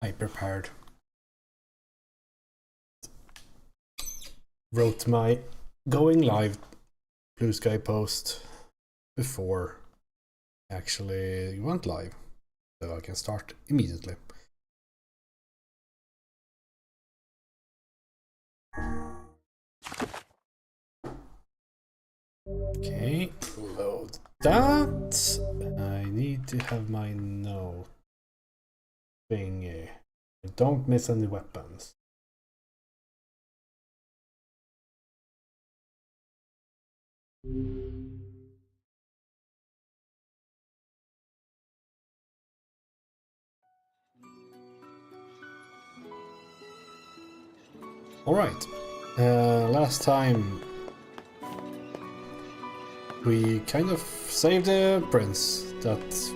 I prepared. Wrote my going live Blue Sky post before actually went live, so I can start immediately. Okay, load that. I need to have my note thingy. Don't miss any weapons. Alright, last time we kind of saved the prince that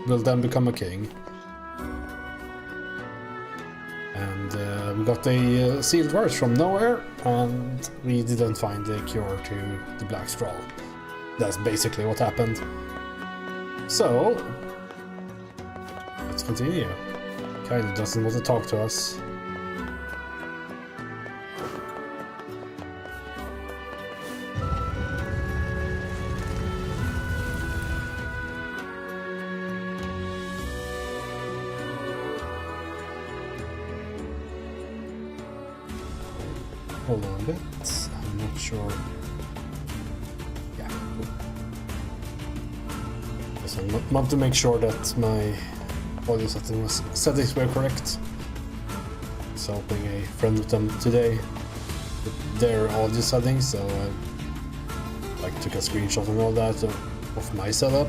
will then become a king. And we got a sealed verse from nowhere, and we didn't find the cure to the Black Scroll. That's basically what happened. So, let's continue. Kinda doesn't want to talk to us. Hold on a bit, I'm not sure. Yeah, cool. Yes, I want to make sure that my audio settings were correct. So helping a friend with them today with their audio settings, so I took a screenshot and all that of my setup.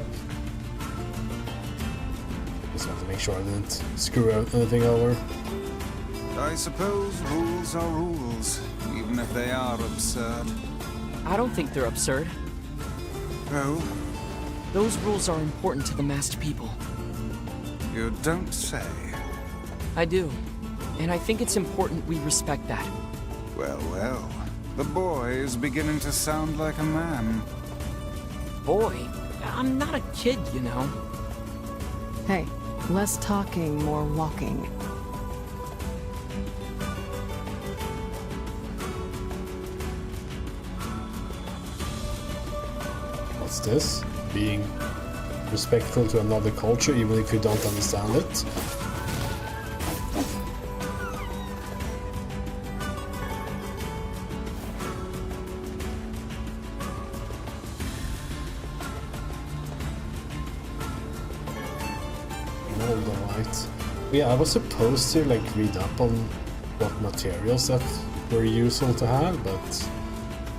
Just want to make sure I didn't screw anything over. I suppose rules are rules, even if they are absurd. I don't think they're absurd. Oh? Those rules are important to the masked people. You don't say. I do. And I think it's important we respect that. Well, well. The boy is beginning to sound like a man. Boy, I'm not a kid, you know. Hey, less talking, more walking. What's this? Being respectful to another culture even if you don't understand it. Alright. Yeah, I was supposed to read up on what materials that were useful to have, but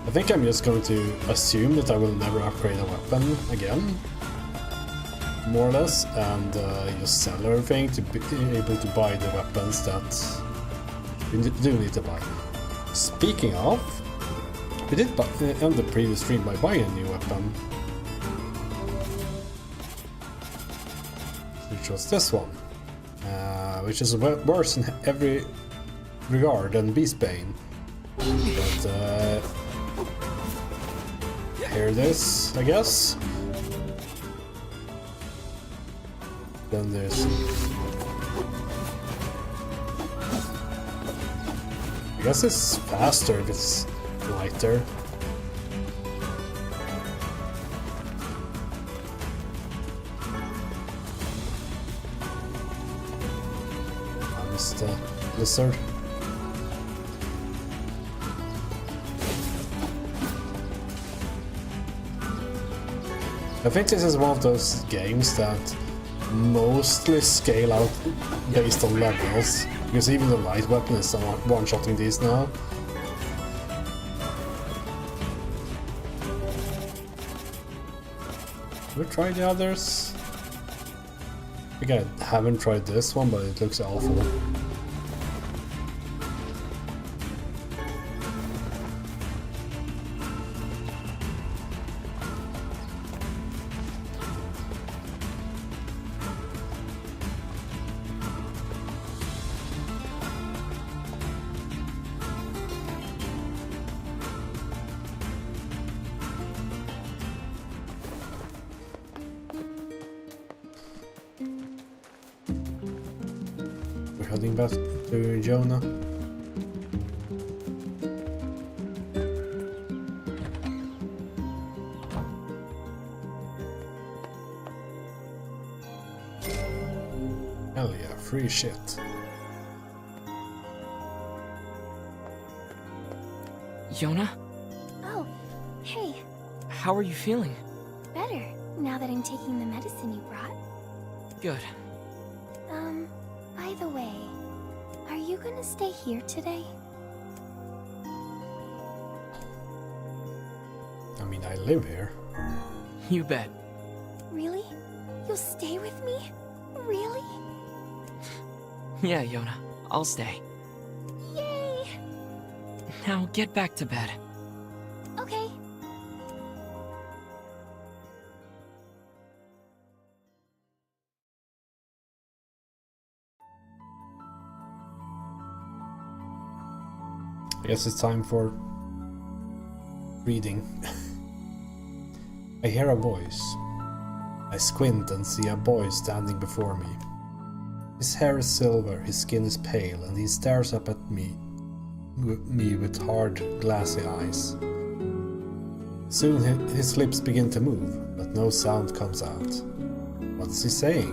I think I'm just going to assume that I will never upgrade a weapon again, more or less, and just sell everything to be able to buy the weapons that we do need to buy. Speaking of, we did end the previous stream by buying a new weapon, which was this one, which is worse in every regard than Beastbane, but here it is, I guess. Then there's... I guess it's faster if it's lighter. I missed the lizard. I think this is one of those games that mostly scale out based on levels, because even the light weapon is one-shotting these now. Have we tried the others? I think I haven't tried this one, but it looks awful. heading back to Jonah. Hell yeah, free shit. Yona? Oh, hey, How are you feeling? better, now that I'm taking the medicine you brought. Good. By the way, are you gonna stay here today? I mean, I live here. You bet. Really? You'll stay with me? Really? Yeah, Yona. I'll stay. Yay! Now get back to bed. Okay. I guess it's time for reading. I hear a voice. I squint and see a boy standing before me. His hair is silver, his skin is pale, and he stares up at me with hard, glassy eyes. Soon his lips begin to move, but no sound comes out. What's he saying?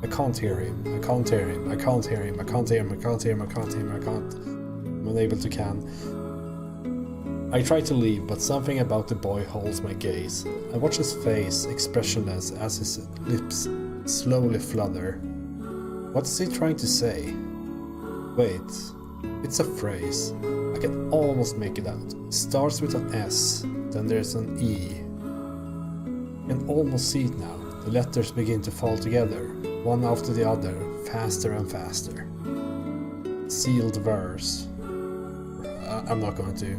I can't hear him, I can't hear him, I can't hear him, I can't hear him, I can't hear him, I can't hear him, I can't. I'm unable to I try to leave, but something about the boy holds my gaze. I watch his face, expressionless, as his lips slowly flutter. What's he trying to say? Wait, it's a phrase. I can almost make it out. It starts with an S, then there's an E. I can almost see it now. The letters begin to fall together, one after the other, faster and faster. Sealed verse. I'm not going to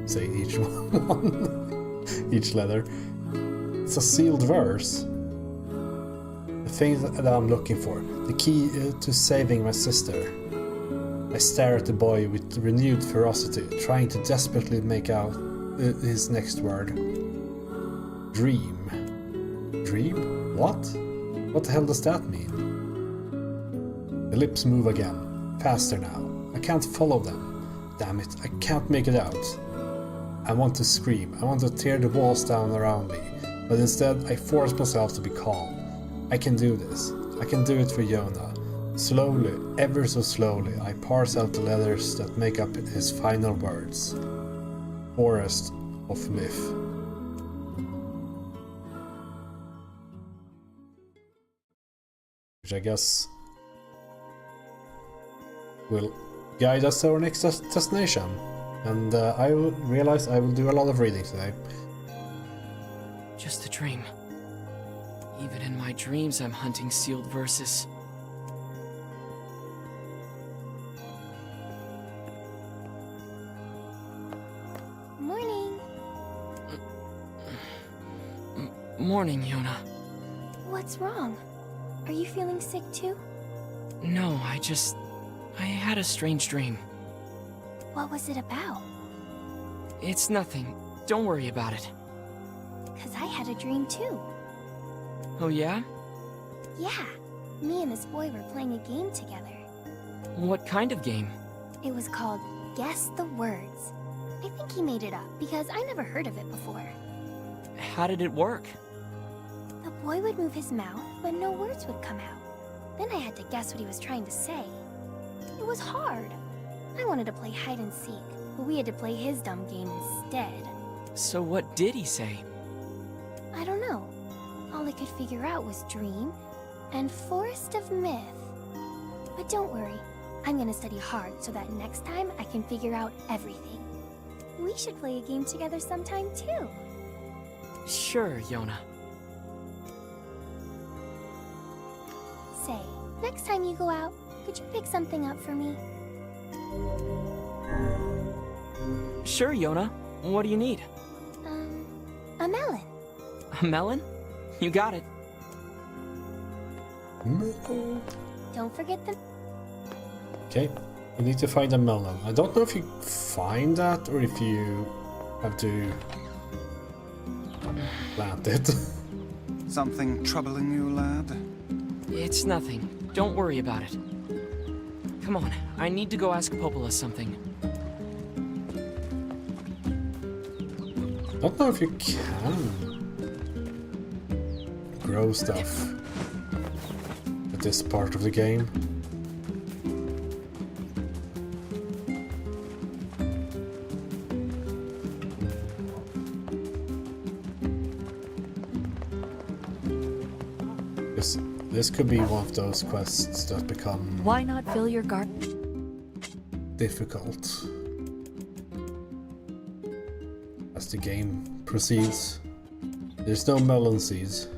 say each one, each letter. It's a sealed verse. The thing that I'm looking for, the key to saving my sister. I stare at the boy with renewed ferocity, trying to desperately make out his next word. Dream. Dream? What? What the hell does that mean? The lips move again, faster now. I can't follow them. Damn it, I can't make it out. I want to scream, I want to tear the walls down around me, but instead I force myself to be calm. I can do this. I can do it for Yona. Slowly, ever so slowly, I parse out the letters that make up his final words. Forest of Myth. Which I guess will guide us to our next destination. And I will realize I will do a lot of reading today. Just a dream. Even in my dreams, I'm hunting sealed verses. Morning. Morning, Yona. What's wrong? Are you feeling sick too? No, I had a strange dream. What was it about? It's nothing. Don't worry about it. 'Cause I had a dream too. Oh yeah? Yeah. Me and this boy were playing a game together. What kind of game? It was called Guess the Words. I think he made it up because I never heard of it before. How did it work? The boy would move his mouth, but no words would come out. Then I had to guess what he was trying to say. It was hard. I wanted to play hide and seek, but we had to play his dumb game instead. So what did he say? I don't know. All I could figure out was dream and Forest of Myth. But don't worry, I'm gonna study hard so that next time I can figure out everything. We should play a game together sometime too. Sure, Yona. Say, next time you go out, could you pick something up for me? Sure, Yona. What do you need? A melon. A melon? You got it. Don't forget the... Okay, you need to find a melon. I don't know if you find that or if you have to plant it. Something troubling you, lad? It's nothing. Don't worry about it. Come on, I need to go ask Popola something. I don't know if you can grow stuff at this part of the game. This could be one of those quests that become Why not fill your garden? difficult as the game proceeds. There's no melon seeds.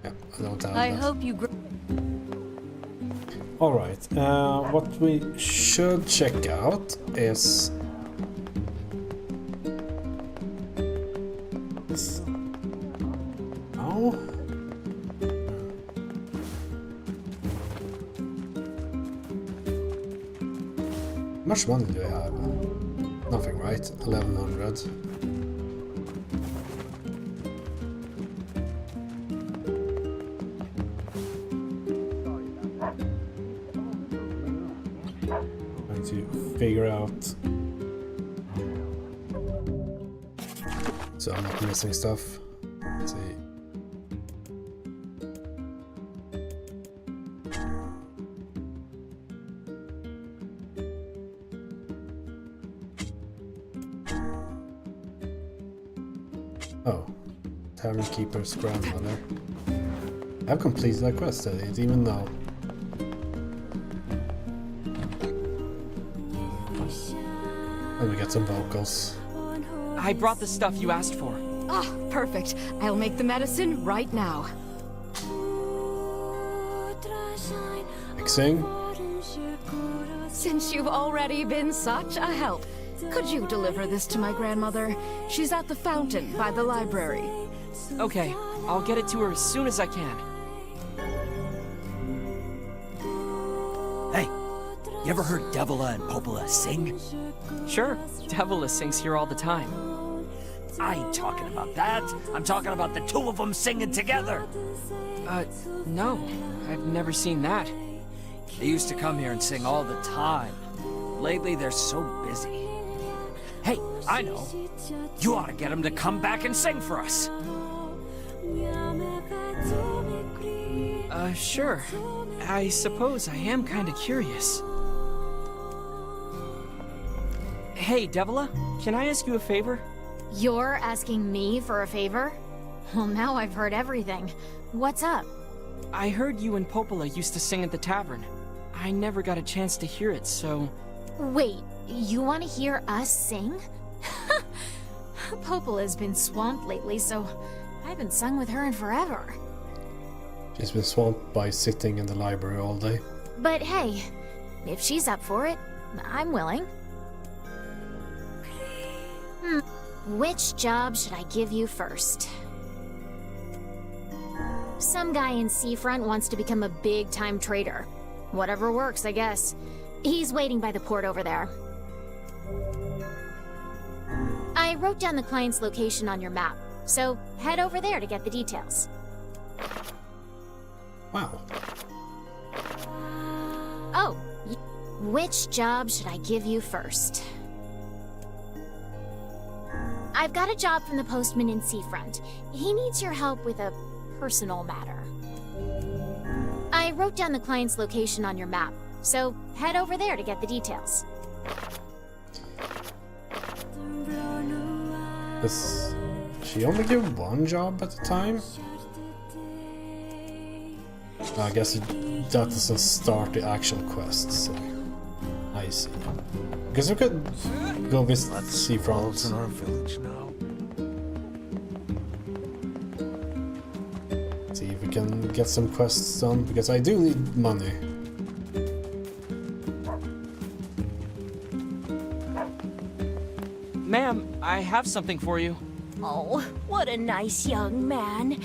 Yeah, I don't have I that. hope you grow. Alright, what we should check out is oh, how much money do I have? Nothing, right? 1100. Trying to figure out so I'm not missing stuff. Let's see. Oh, Tavern Keeper's grandmother. I've completed that quest, I didn't even know. Let me get some vocals. I brought the stuff you asked for. Oh, perfect. I'll make the medicine right now. Mixing. Since you've already been such a help, could you deliver this to my grandmother? She's at the fountain by the library. Okay, I'll get it to her as soon as I can. Hey, you ever heard Devila and Popola sing? Sure, Devila sings here all the time. I ain't talking about that. I'm talking about the two of them singing together. No, I've never seen that. They used to come here and sing all the time. Lately, they're so busy. Hey, I know. You ought to get them to come back and sing for us. Sure. I suppose I am kinda curious. Hey, Devila, can I ask you a favor? You're asking me for a favor? Well, now I've heard everything. What's up? I heard you and Popola used to sing at the tavern. I never got a chance to hear it, so... Wait, you want to hear us sing? Popola's been swamped lately, so I haven't sung with her in forever. She's been swamped by sitting in the library all day. But hey, if she's up for it, I'm willing. Which job should I give you first? Some guy in Seafront wants to become a big-time trader. Whatever works, I guess. He's waiting by the port over there. I wrote down the client's location on your map, so head over there to get the details. Wow. Oh, which job should I give you first? I've got a job from the postman in Seafront. He needs your help with a personal matter. I wrote down the client's location on your map, so head over there to get the details. Does she only give one job at a time? I guess that doesn't start the actual quest, so I see. Because we could go visit Seafront. in our village now. See if we can get some quests done, because I do need money. Ma'am, I have something for you. Oh, what a nice young man.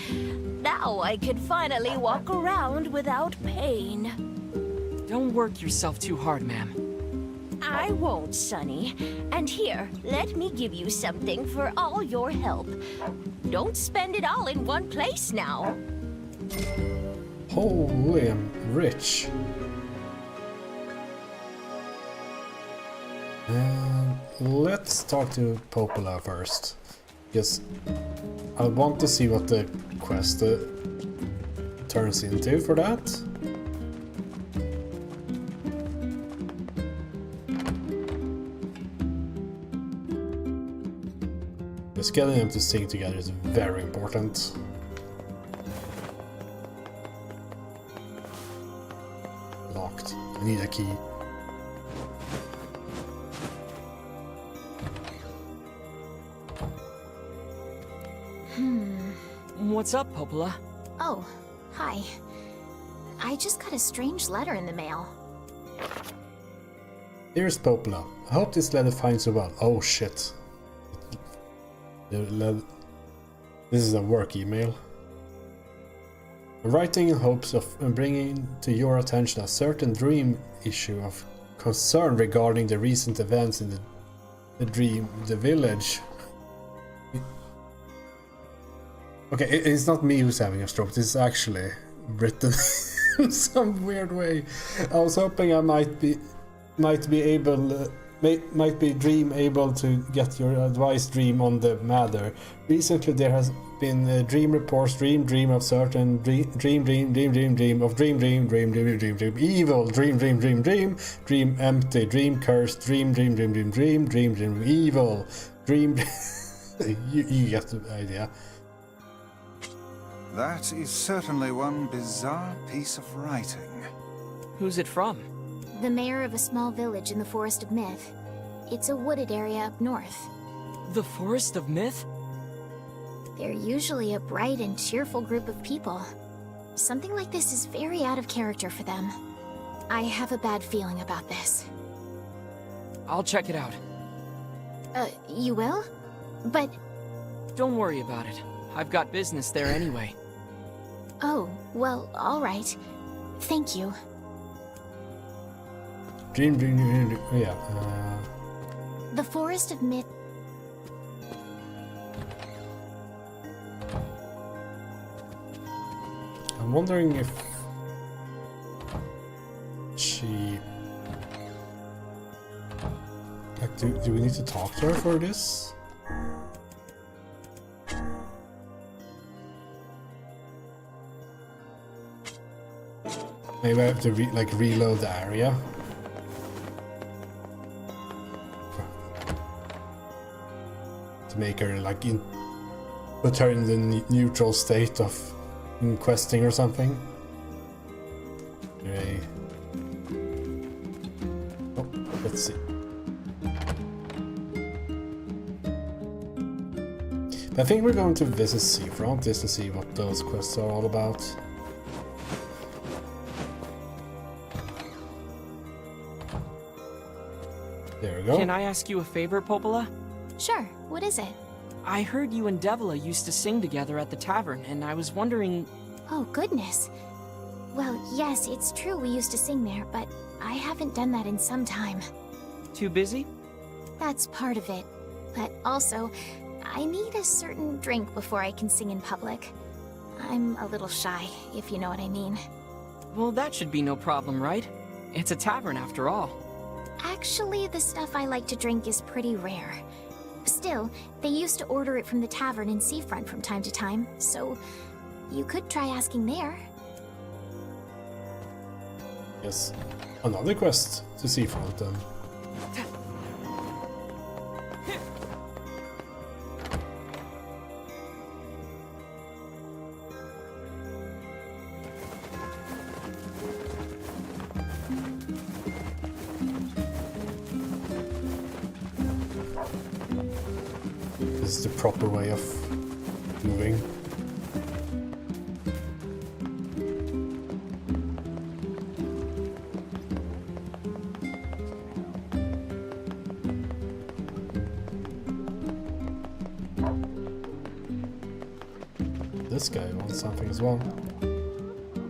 Now I can finally walk around without pain. Don't work yourself too hard, ma'am. I won't, Sonny. And here, let me give you something for all your help. Don't spend it all in one place now. Holy, I'm rich. Let's talk to Popola first, because I want to see what the quest turns into for that. Just getting them to sing together is very important. Locked. I need a key. What's up, Popola? Oh, hi. I just got a strange letter in the mail. Dearest Popola, I hope this letter finds you well. Oh shit. This is a work email. I'm writing in hopes of bringing to your attention a certain dream issue of concern regarding the recent events in the village. Okay, it's not me who's having a stroke. This is actually written in some weird way. I was hoping I might be able to get your advice dream on the matter. Recently there has been dream reports, dream of certain dream evil, dream empty, dream cursed, dream evil, dream. You get the idea. That is certainly one bizarre piece of writing. Who's it from? The mayor of a small village in the Forest of Myth. It's a wooded area up north. The Forest of Myth? They're usually a bright and cheerful group of people. Something like this is very out of character for them. I have a bad feeling about this. I'll check it out. You will? But... Don't worry about it. I've got business there anyway. Oh, well, alright. Thank you. Dream, yeah. The Forest of Myth... I'm wondering if she... Like, do we need to talk to her for this? Maybe I have to reload the area. To make her put her in the neutral state of questing or something. Okay. Oh, let's see. I think we're going to visit Seafront just to see what those quests are all about. There we go. Can I ask you a favor, Popola? Sure, what is it? I heard you and Devila used to sing together at the tavern, and I was wondering... Oh, goodness. Well, yes, it's true we used to sing there, but I haven't done that in some time. Too busy? That's part of it. But also, I need a certain drink before I can sing in public. I'm a little shy, if you know what I mean. Well, that should be no problem, right? It's a tavern after all. Actually, the stuff I like to drink is pretty rare. Still, they used to order it from the tavern in Seafront from time to time, so you could try asking there. Yes. Another quest to Seafront then. This is the proper way of moving. this guy wants something as well.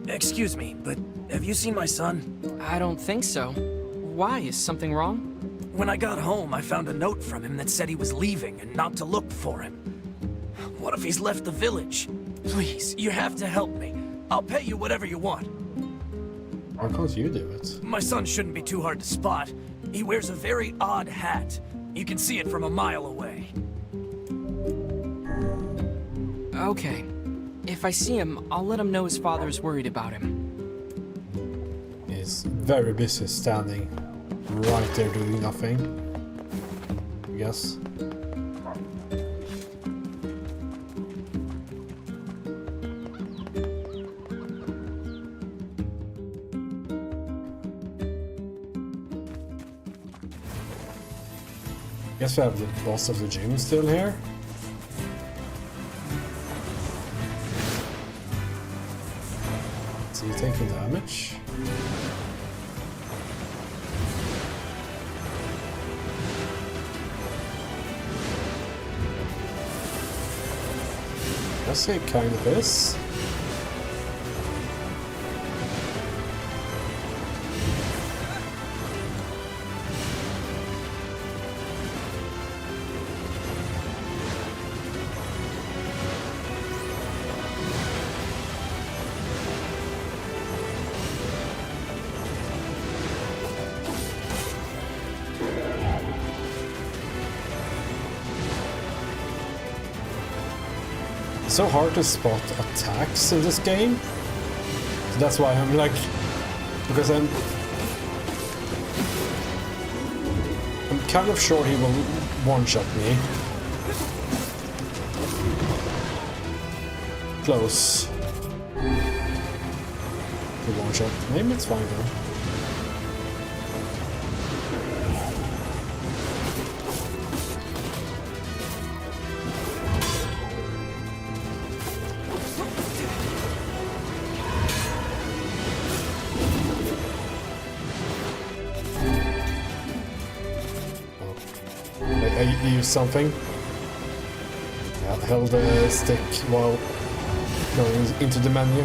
Excuse me, but have you seen my son? I don't think so. Why? Is something wrong? When I got home, I found a note from him that said he was leaving and not to look for him. What if he's left the village? Please, you have to help me. I'll pay you whatever you want. Why can't you do it? My son shouldn't be too hard to spot. He wears a very odd hat. You can see it from a mile away. Okay. If I see him, I'll let him know his father's worried about him. He's very busy standing right there doing nothing, I guess. Guess we have the boss of the gym still here. Is he taking damage? Guess he kind of is. It's so hard to spot attacks in this game. So that's why I'm like, because I'm kind of sure he will one-shot me. Close. The one-shot. Maybe it's fine though. I used something. I held the stick while going into the menu.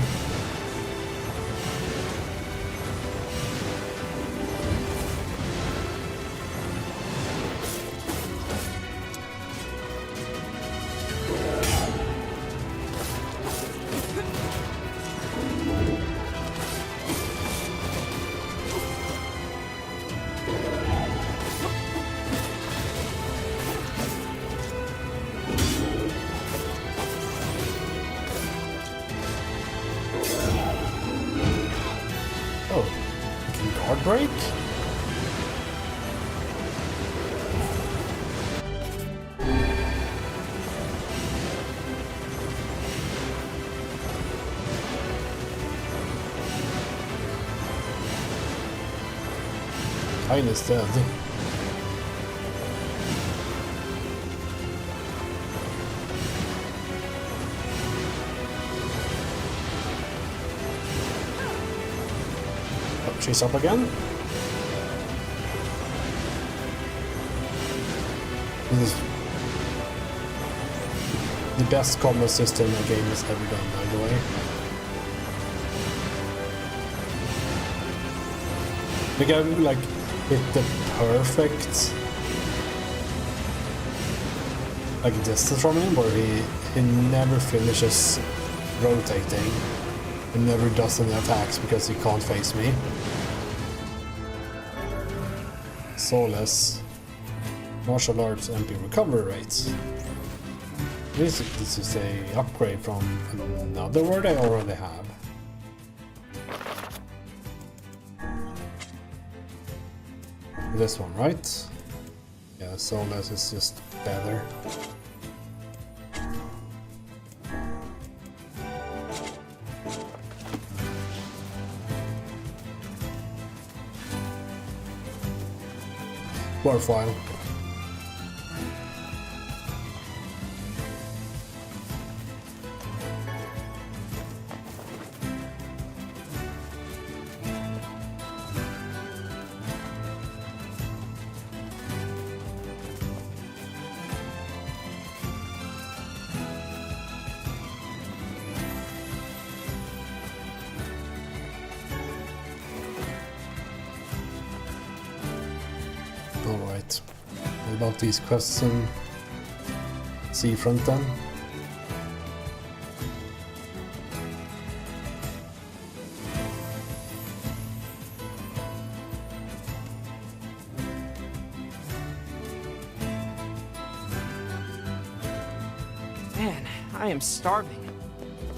Oh, you can guard break? Kine is dead. She's up again. This is the best combo system a game has ever done, by the way. The game like hit the perfect like distance from him, where he never finishes rotating. And never does any attacks because he can't face me. Soulless. Martial arts MP recovery rates. This is a upgrade from another word I already have. This one, right? Yeah, soulless is just better. Worthwhile. Right. What about these quests in Seafront then? Man, I am starving.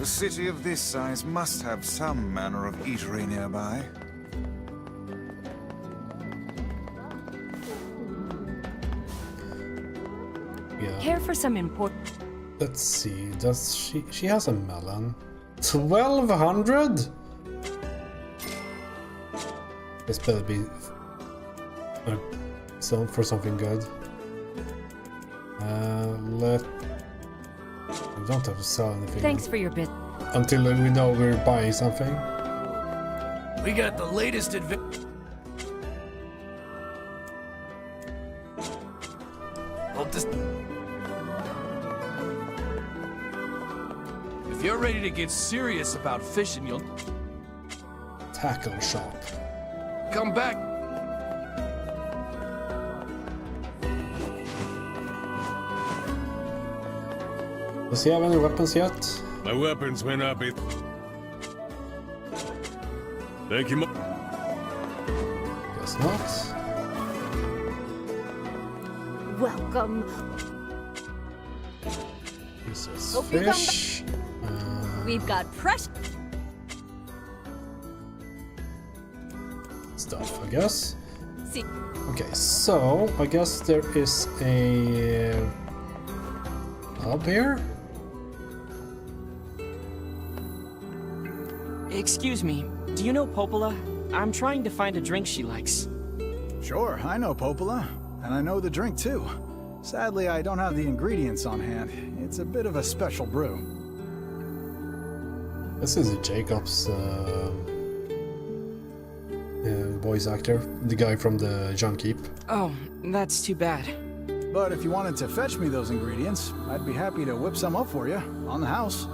A city of this size must have some manner of eatery nearby. Yeah. Care for some important... Let's see, does she has a melon. 1200? This better be for something good. We don't have to sell anything. Thanks for your bit. Until we know we're buying something. We got the latest advance. If you're ready to get serious about fishing, you'll Tackle shop. come back. Does he have any weapons yet? My weapons may not be... Thank you, Guess not. Welcome. He says Hope you come fish. We've got fresh... Stuff, I guess. See. Okay, so I guess there is a hub here. Excuse me, do you know Popola? I'm trying to find a drink she likes. Sure, I know Popola, and I know the drink too. Sadly, I don't have the ingredients on hand. It's a bit of a special brew. This is a Jacob's voice actor, the guy from the John Keep. Oh, that's too bad. But if you wanted to fetch me those ingredients, I'd be happy to whip some up for you, on the house.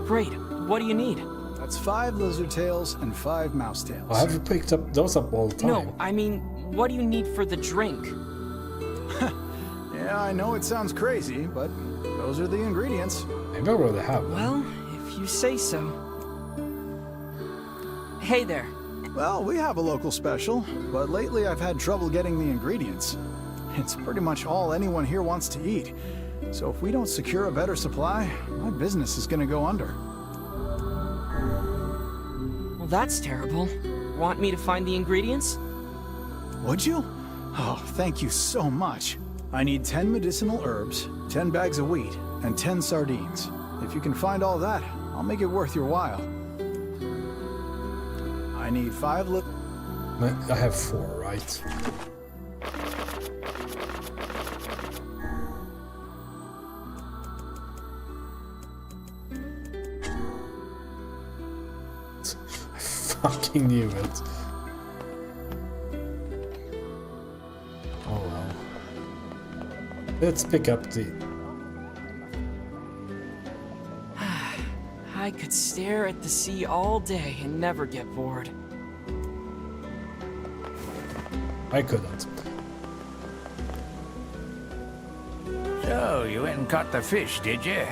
Great, what do you need? That's 5 lizard tails and 5 mouse tails. I have picked up those up all the time. No, I mean, what do you need for the drink? Yeah, I know it sounds crazy, but those are the ingredients. Maybe I already have them. Well, if you say so. Hey there. Well, we have a local special, but lately I've had trouble getting the ingredients. It's pretty much all anyone here wants to eat. So if we don't secure a better supply, my business is gonna go under. Well, that's terrible. Want me to find the ingredients? Would you? Oh, thank you so much. I need 10 medicinal herbs, 10 bags of wheat, and 10 sardines. If you can find all that, I'll make it worth your while. I need 5 I have 4, right? I fucking knew it. Oh well. Let's pick up the... I could stare at the sea all day and never get bored. I couldn't. So, you went and caught the fish, did you?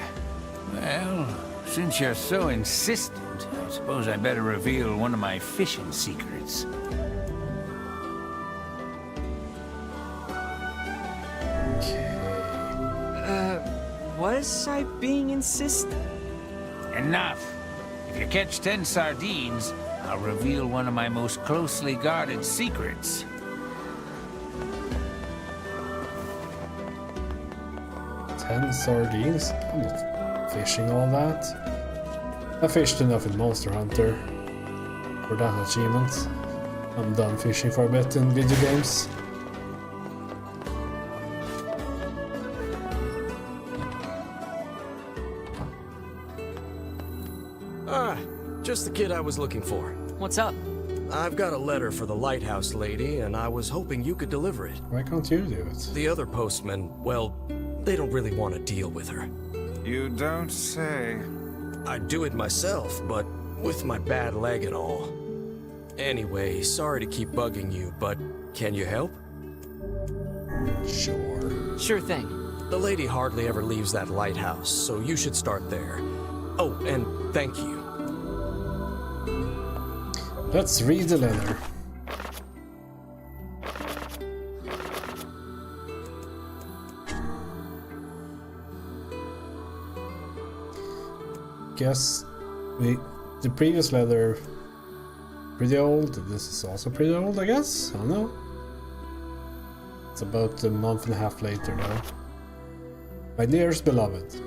Well, since you're so insistent, I suppose I better reveal one of my fishing secrets. Was I being insistent? Enough. If you catch 10 sardines, I'll reveal one of my most closely guarded secrets. 10 sardines? I'm not fishing all that. I fished enough in Monster Hunter for that achievement. I'm done fishing for a bit in video games. Just the kid I was looking for. What's up? I've got a letter for the lighthouse lady, and I was hoping you could deliver it. Why can't you do it? The other postmen, well, they don't really want to deal with her. You don't say. I'd do it myself, but with my bad leg and all. Anyway, sorry to keep bugging you, but can you help? Sure. Sure thing. The lady hardly ever leaves that lighthouse, so you should start there. Oh, and thank you. Let's read the letter. Guess the previous letter pretty old. This is also pretty old, I guess. I don't know. It's about a month and a half later though. My dearest beloved,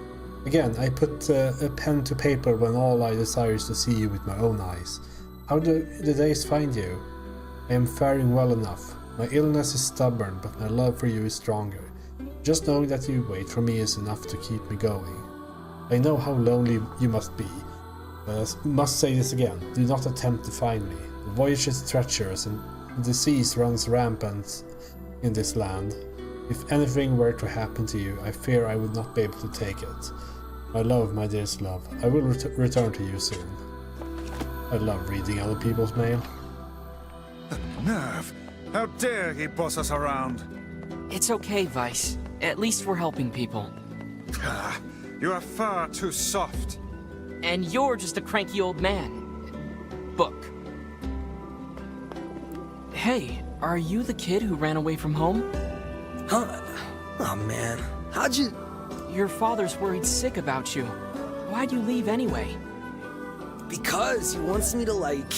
again I put a pen to paper when all I desire is to see you with my own eyes. How do the days find you? I am faring well enough. My illness is stubborn, but my love for you is stronger. Just knowing that you wait for me is enough to keep me going. I know how lonely you must be, but I must say this again, do not attempt to find me. The voyage is treacherous and disease runs rampant in this land. If anything were to happen to you, I fear I would not be able to take it. My love, my dearest love, I will return to you soon. I love reading other people's mail. The nerve! How dare he boss us around? It's okay, Vice. At least we're helping people. Ah, you are far too soft. And you're just a cranky old man. Book. Hey, are you the kid who ran away from home? Huh? Oh man, how'd you... Your father's worried sick about you. Why'd you leave anyway? Because he wants me to, like,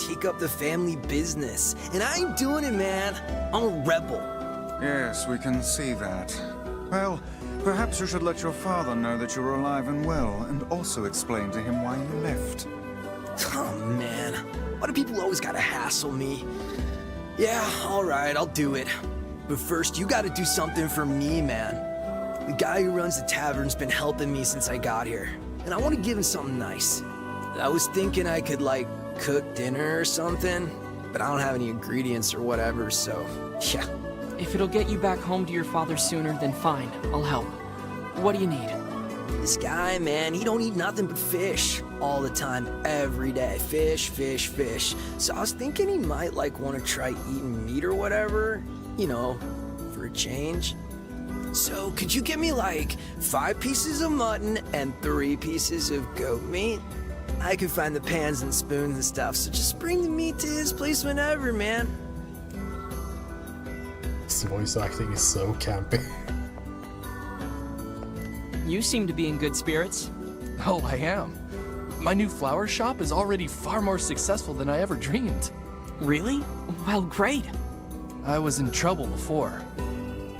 take up the family business. And I ain't doing it, man. I'm a rebel. Yes, we can see that. Well, perhaps you should let your father know that you're alive and well, and also explain to him why you left. Oh, man. Why do people always gotta hassle me? Yeah, alright, I'll do it. But first, you gotta do something for me, man. The guy who runs the tavern's been helping me since I got here, and I want to give him something nice. I was thinking I could, like, cook dinner or something, but I don't have any ingredients or whatever, so, yeah. If it'll get you back home to your father sooner, then fine, I'll help. What do you need? This guy, man, he don't eat nothing but fish all the time, every day. Fish, fish, fish. So I was thinking he might, like, want to try eating meat or whatever, you know, for a change. So could you get me, like, 5 pieces of mutton and 3 pieces of goat meat? I could find the pans and spoons and stuff, so just bring the meat to his place whenever, man. This voice acting is so campy. You seem to be in good spirits. Oh, I am. My new flower shop is already far more successful than I ever dreamed. Really? Well, great. I was in trouble before,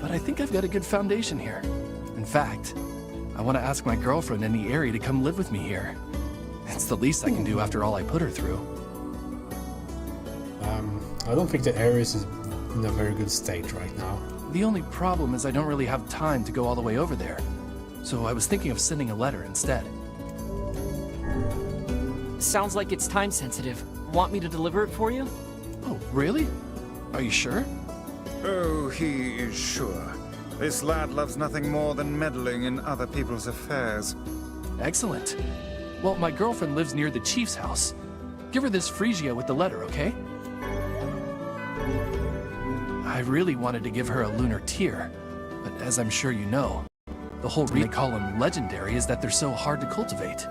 but I think I've got a good foundation here. In fact, I want to ask my girlfriend in the area to come live with me here. It's the least I can do after all I put her through. I don't think the area is in a very good state right now. The only problem is I don't really have time to go all the way over there. So I was thinking of sending a letter instead. Sounds like it's time sensitive. Want me to deliver it for you? Oh, really? Are you sure? Oh, he is sure. This lad loves nothing more than meddling in other people's affairs. Excellent. Well, my girlfriend lives near the chief's house. Give her this Phrygia with the letter, okay? I really wanted to give her a lunar tear, but as I'm sure you know, the whole reason they call them legendary is that they're so hard to cultivate.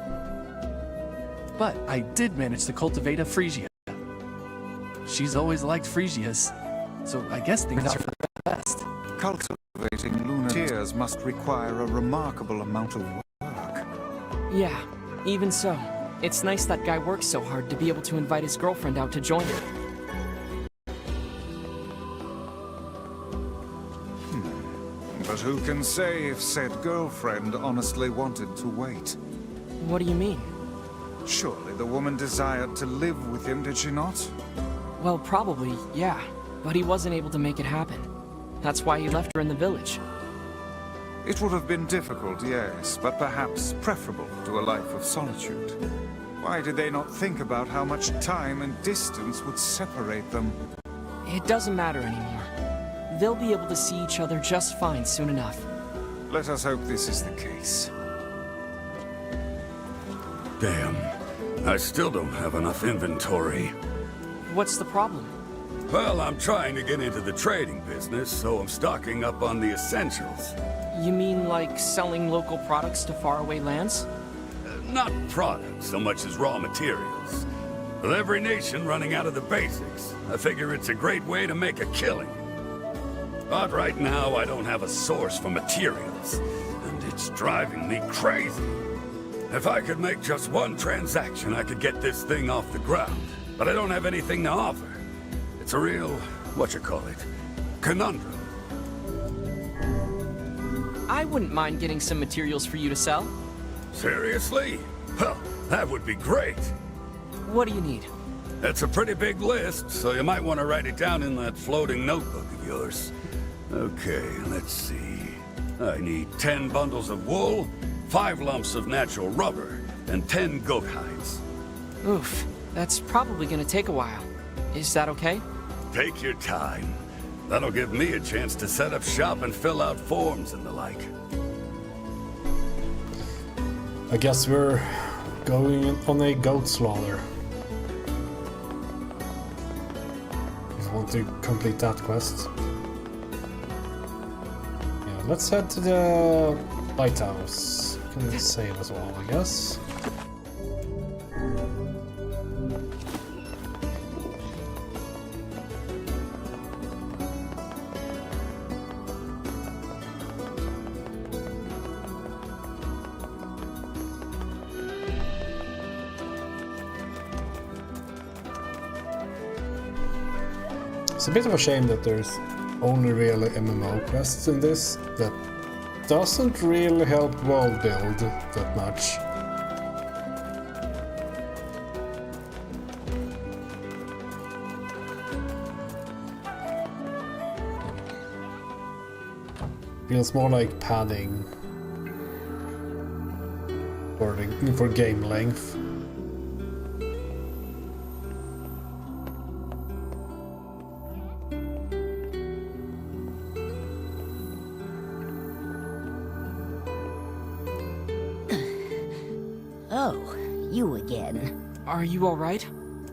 But I did manage to cultivate a Phrygia. She's always liked Phrygias, so I guess things are for the best. Cultivating lunar tears must require a remarkable amount of work. Yeah, even so. It's nice that guy works so hard to be able to invite his girlfriend out to join him. But who can say if said girlfriend honestly wanted to wait? What do you mean? Surely the woman desired to live with him, did she not? Well, probably, yeah. But he wasn't able to make it happen. That's why he left her in the village. It would have been difficult, yes, but perhaps preferable to a life of solitude. Why did they not think about how much time and distance would separate them? It doesn't matter anymore. They'll be able to see each other just fine soon enough. Let us hope this is the case. Damn. I still don't have enough inventory. What's the problem? Well, I'm trying to get into the trading business, so I'm stocking up on the essentials. You mean like selling local products to faraway lands? Not products so much as raw materials. With every nation running out of the basics, I figure it's a great way to make a killing. But right now, I don't have a source for materials, and it's driving me crazy. If I could make just one transaction, I could get this thing off the ground. But I don't have anything to offer. It's a real, conundrum. I wouldn't mind getting some materials for you to sell. Seriously? Well, that would be great. What do you need? That's a pretty big list, so you might want to write it down in that floating notebook of yours. Okay, let's see. I need 10 bundles of wool, 5 lumps of natural rubber, and 10 goat hides. Oof, that's probably gonna take a while. Is that okay? Take your time. That'll give me a chance to set up shop and fill out forms and the like. I guess we're going on a goat slaughter. If you want to complete that quest. Yeah, let's head to the lighthouse. Can save as well, I guess. It's a bit of a shame that there's only really MMO quests in this that doesn't really help world build that much. Feels more like padding for game length. Oh, you again. Are you alright?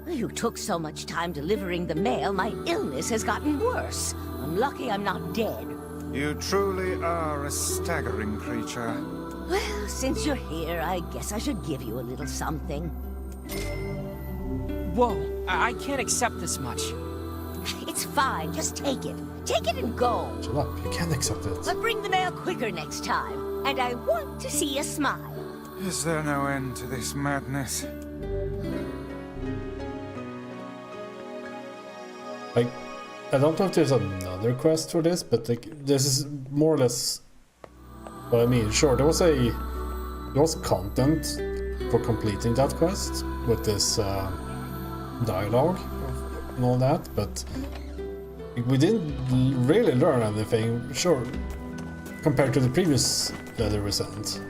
You took so much time delivering the mail, my illness has gotten worse. I'm lucky I'm not dead. You truly are a staggering creature. Well, since you're here, I guess I should give you a little something. Whoa, I can't accept this much. It's fine, just take it. Take it and go. Shut up, you can't accept it. But bring the mail quicker next time. And I want to see you smile. Is there no end to this madness? Like, I don't know if there's another quest for this, but like, this is more or less what I mean. Sure, there was content for completing that quest with this dialogue and all that, but we didn't really learn anything, sure, compared to the previous letter we sent.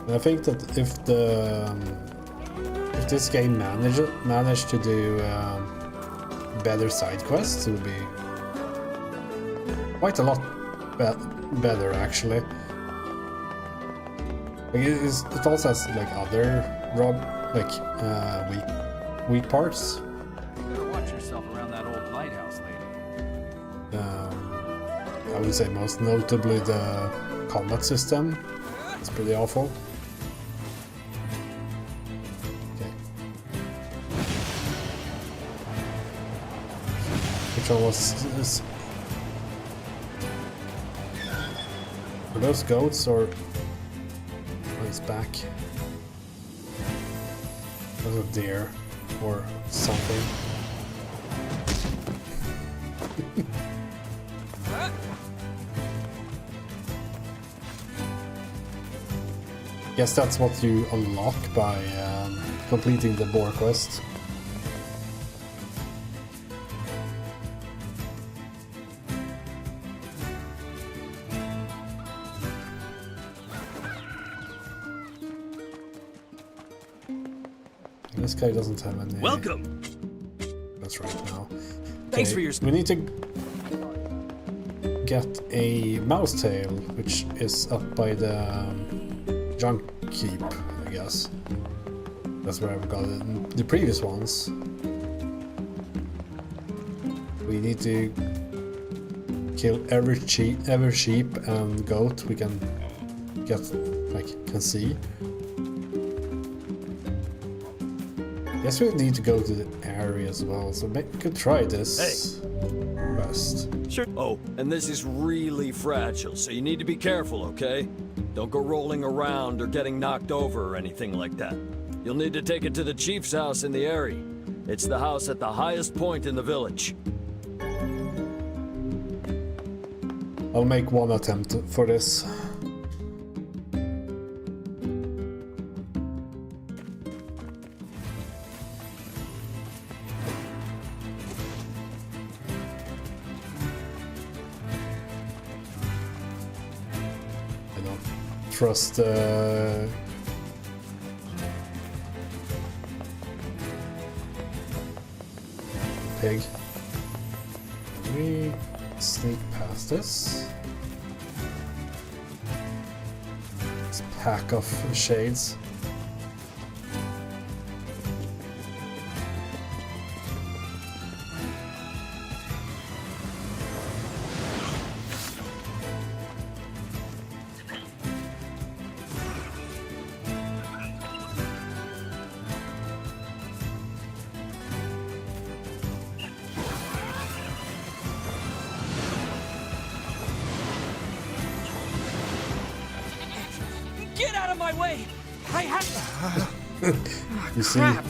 I think that if this game managed to do better side quests, it would be quite a lot better actually. Like it also has like other weak parts. You better watch yourself around that old lighthouse, lady. I would say most notably the combat system. It's pretty awful. Which one was this? Are those goats or... Oh, he's back. Those are deer or something. Guess that's what you unlock by completing the boar quest. This guy doesn't have any... Welcome! That's right now. Thanks Okay, for your... We need to get a mouse tail, which is up by the junk keep, I guess. That's where I've got it in the previous ones. We need to kill every sheep and goat we can get, like, can see. Guess we need to go to the area as well, so maybe we could try this quest. Sure. Oh, and this is really fragile, so you need to be careful, okay? Don't go rolling around or getting knocked over or anything like that. You'll need to take it to the chief's house in the area. It's the house at the highest point in the village. I'll make one attempt for this. I don't trust pig. Can we sneak past this? This pack of shades. Get out of my way! I have You see? Crap.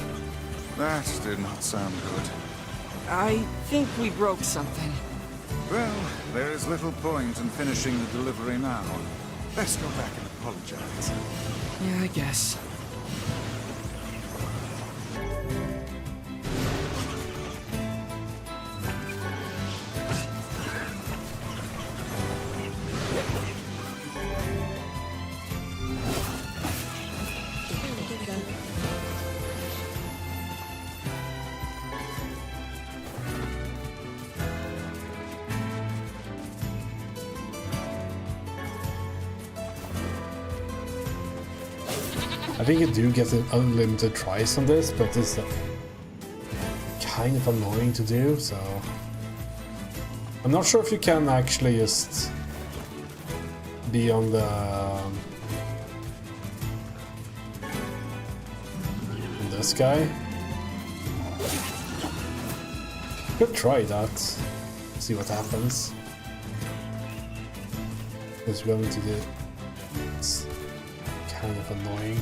That did not sound good. I think we broke something. Well, there is little point in finishing the delivery now. Let's go back and apologize. Yeah, I guess. I think you do get an unlimited tries on this, but it's kind of annoying to do, so... I'm not sure if you can actually just be on the... on this guy. Could try that, see what happens. It's going to do... It's kind of annoying.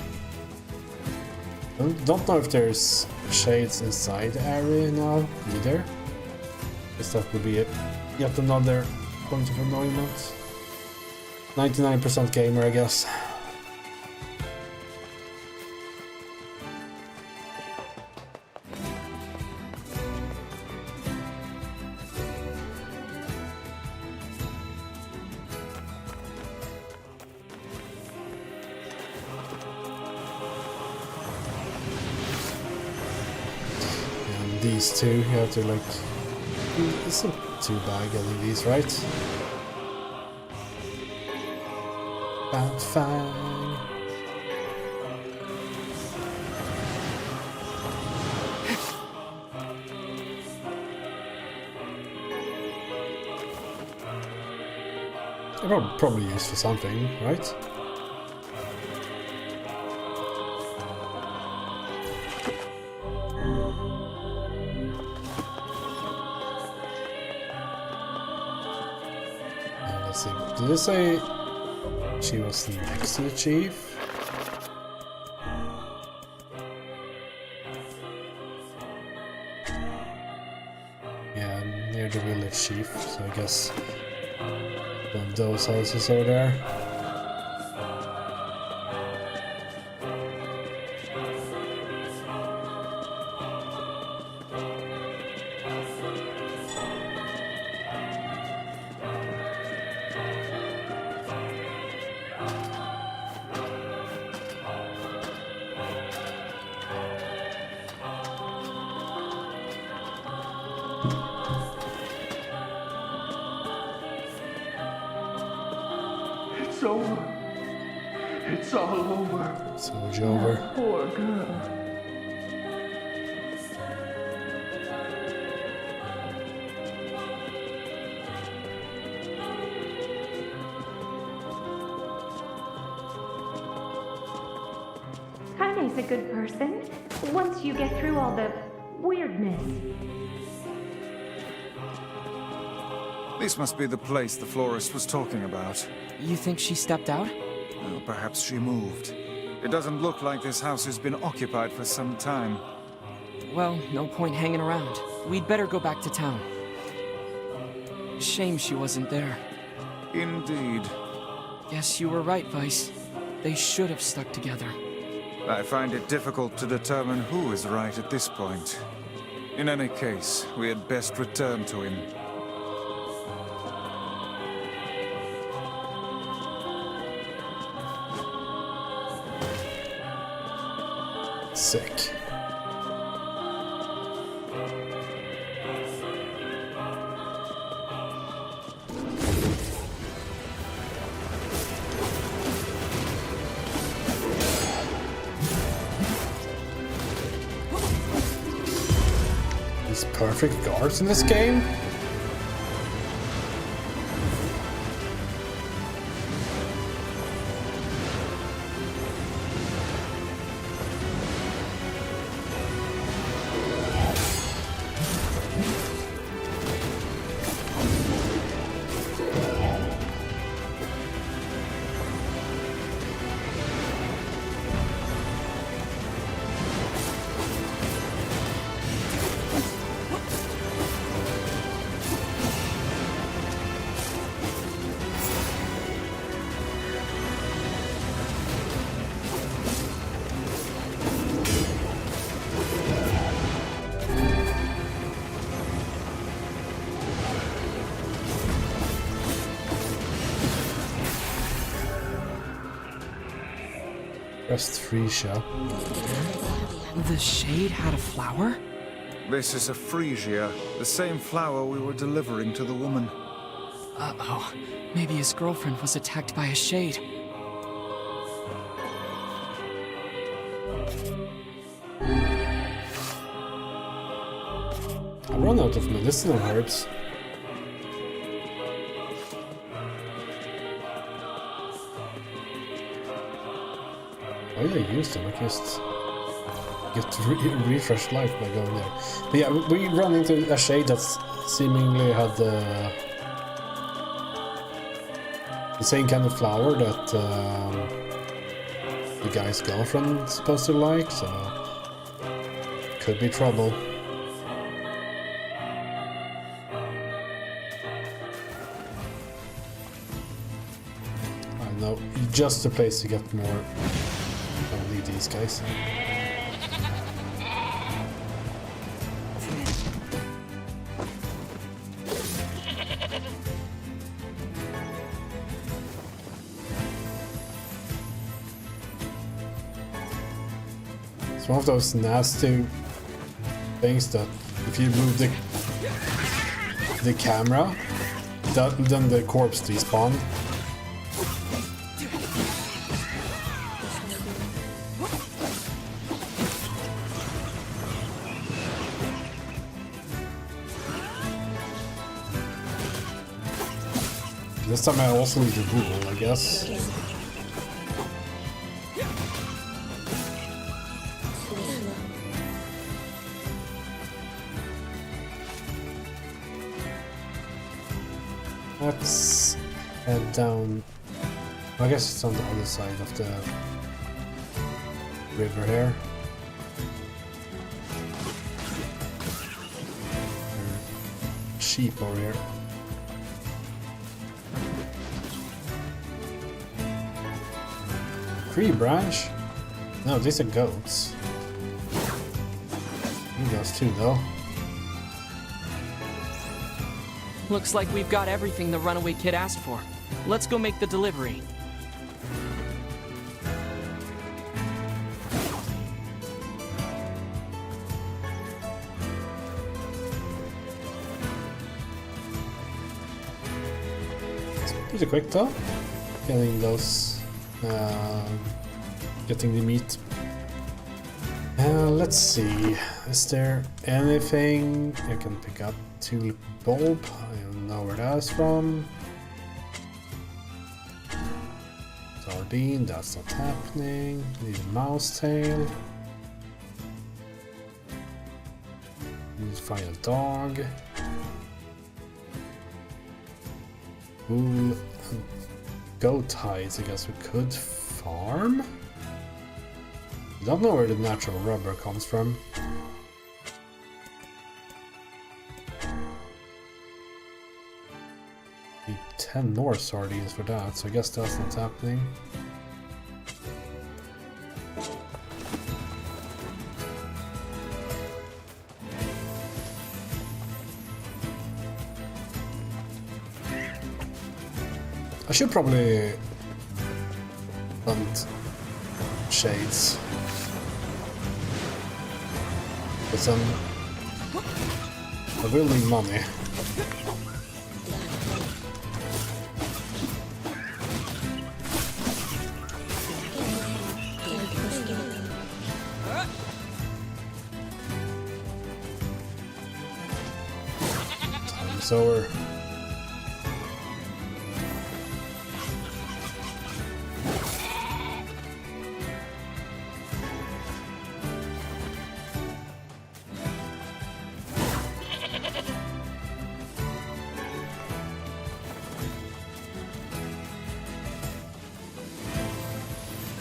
I don't know if there's shades inside the area now either. Guess that would be yet another point of annoyance. 99% gamer, I guess. These two, you have to like... It's not too bad getting these, right? About fine. They're probably used for something, right? Did it say she was next to the chief? Yeah, near the village chief, so I guess one of those houses over there. It's over. It's all over. So much over. Poor girl. Kaine's a good person, once you get through all the weirdness. This must be the place the florist was talking about. You think she stepped out? Well, perhaps she moved. It doesn't look like this house has been occupied for some time. Well, no point hanging around. We'd better go back to town. Shame she wasn't there. Indeed. Guess you were right, Vice. They should have stuck together. I find it difficult to determine who is right at this point. In any case, we had best return to him. Sick. These perfect guards in this game? Press 3 shop. The shade had a flower? This is a freesia, the same flower we were delivering to the woman. Uh-oh. Maybe his girlfriend was attacked by a shade. I run out of medicinal herbs. Why did I use them? I just get refresh life by going there. But yeah, we run into a shade that's seemingly had the same kind of flower that the guy's girlfriend is supposed to like, so could be trouble. I know, just a place to get more. Don't need these guys. It's one of those nasty things that if you move the camera, then the corpse despawn. This time I also need the rule, I guess. Let's head down. I guess it's on the other side of the river here. Sheep over here. Tree branch? No, these are goats. Those too, though. Looks like we've got everything the runaway kid asked for. Let's go make the delivery. It's pretty quick, though. getting those, getting the meat. Let's see, is there anything I can pick up? Tulip bulb, I don't know where that's from. Sardine, that's not happening. Need a mouse tail. Need to find a dog. Wool and goat hides, I guess we could farm? I don't know where the natural rubber comes from. Need 10 more sardines for that, so I guess that's not happening. I should probably hunt shades. But I will need money. Time's over.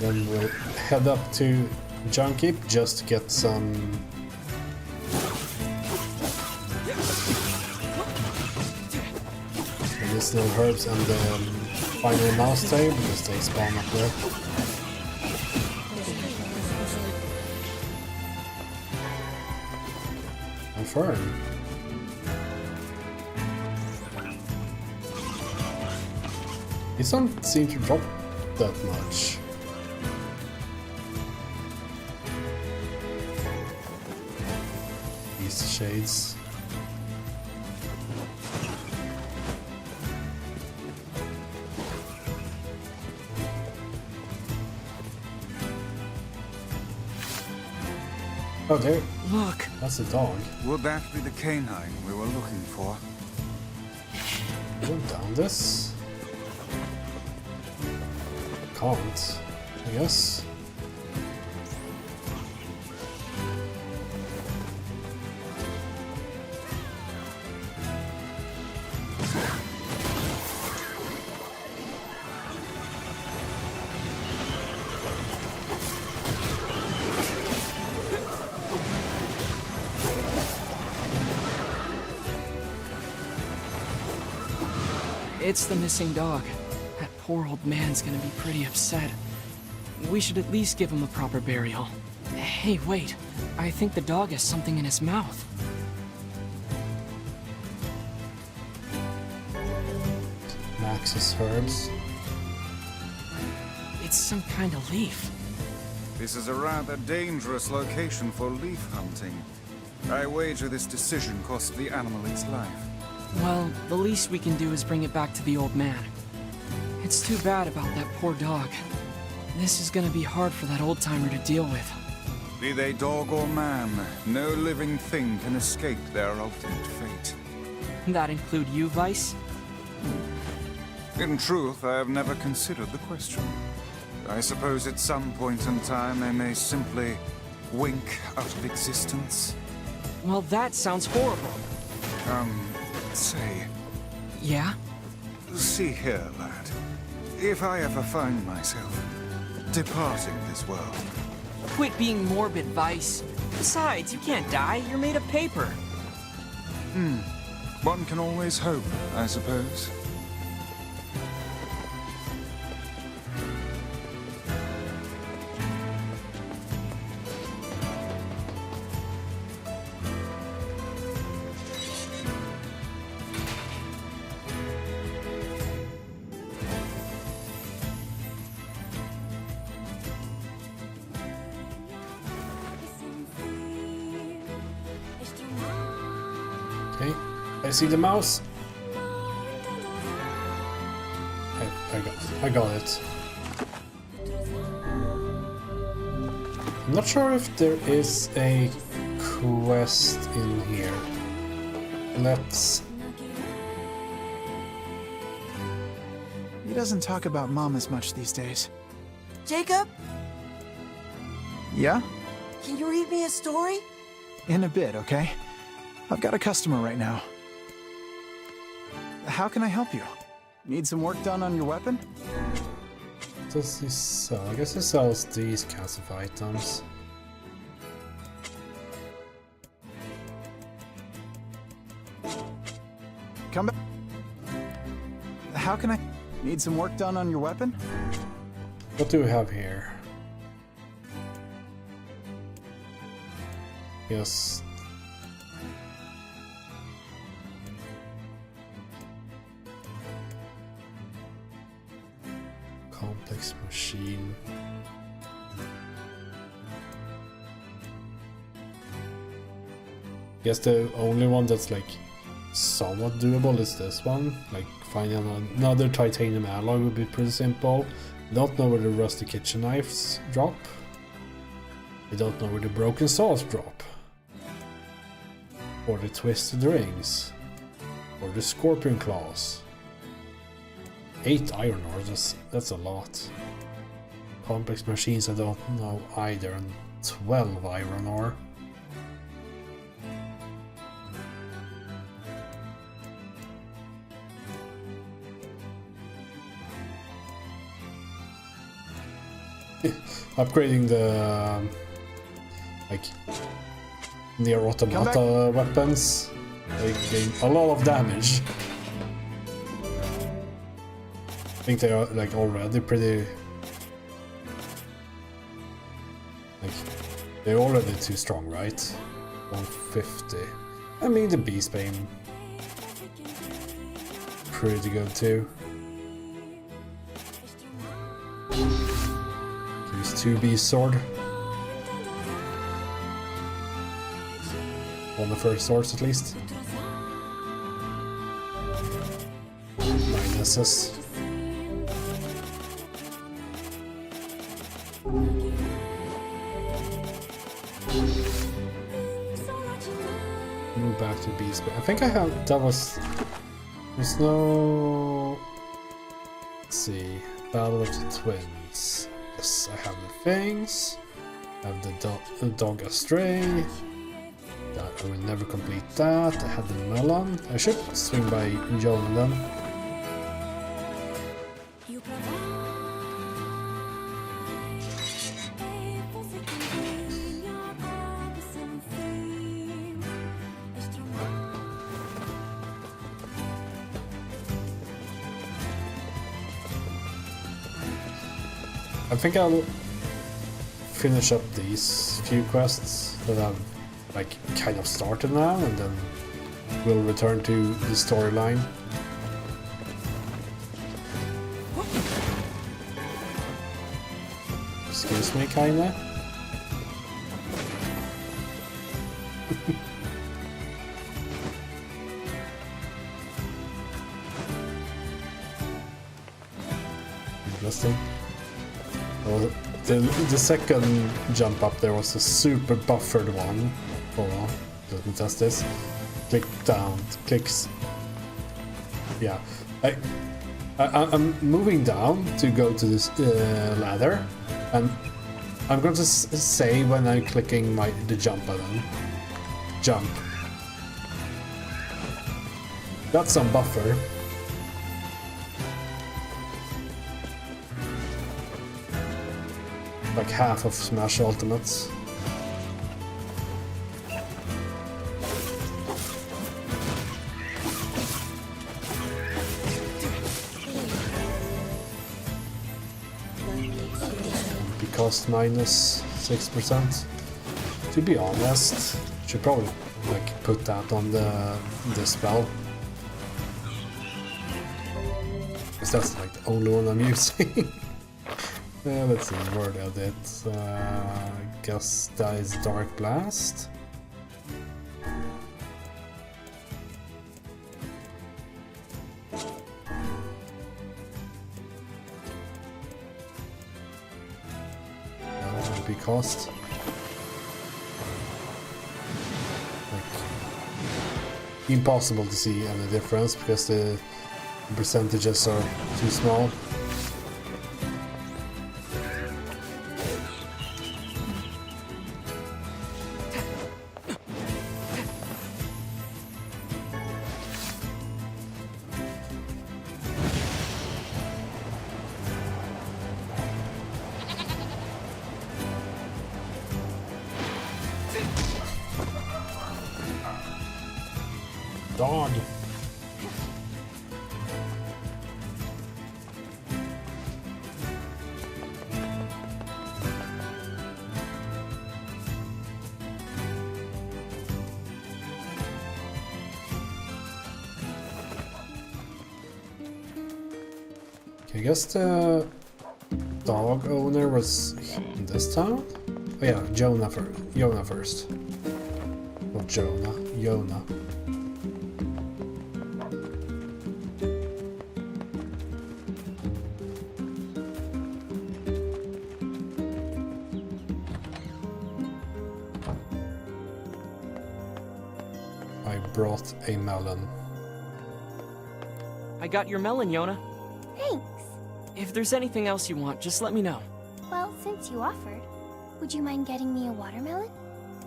Then we'll head up to Junkie just to get some medicinal herbs and the final mouse tail because they spawn up there. And fern. These don't seem to drop that much. Shades. Oh, there. Look. That's a dog. Would that be the canine we were looking for? Go down this. Can't, I guess. It's the missing dog. That poor old man's gonna be pretty upset. We should at least give him a proper burial. Hey, wait. I think the dog has something in his mouth. Max's herbs. It's some kind of leaf. This is a rather dangerous location for leaf hunting. I wager this decision cost the animal its life. Well, the least we can do is bring it back to the old man. It's too bad about that poor dog. This is gonna be hard for that old-timer to deal with. Be they dog or man, no living thing can escape their ultimate fate. That include you, Vice? In truth, I have never considered the question. I suppose at some point in time they may simply wink out of existence. Well, that sounds horrible. Say... Yeah? See here, lad. If I ever find myself departing this world... Quit being morbid, Vice. Besides, you can't die. You're made of paper. One can always hope, I suppose. Okay, I see the mouse. I got it. I'm not sure if there is a quest in here. Let's... He doesn't talk about Mom as much these days. Jacob, Yeah? can you read me a story? In a bit, okay? I've got a customer right now. How can I help you? Need some work done on your weapon? What does he sell? I guess he sells these kinds of items. Come back. How can I... Need some work done on your weapon? What do we have here? Yes. Complex machine. Guess the only one that's like somewhat doable is this one. Like finding another titanium alloy would be pretty simple. Don't know where the rusty kitchen knives drop. I don't know where the broken saws drop. Or the twisted rings. Or the scorpion claws. 8 iron ores, that's a lot. Complex machines I don't know either, and 12 iron ore. Upgrading the like NieR Automata weapons, they gain a lot of damage. I think they are like already pretty like they're already too strong, right? 150. I mean the Beastbane pretty good too. Use 2B sword. On the first swords at least. Minuses. Move back to beast. I think I have that was there's no let's see. Battle of the Twins. Yes, I have the things. I have the dog astray. That I will never complete that. I had the melon. I should swing by Joan then. I think I'll finish up these few quests that I've like kind of started now, and then we'll return to the storyline. Excuse me, kinda. Interesting. Oh, the second jump up there was a super buffered one. Hold on, let me test this. Click down, clicks. Yeah, I'm moving down to go to this ladder, and I'm going to say when I'm clicking the jump button. Jump. That's some buffer. Like half of Smash Ultimates. Cost minus 6%. To be honest, should probably like put that on the spell. Because that's like the only one I'm using. Let's see, word edit. I guess that is Dark Blast. RP cost. Like, impossible to see any difference because the percentages are too small. Dog. I guess the dog owner was in this town? Oh yeah, Jonah first. Not Jonah, Yona. I brought a melon. I got your melon, Yona. Thanks. If there's anything else you want, just let me know. Well, since you offered, would you mind getting me a watermelon?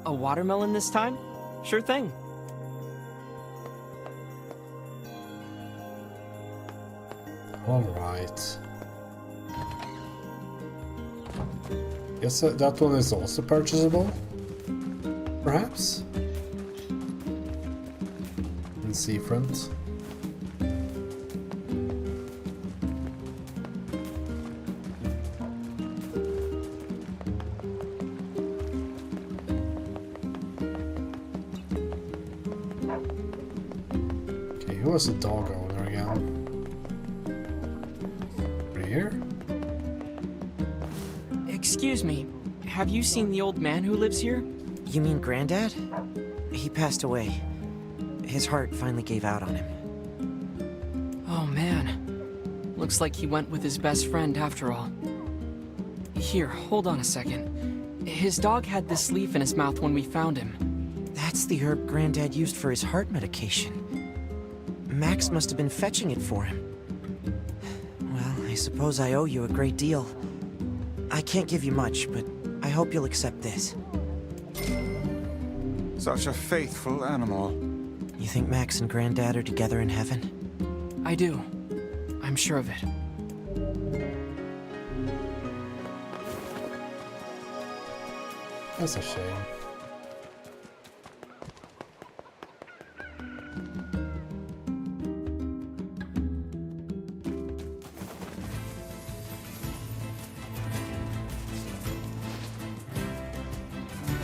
A watermelon this time? Sure thing. Alright. Guess that one is also purchasable? Perhaps? In Seafront. Okay, who was the dog owner again? Right here? Excuse me, have you seen the old man who lives here? You mean Granddad? He passed away. His heart finally gave out on him. Oh man. Looks like he went with his best friend after all. Here, hold on a second. His dog had this leaf in his mouth when we found him. That's the herb Granddad used for his heart medication. Max must have been fetching it for him. Well, I suppose I owe you a great deal. I can't give you much, but I hope you'll accept this. Such a faithful animal. You think Max and Granddad are together in heaven? I do. I'm sure of it. That's a shame.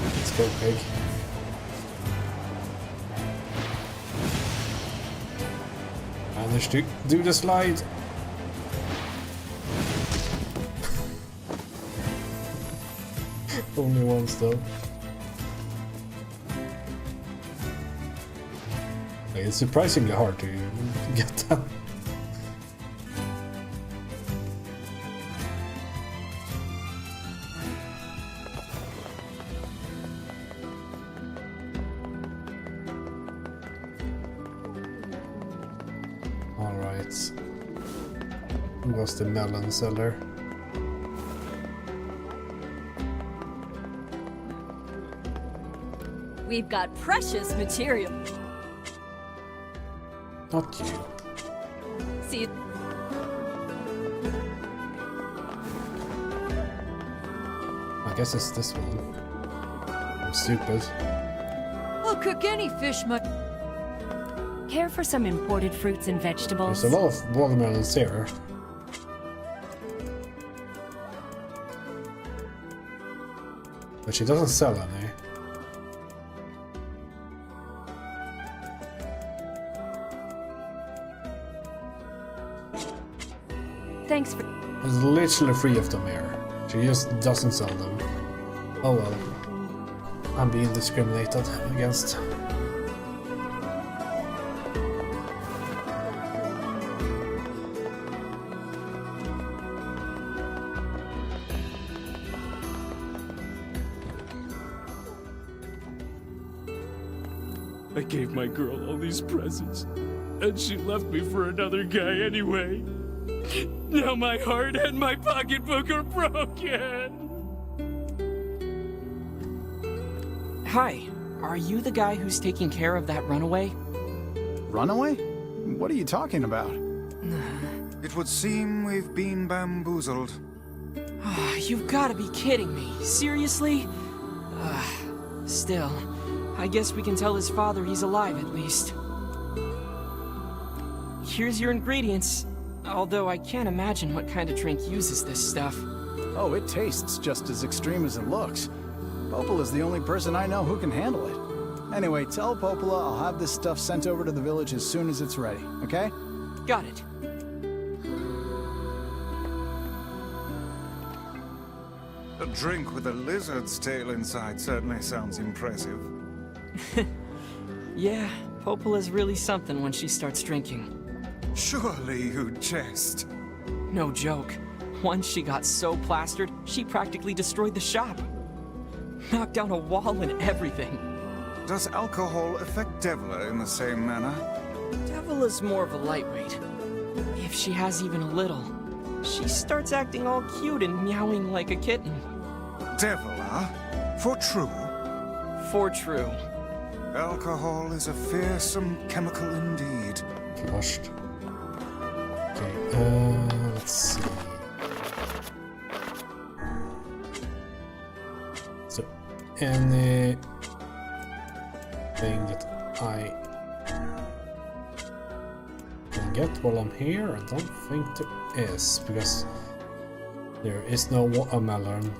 Let's go, pig. Managed to do the slide. Only once though. Like, it's surprisingly hard to get that. Alright. Who was the melon seller? We've got precious material. Not you. See, I guess it's this one. I'm stupid. I'll cook any fish Care for some imported fruits and vegetables? There's a lot of watermelons here. But she doesn't sell any. Thanks for... There's literally 3 of them here. She just doesn't sell them. Oh well. I'm being discriminated against. I gave my girl all these presents, and she left me for another guy anyway. Now my heart and my pocketbook are broken. Hi, are you the guy who's taking care of that runaway? Runaway? What are you talking about? It would seem we've been bamboozled. You've got to be kidding me. Seriously? Still, I guess we can tell his father he's alive at least. Here's your ingredients. Although I can't imagine what kind of drink uses this stuff. Oh, it tastes just as extreme as it looks. Popola's the only person I know who can handle it. Anyway, tell Popola I'll have this stuff sent over to the village as soon as it's ready, okay? Got it. A drink with a lizard's tail inside certainly sounds impressive. Yeah, Popola's really something when she starts drinking. Surely you jest. No joke. Once she got so plastered, she practically destroyed the shop. Knocked down a wall and everything. Does alcohol affect Devla in the same manner? Devla's more of a lightweight. If she has even a little, she starts acting all cute and meowing like a kitten. Devla? For true? For true. Alcohol is a fearsome chemical indeed. Flushed. Okay, let's see. So, anything that I can get while I'm here? I don't think there is, because there is no watermelon.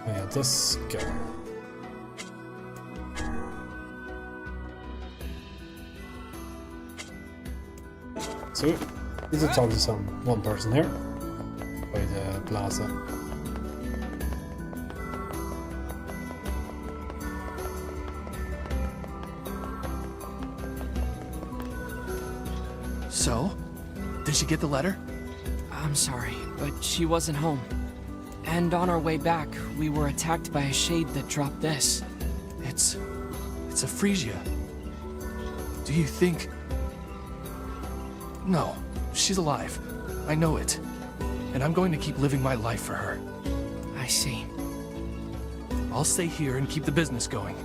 Oh yeah, this guy. So, we need to talk to one person here by the plaza. So, did she get the letter? I'm sorry, but she wasn't home. And on our way back, we were attacked by a shade that dropped this. It's a Frisia. Do you think... No, she's alive. I know it. And I'm going to keep living my life for her. I see. I'll stay here and keep the business going.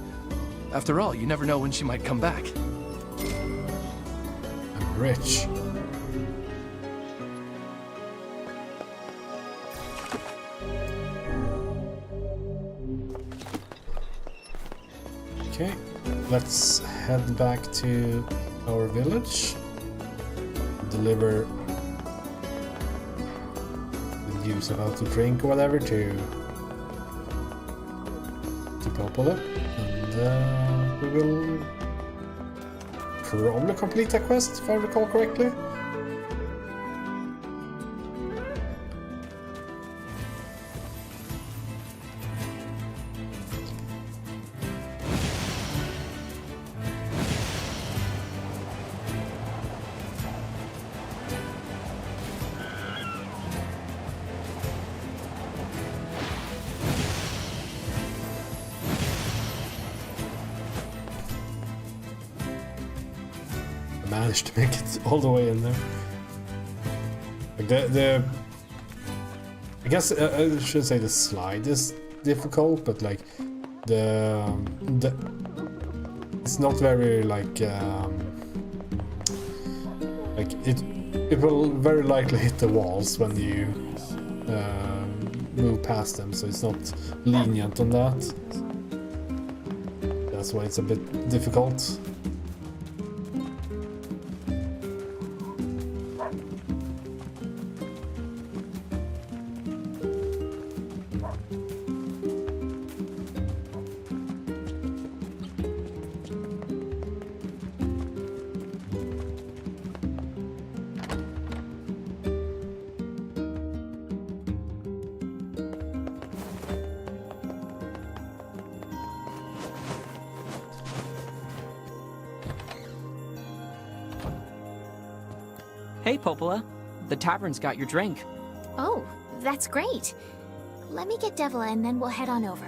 After all, you never know when she might come back. I'm rich. Okay, let's head back to our village. Deliver the news about the drink or whatever to Popola, and we will probably complete that quest if I recall correctly. Managed to make it all the way in there. Like I guess I should say the slide is difficult, but like the it's not very like it will very likely hit the walls when you move past them, so it's not lenient on that. That's why it's a bit difficult. Hey, Popola. The tavern's got your drink. Oh, that's great. Let me get Devla and then we'll head on over.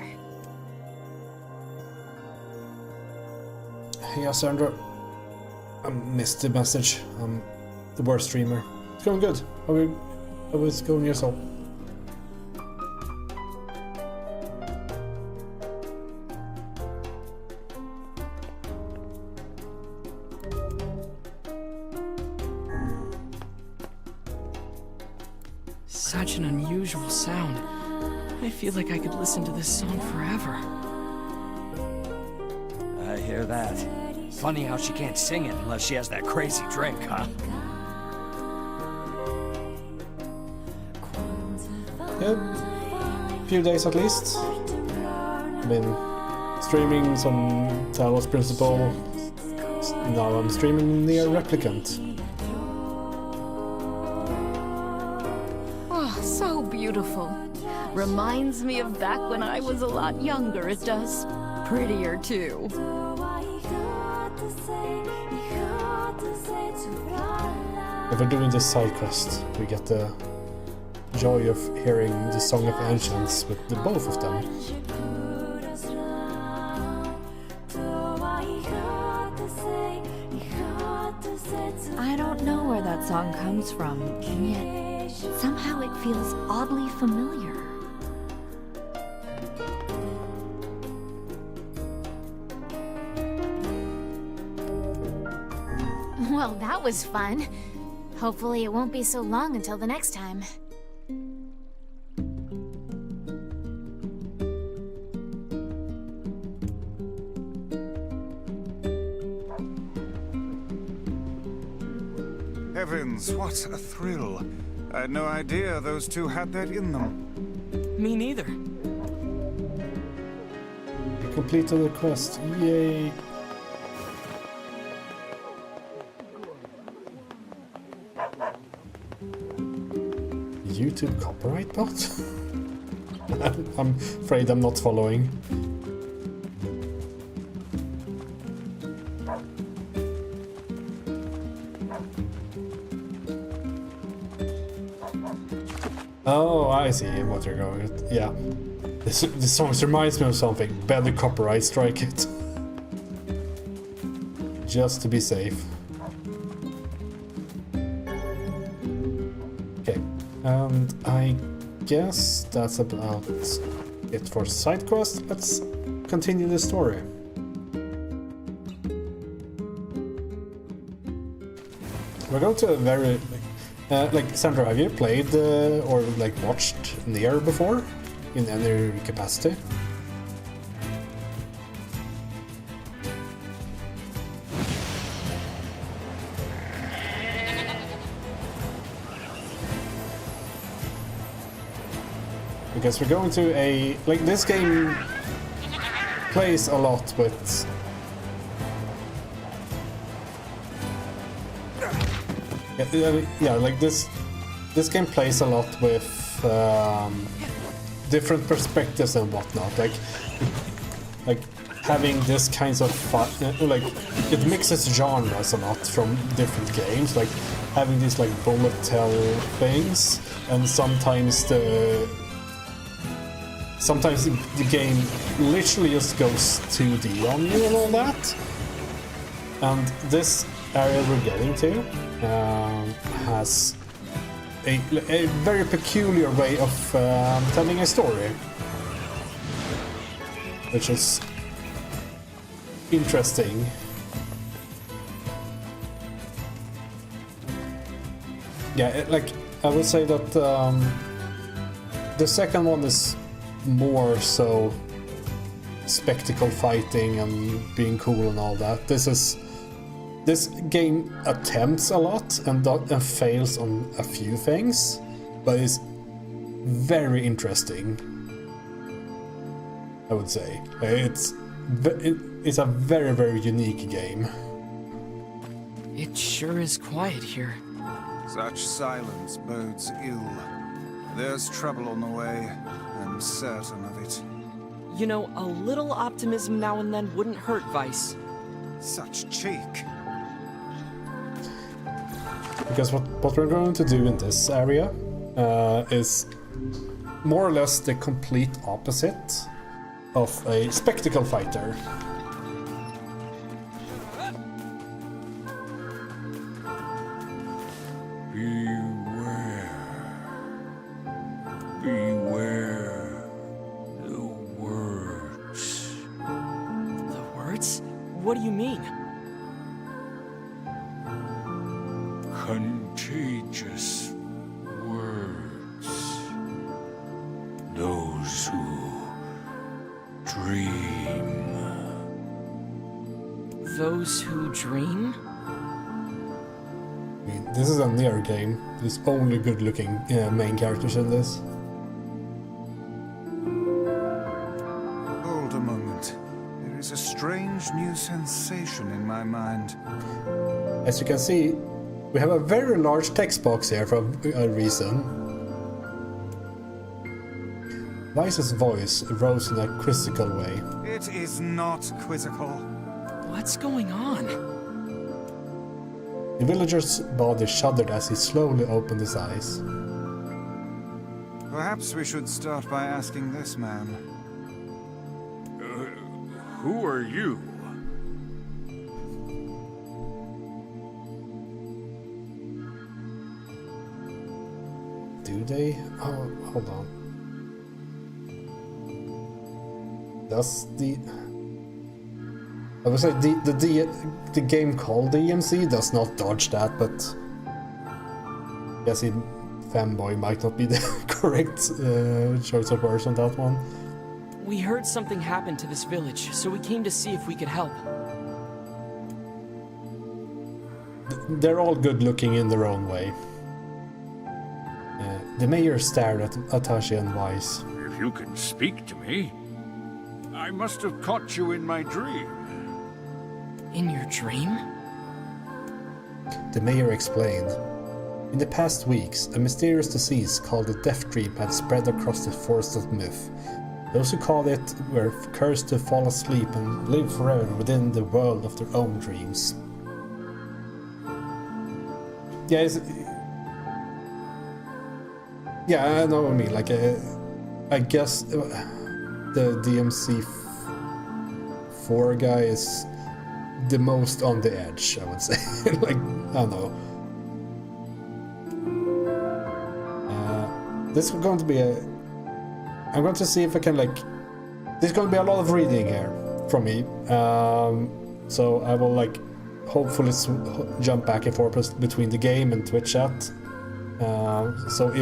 Hey, Sandra. I missed the message. I'm the worst streamer. It's going good. How is it going yourself? Such an unusual sound. I feel like I could listen to this song forever. I hear that. Funny how she can't sing it unless she has that crazy drink, huh? Yeah, few days at least. I've been streaming some Talos Principle. Now I'm streaming NieR Replicant. Oh, so beautiful. Reminds me of back when I was a lot younger, it does. Prettier, too. If we're doing this side quest, we get the joy of hearing the Song of Ancients with the both of them. I don't know where that song comes from, and yet somehow it feels oddly familiar. Well, that was fun. Hopefully it won't be so long until the next time. Heavens, what a thrill. I had no idea those two had that in them. Me neither. We completed the quest. Yay! YouTube copyright bot? I'm afraid I'm not following. Oh, I see what you're going with. Yeah. This song reminds me of something. Better copyright strike it. Just to be safe. Okay. And I guess that's about it for side quest. Let's continue the story. We're going to a very... like, Sandra, have you played or like watched NieR before? In any capacity? Because we're going to a... like, this game plays a lot with... yeah, like this game plays a lot with different perspectives and whatnot. Like having this kinds of fun, like it mixes genres a lot from different games. Like having these like bullet hell things, and sometimes the game literally just goes 2D on you and all that. And this area we're getting to has a very peculiar way of telling a story, which is interesting. Yeah, like I would say that the second one is more so spectacle fighting and being cool and all that. This game attempts a lot and fails on a few things, but is very interesting, I would say. It's a very, very unique game. It sure is quiet here. Such silence bodes ill. There's trouble on the way, I'm certain of it. You know, a little optimism now and then wouldn't hurt, Vice. Such cheek. Because what we're going to do in this area is more or less the complete opposite of a spectacle fighter. Beware the words. The words? What do you mean? Contagious words. Those who dream. Those who dream? I mean, this is a NieR game. There's only good-looking main characters in this. Hold a moment. There is a strange new sensation in my mind. As you can see, we have a very large text box here for a reason. Vice's voice rose in a quizzical way. It is not quizzical. What's going on? The villager's body shuddered as he slowly opened his eyes. Perhaps we should start by asking this man. Who are you? Do they? Oh, hold on. Does the... I would say the game called DMC does not dodge that, but... I guess fanboy might not be the correct choice of words on that one. We heard something happened to this village, so we came to see if we could help. They're all good looking in their own way. The mayor stared at Atashi and Weiss. If you can speak to me, I must have caught you in my dream. In your dream? The mayor explained. In the past weeks, a mysterious disease called the Death Dream had spread across the forest of myth. Those who called it were cursed to fall asleep and live forever within the world of their own dreams. Yeah, I know what I mean. Like, I guess the DMC4 guy is the most on the edge, I would say. Like, I don't know. This is going to be a... I'm going to see if I can, like... There's going to be a lot of reading here from me. So I will, like, hopefully jump back and forth between the game and Twitch chat. So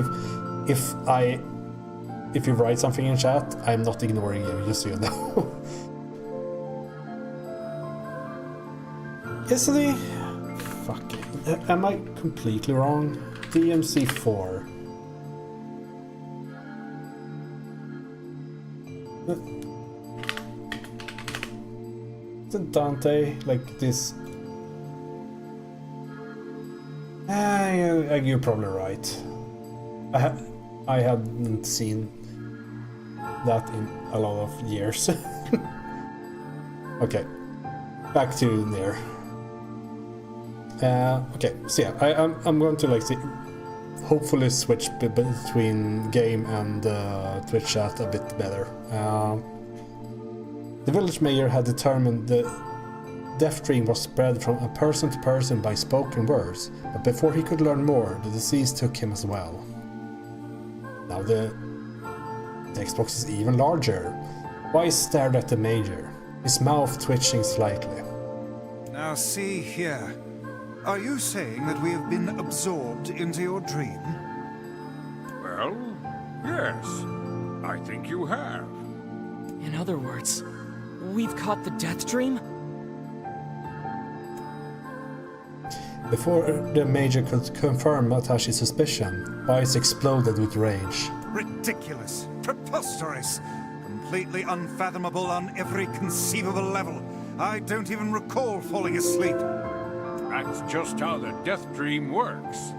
if you write something in chat, I'm not ignoring you, just so you know. Yesterday? Fucking... Am I completely wrong? DMC4. Isn't Dante like this? You're probably right. I hadn't seen that in a lot of years. Okay, back to NieR. Okay, so yeah, I'm going to like hopefully switch between game and Twitch chat a bit better. The village mayor had determined the Death Dream was spread from person to person by spoken words, but before he could learn more, the disease took him as well. Now the text box is even larger. Weiss stared at the mayor, his mouth twitching slightly. Now see here. Are you saying that we have been absorbed into your dream? Well, yes. I think you have. In other words, we've caught the Death Dream? Before the Major could confirm Atashi's suspicion, Weiss exploded with rage. Ridiculous! Preposterous! Completely unfathomable on every conceivable level. I don't even recall falling asleep. That's just how the Death Dream works.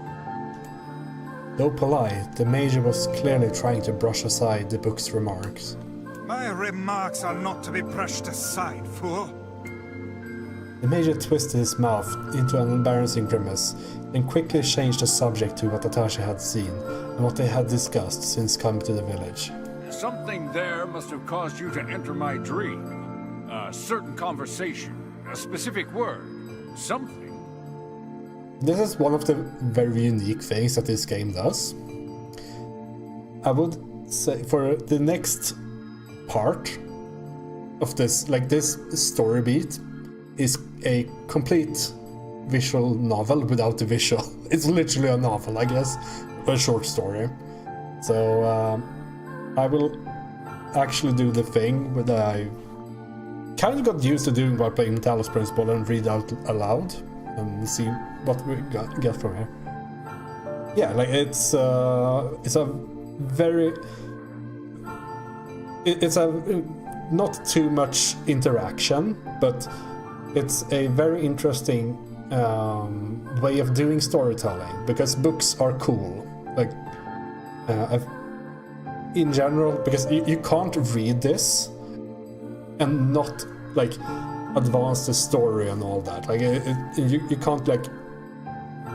Though polite, the Major was clearly trying to brush aside the book's remarks. My remarks are not to be brushed aside, fool. The Major twisted his mouth into an embarrassing grimace, then quickly changed the subject to what Atashi had seen, and what they had discussed since coming to the village. Something there must have caused you to enter my dream. A certain conversation, a specific word, something. This is one of the very unique things that this game does. I would say for the next part of this, like this story beat, is a complete visual novel without the visual. It's literally a novel, I guess, a short story. So I will actually do the thing that I kind of got used to doing while playing Talos Principle and read out aloud and see what we get from here. Yeah, like it's a very... It's a not too much interaction, but it's a very interesting way of doing storytelling, because books are cool. Like, in general, because you can't read this and not like advance the story and all that. Like you can't like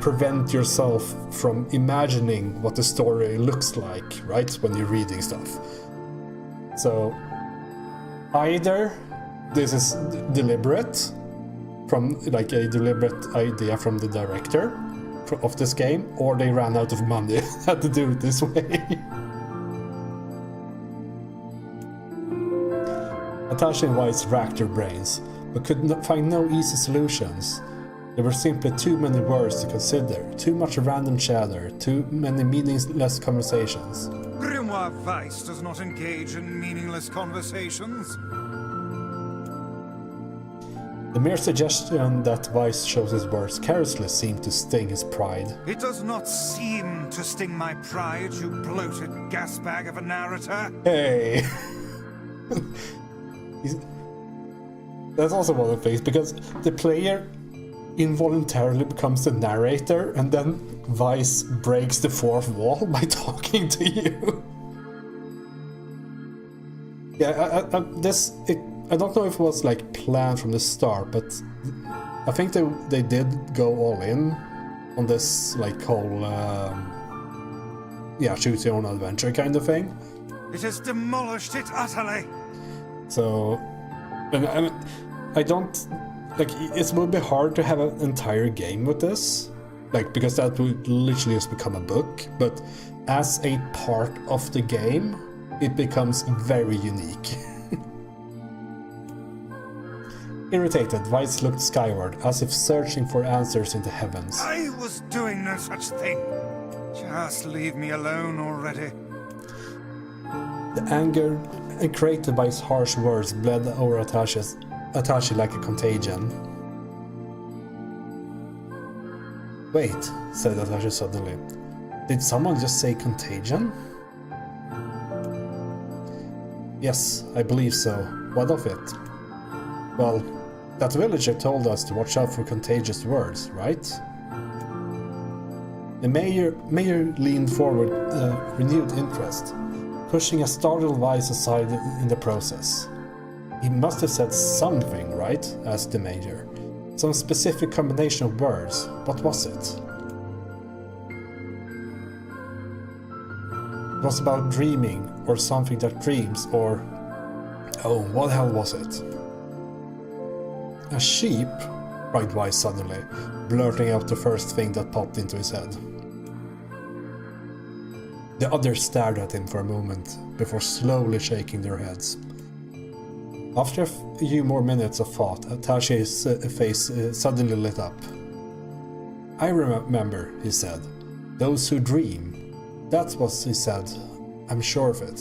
prevent yourself from imagining what the story looks like, right, when you're reading stuff. So either this is deliberate, from like a deliberate idea from the director of this game, or they ran out of money had to do it this way. Atashi and Weiss racked their brains, but could find no easy solutions. There were simply too many words to consider, too much random chatter, too many meaningless conversations. Grimoire Weiss does not engage in meaningless conversations. The mere suggestion that Weiss chose his words carelessly seemed to sting his pride. It does not seem to sting my pride, you bloated gasbag of a narrator. Hey! That's also one of the things, because the player involuntarily becomes the narrator, and then Weiss breaks the fourth wall by talking to you. Yeah, I don't know if it was like planned from the start, but I think they did go all in on this like whole choose your own adventure kind of thing. It has demolished it utterly. So, and I don't like, it would be hard to have an entire game with this, like, because that would literally just become a book. But as a part of the game, it becomes very unique. Irritated, Weiss looked skyward, as if searching for answers in the heavens. I was doing no such thing. Just leave me alone already. The anger created by his harsh words bled over Atashi like a contagion. Wait, said Atashi suddenly. Did someone just say contagion? Yes, I believe so. What of it? Well, that villager told us to watch out for contagious words, right? The mayor leaned forward with renewed interest, pushing a startled Weiss aside in the process. He must have said something, right? Asked the major. Some specific combination of words. What was it? It was about dreaming, or something that dreams, or... Oh, what the hell was it? A sheep? Cried Weiss suddenly, blurting out the first thing that popped into his head. The others stared at him for a moment, before slowly shaking their heads. After a few more minutes of thought, Atashi's face suddenly lit up. I remember, he said. Those who dream. That's what he said. I'm sure of it.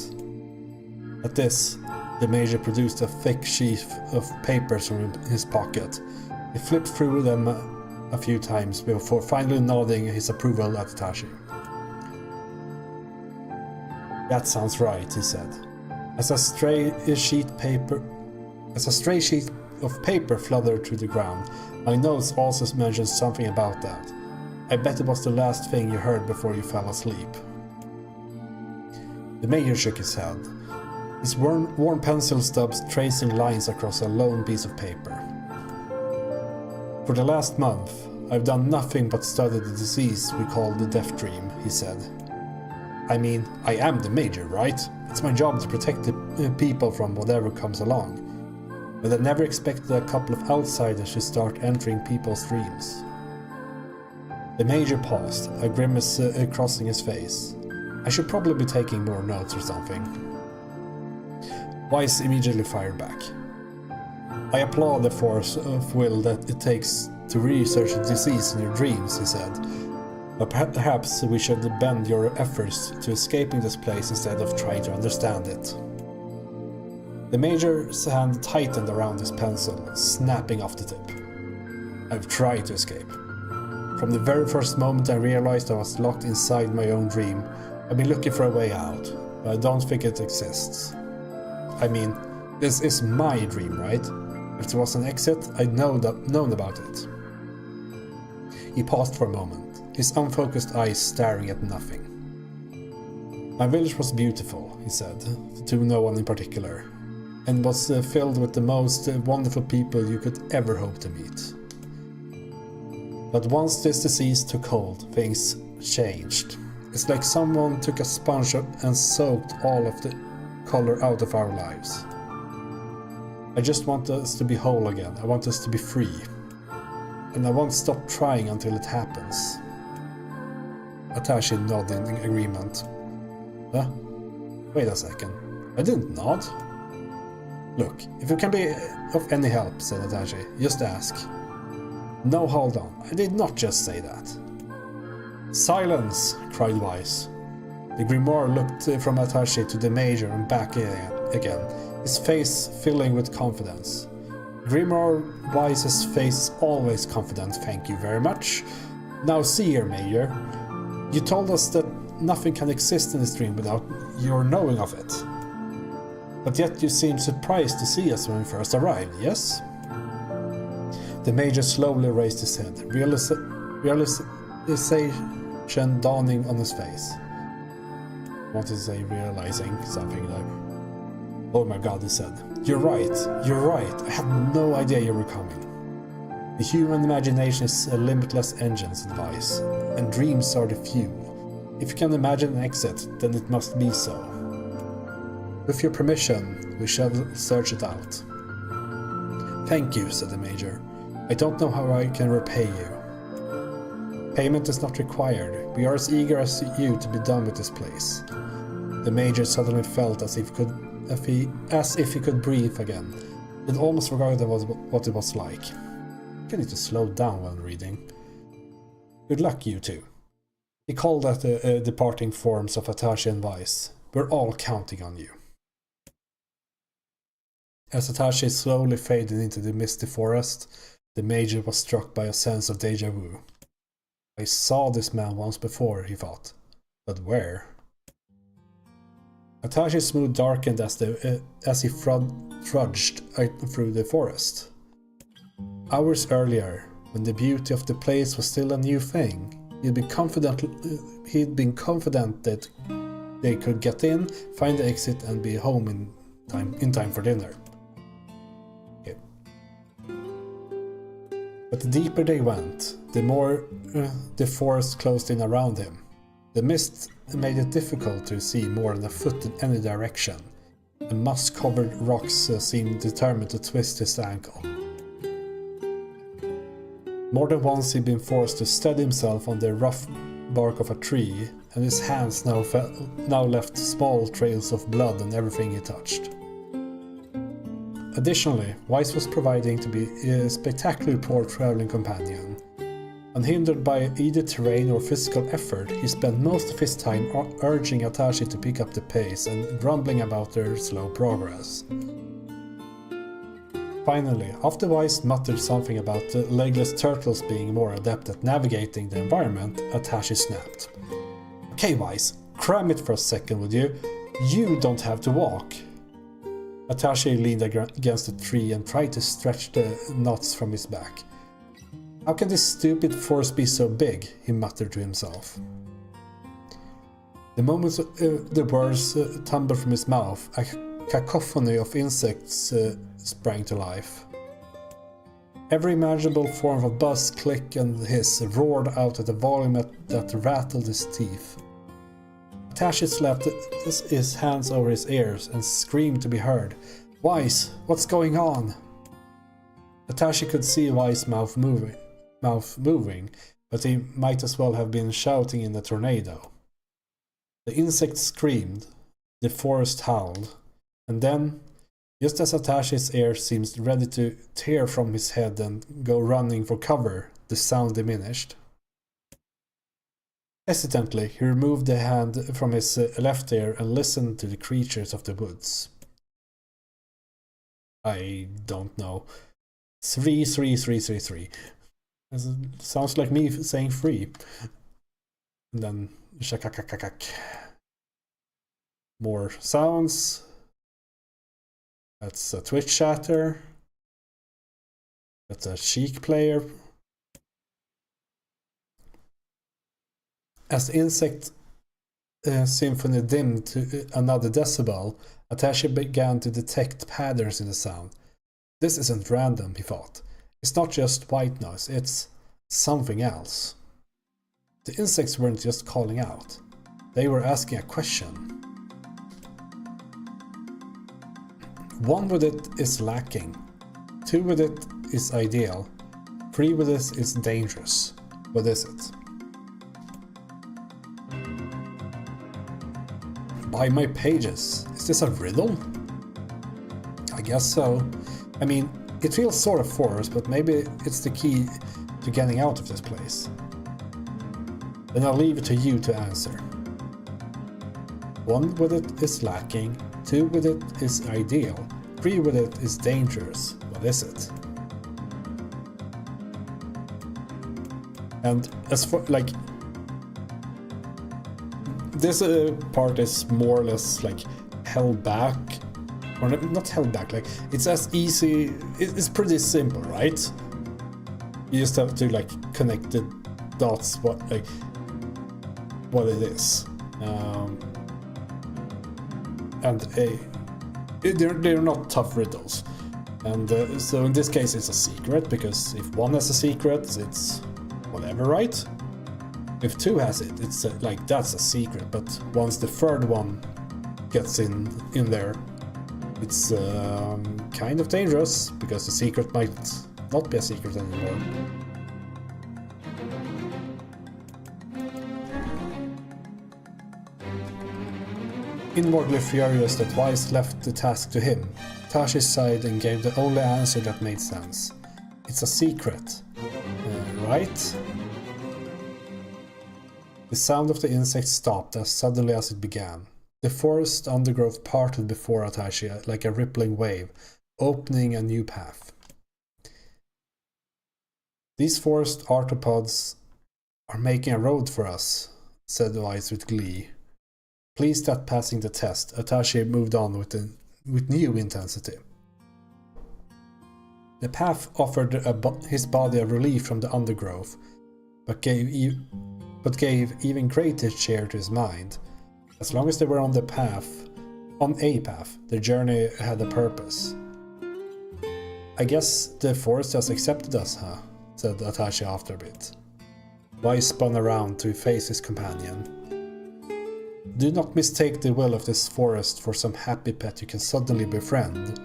At this, the major produced a thick sheaf of papers from his pocket. He flipped through them a few times before finally nodding his approval at Atashi. That sounds right, he said. As a stray sheet of paper fluttered to the ground, my notes also mentioned something about that. I bet it was the last thing you heard before you fell asleep. The mayor shook his head, his worn pencil stubs tracing lines across a lone piece of paper. For the last month, I've done nothing but study the disease we call the Death Dream, he said. I mean, I am the Major, right? It's my job to protect the people from whatever comes along. But I never expected a couple of outsiders to start entering people's dreams. The Major paused, a grimace crossing his face. I should probably be taking more notes or something. Weiss immediately fired back. I applaud the force of will that it takes to research the disease in your dreams, he said. But perhaps we should bend your efforts to escaping this place instead of trying to understand it. The Major's hand tightened around his pencil, snapping off the tip. I've tried to escape. From the very first moment I realized I was locked inside my own dream, I've been looking for a way out, but I don't think it exists. I mean, this is my dream, right? If there was an exit, I'd known about it. He paused for a moment, his unfocused eyes staring at nothing. My village was beautiful, he said, to no one in particular, and was filled with the most wonderful people you could ever hope to meet. But once this disease took hold, things changed. It's like someone took a sponge and soaked all of the color out of our lives. I just want us to be whole again. I want us to be free. And I won't stop trying until it happens. Atashi nodded in agreement. Huh? Wait a second. I didn't nod. Look, if you can be of any help, said Atashi, just ask. No, hold on. I did not just say that. Silence! Cried Weiss. The grimoire looked from Atashi to the Major and back again, his face filling with confidence. Grimoire Weiss's face is always confident, thank you very much. Now see here, Major. You told us that nothing can exist in this dream without your knowing of it. But yet you seemed surprised to see us when we first arrived, yes? The Major slowly raised his head, realization dawning on his face. What is he realizing? Something like, oh my god, he said. You're right. I had no idea you were coming. The human imagination is a limitless engine, said Weiss, and dreams are the fuel. If you can imagine an exit, then it must be so. With your permission, we shall search it out. Thank you, said the Major. I don't know how I can repay you. Payment is not required. We are as eager as you to be done with this place. The Major suddenly felt as if he could breathe again. He'd almost forgotten what it was like. You need to slow down while reading. Good luck, you two. He called at the departing forms of Atashi and Weiss. We're all counting on you. As Atashi slowly faded into the misty forest, the Major was struck by a sense of déjà vu. I saw this man once before, he thought. But where? Atashi's mood darkened as he trudged through the forest. Hours earlier, when the beauty of the place was still a new thing, he'd been confident that they could get in, find the exit, and be home in time for dinner. Okay. But the deeper they went, the more the forest closed in around him. The mist made it difficult to see more than a foot in any direction, and moss-covered rocks seemed determined to twist his ankle. More than once he'd been forced to steady himself on the rough bark of a tree, and his hands now left small trails of blood on everything he touched. Additionally, Weiss was proving to be a spectacularly poor traveling companion. Unhindered by either terrain or physical effort, he spent most of his time urging Atashi to pick up the pace and grumbling about their slow progress. Finally, after Weiss muttered something about the legless turtles being more adept at navigating the environment, Atashi snapped. Okay, Weiss, cram it for a second, would you? You don't have to walk. Atashi leaned against a tree and tried to stretch the knots from his back. How can this stupid force be so big? He muttered to himself. The moment the words tumbled from his mouth, a cacophony of insects sprang to life. Every imaginable form of buzz, click, and hiss roared out at a volume that rattled his teeth. Atashi slapped his hands over his ears and screamed to be heard. "Wise, what's going on?" Atashi could see Wise's mouth moving, but he might as well have been shouting in a tornado. The insect screamed, the forest howled, and then, just as Atashi's ear seemed ready to tear from his head and go running for cover, the sound diminished. Hesitantly, he removed the hand from his left ear and listened to the creatures of the woods. I don't know. 33333. Sounds like me saying free. And then shakakakakak. More sounds. That's a Twitch chatter. That's a Chic player. As the insect symphony dimmed to another decibel, Atashi began to detect patterns in the sound. This isn't random, he thought. It's not just white noise, it's something else. The insects weren't just calling out. They were asking a question. 1 with it is lacking. 2 with it is ideal. 3 with it is dangerous. What is it? By my pages. Is this a riddle? I guess so. I mean, it feels sort of forced, but maybe it's the key to getting out of this place. Then I'll leave it to you to answer. 1 with it is lacking, 2 with it is ideal, 3 with it is dangerous. What is it? And as for, like, this part is more or less, like, held back. Or not held back, like, it's as easy, it's pretty simple, right? You just have to, like, connect the dots, what it is. And they're not tough riddles. And so in this case it's a secret, because if 1 has a secret, it's whatever, right? If 2 has it, it's like, that's a secret, but once the 3rd one gets in there, it's kind of dangerous, because the secret might not be a secret anymore. Inwardly furious that Wise left the task to him, Tashi sighed and gave the only answer that made sense. It's a secret, right? The sound of the insect stopped as suddenly as it began. The forest undergrowth parted before Atashi like a rippling wave, opening a new path. These forest arthropods are making a road for us, said Wise with glee. Pleased at passing the test, Atashi moved on with new intensity. The path offered his body a relief from the undergrowth, but gave even greater cheer to his mind. As long as they were on a path, the journey had a purpose. I guess the forest has accepted us, huh? Said Atashi after a bit. Wise spun around to face his companion. Do not mistake the will of this forest for some happy pet you can suddenly befriend.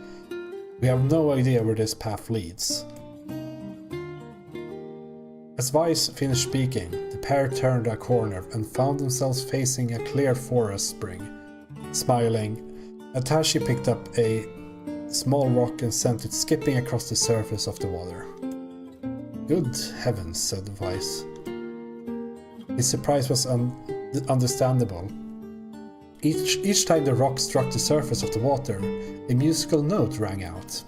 We have no idea where this path leads. As Wise finished speaking, the pair turned a corner and found themselves facing a clear forest spring. Smiling, Atashi picked up a small rock and sent it skipping across the surface of the water. Good heavens, said Wise. His surprise was understandable. Each time the rock struck the surface of the water, a musical note rang out.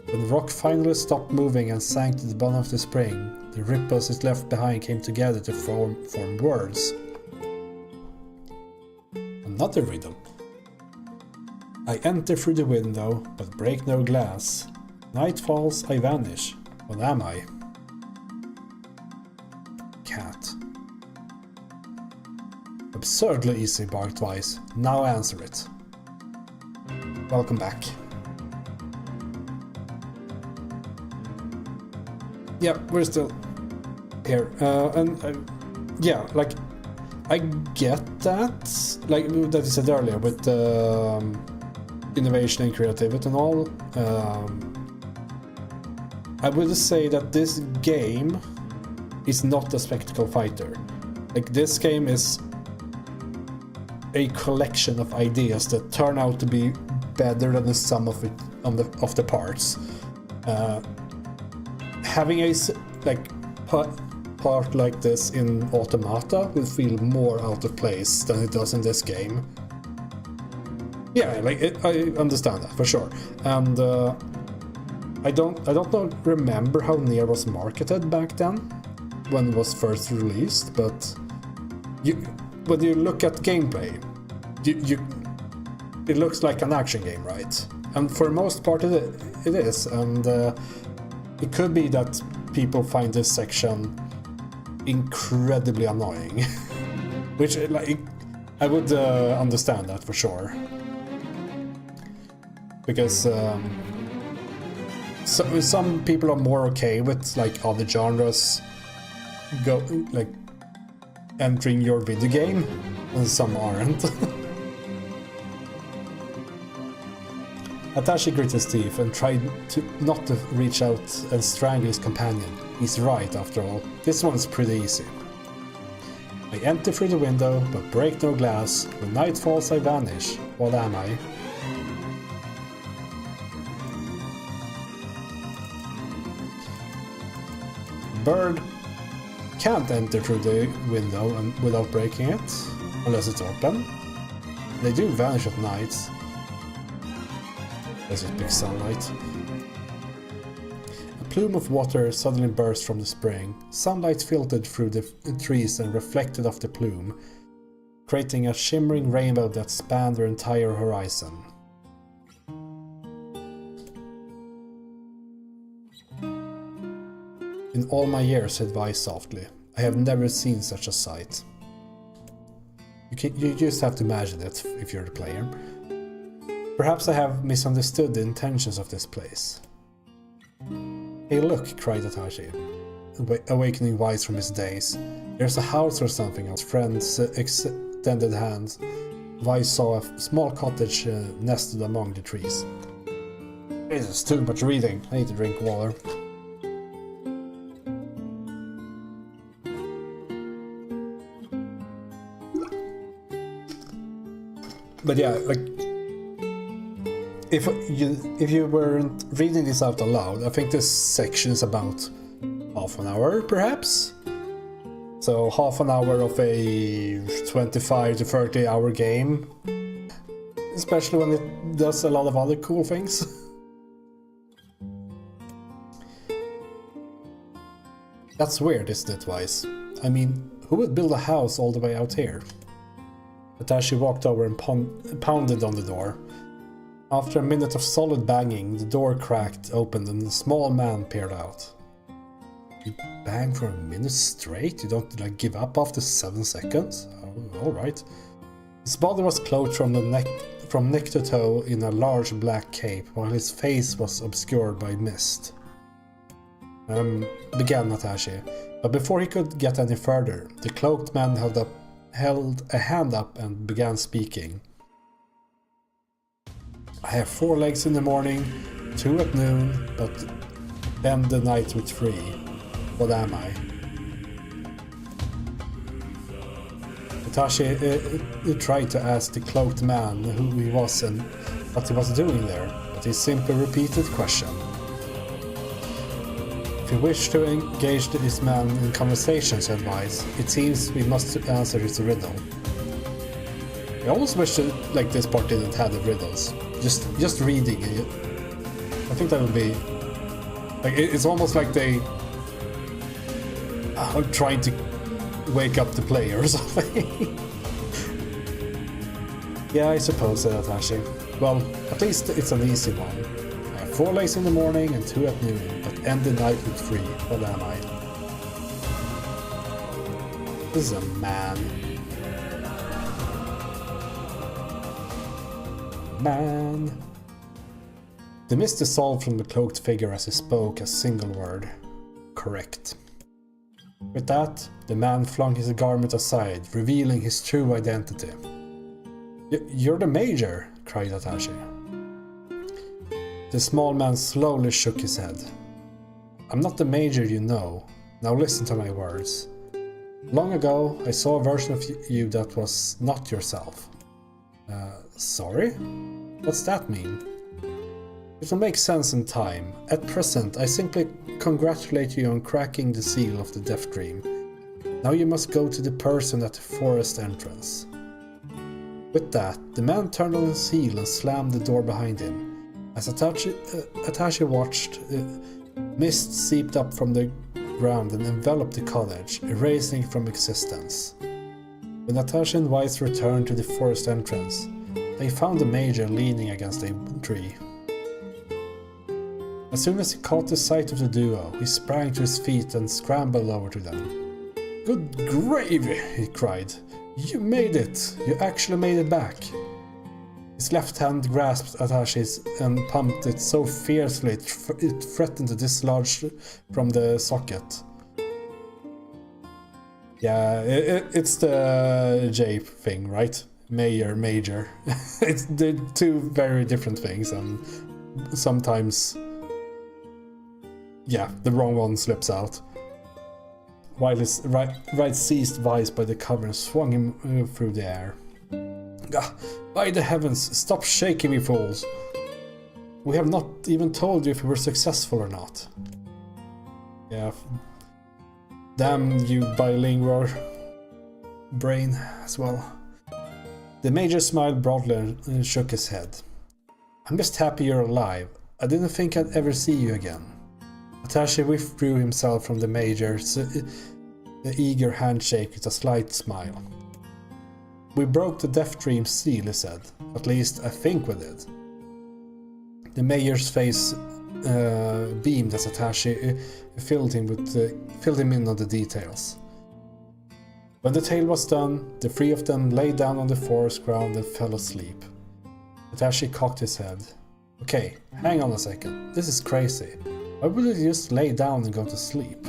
When the rock finally stopped moving and sank to the bottom of the spring, the ripples it left behind came together to form words. Another riddle. I enter through the window, but break no glass. Night falls, I vanish. What am I? Cat. Absurdly easy, barked Wise. Now answer it. Welcome back. Yeah, we're still here. Yeah, like, I get that. Like that you said earlier with innovation and creativity and all. I would say that this game is not a spectacle fighter. Like, this game is a collection of ideas that turn out to be better than the sum of the parts. Having a part like this in Automata will feel more out of place than it does in this game. Yeah, like I understand that for sure, and I don't remember how NieR was marketed back then when it was first released, but when you look at gameplay, it looks like an action game, right? And for the most part it is, and it could be that people find this section incredibly annoying, which, like, I would understand that for sure, because some people are more okay with like other genres entering your video game, and some aren't. Atashi grit his teeth and tried not to reach out and strangle his companion. He's right, after all. This one's pretty easy. I enter through the window, but break no glass. When night falls, I vanish. What am I? Bird can't enter through the window without breaking it, unless it's open. They do vanish at night. There's just big sunlight. A plume of water suddenly burst from the spring. Sunlight filtered through the trees and reflected off the plume, creating a shimmering rainbow that spanned their entire horizon. In all my years, said Vi softly, I have never seen such a sight. You just have to imagine it if you're the player. Perhaps I have misunderstood the intentions of this place. Hey look, cried Atashi, awakening Wise from his daze. There's a house or something else. Friends extended hands. Wise saw a small cottage nested among the trees. This is too much reading. I need to drink water. But yeah, like, if you weren't reading this out aloud, I think this section is about half an hour, perhaps? So half an hour of a 25 to 30 hour game, especially when it does a lot of other cool things. That's weird, isn't it, Wise? I mean, who would build a house all the way out here? Atashi walked over and pounded on the door. After a minute of solid banging, the door cracked open and a small man peered out. You bang for a minute straight? You don't, like, give up after 7 seconds? Oh, alright. His body was clothed from neck to toe in a large black cape, while his face was obscured by mist. Began Atashi, but before he could get any further, the cloaked man held a hand up and began speaking. I have 4 legs in the morning, 2 at noon, but end the night with 3. What am I? Atashi tried to ask the cloaked man who he was and what he was doing there, but he simply repeated the question. If you wish to engage this man in conversation, said Wise, it seems we must answer his riddle. I almost wish that, like, this part didn't have the riddles. Just reading it. I think that would be... like, it's almost like they are trying to wake up the player or something. Yeah, I suppose, said Atashi. Well, at least it's an easy one. I have 4 legs in the morning and 2 at noon, but end the night with 3. What am I? This is a man. Man. The mist dissolved from the cloaked figure as he spoke a single word. correct. With that, the man flung his garment aside, revealing his true identity. You're the Major, cried Atashi. The small man slowly shook his head. I'm not the Major you know. Now listen to my words. Long ago, I saw a version of you that was not yourself. Sorry? What's that mean? It will make sense in time. At present, I simply congratulate you on cracking the seal of the Death Dream. Now you must go to the person at the forest entrance. With that, the man turned on his heel and slammed the door behind him. As Atashi watched, mist seeped up from the ground and enveloped the cottage, erasing it from existence. When Atashi and Weiss returned to the forest entrance, they found the Major leaning against a tree. As soon as he caught the sight of the duo, he sprang to his feet and scrambled over to them. Good gravy, he cried. You made it! You actually made it back! His left hand grasped Atashi's and pumped it so fiercely it threatened to dislodge from the socket. Yeah, it's the Jape thing, right? Major. It's the two very different things, and sometimes, yeah, the wrong one slips out. While his right seized Weiss by the cover and swung him through the air. By the heavens, stop shaking me, fools! We have not even told you if we were successful or not. Yeah. Damn you, bilingual brain as well. The Major smiled broadly and shook his head. I'm just happy you're alive. I didn't think I'd ever see you again. Atashi withdrew himself from the Major's eager handshake with a slight smile. We broke the Death Dream seal, he said. At least, I think we did. The Major's face beamed as Atashi filled him in on the details. When the tale was done, the three of them lay down on the forest ground and fell asleep. Atashi cocked his head. Okay, hang on a second. This is crazy. Why would you just lay down and go to sleep?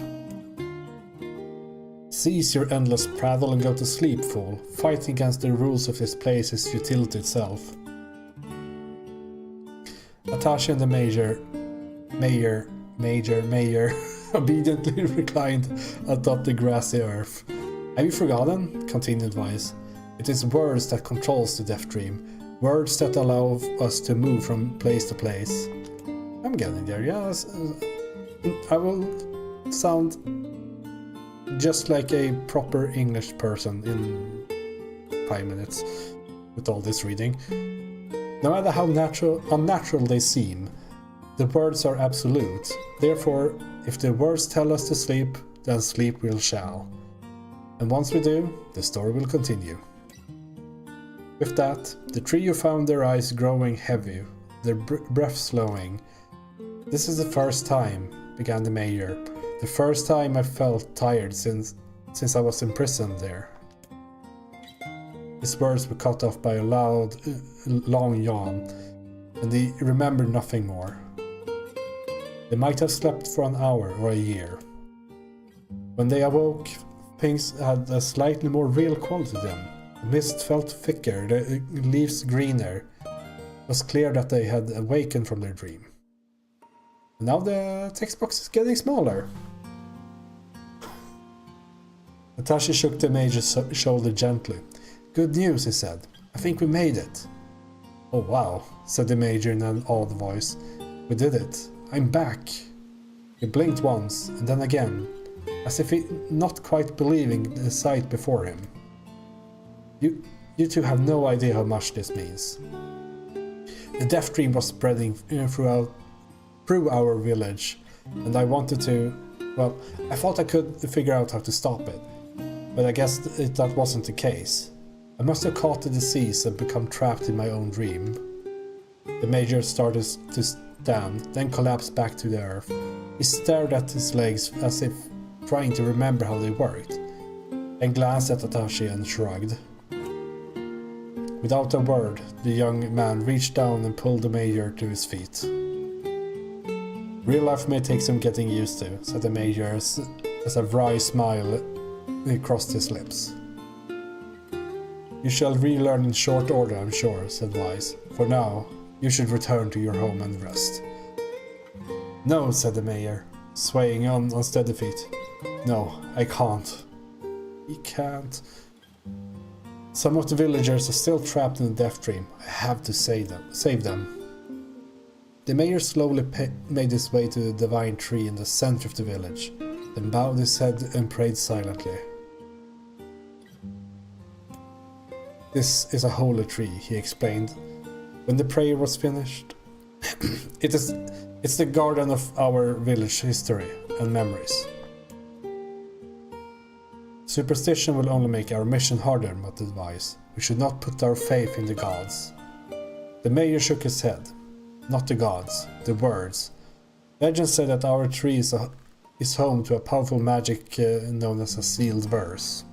Cease your endless prattle and go to sleep, fool. Fighting against the rules of this place is futility itself. Atashi and the Major obediently reclined atop the grassy earth. Have you forgotten? Continued Weiss. It is words that controls the Death Dream. Words that allow us to move from place to place. I'm getting there, yes. I will sound just like a proper English person in 5 minutes with all this reading. No matter how unnatural they seem, the words are absolute. Therefore, if the words tell us to sleep, then sleep we shall. And once we do, the story will continue. With that, the trio found their eyes growing heavy, their breath slowing. This is the first time, began the Major. The first time I felt tired since I was imprisoned there. His words were cut off by a loud, long yawn, and he remembered nothing more. They might have slept for an hour or a year. When they awoke, things had a slightly more real quality to them. The mist felt thicker, the leaves greener. It was clear that they had awakened from their dream. And now the text box is getting smaller. Atashi shook the Major's shoulder gently. Good news, he said. I think we made it. Oh wow, said the Major in an odd voice. We did it. I'm back. He blinked once, and then again, as if he not quite believing the sight before him. You two have no idea how much this means. The Death Dream was spreading through our village, and I wanted to... Well, I thought I could figure out how to stop it, but I guess that wasn't the case. I must have caught the disease and become trapped in my own dream. The Major started to stand, then collapsed back to the earth. He stared at his legs as if trying to remember how they worked, then glanced at Atashi and shrugged. Without a word, the young man reached down and pulled the Major to his feet. Real life may take some getting used to, said the Major as a wry smile crossed his lips. You shall relearn in short order, I'm sure, said Wise. For now, you should return to your home and rest. No, said the Mayor, swaying on unsteady feet. No, I can't. He can't. Some of the villagers are still trapped in a death dream. I have to save them. The Mayor slowly made his way to the divine tree in the center of the village, then bowed his head and prayed silently. This is a holy tree, he explained. When the prayer was finished, it's the guardian of our village history and memories. Superstition will only make our mission harder, muttered Wise. We should not put our faith in the gods. The Mayor shook his head. Not the gods, the words. Legend said that our tree is home to a powerful magic known as a sealed verse.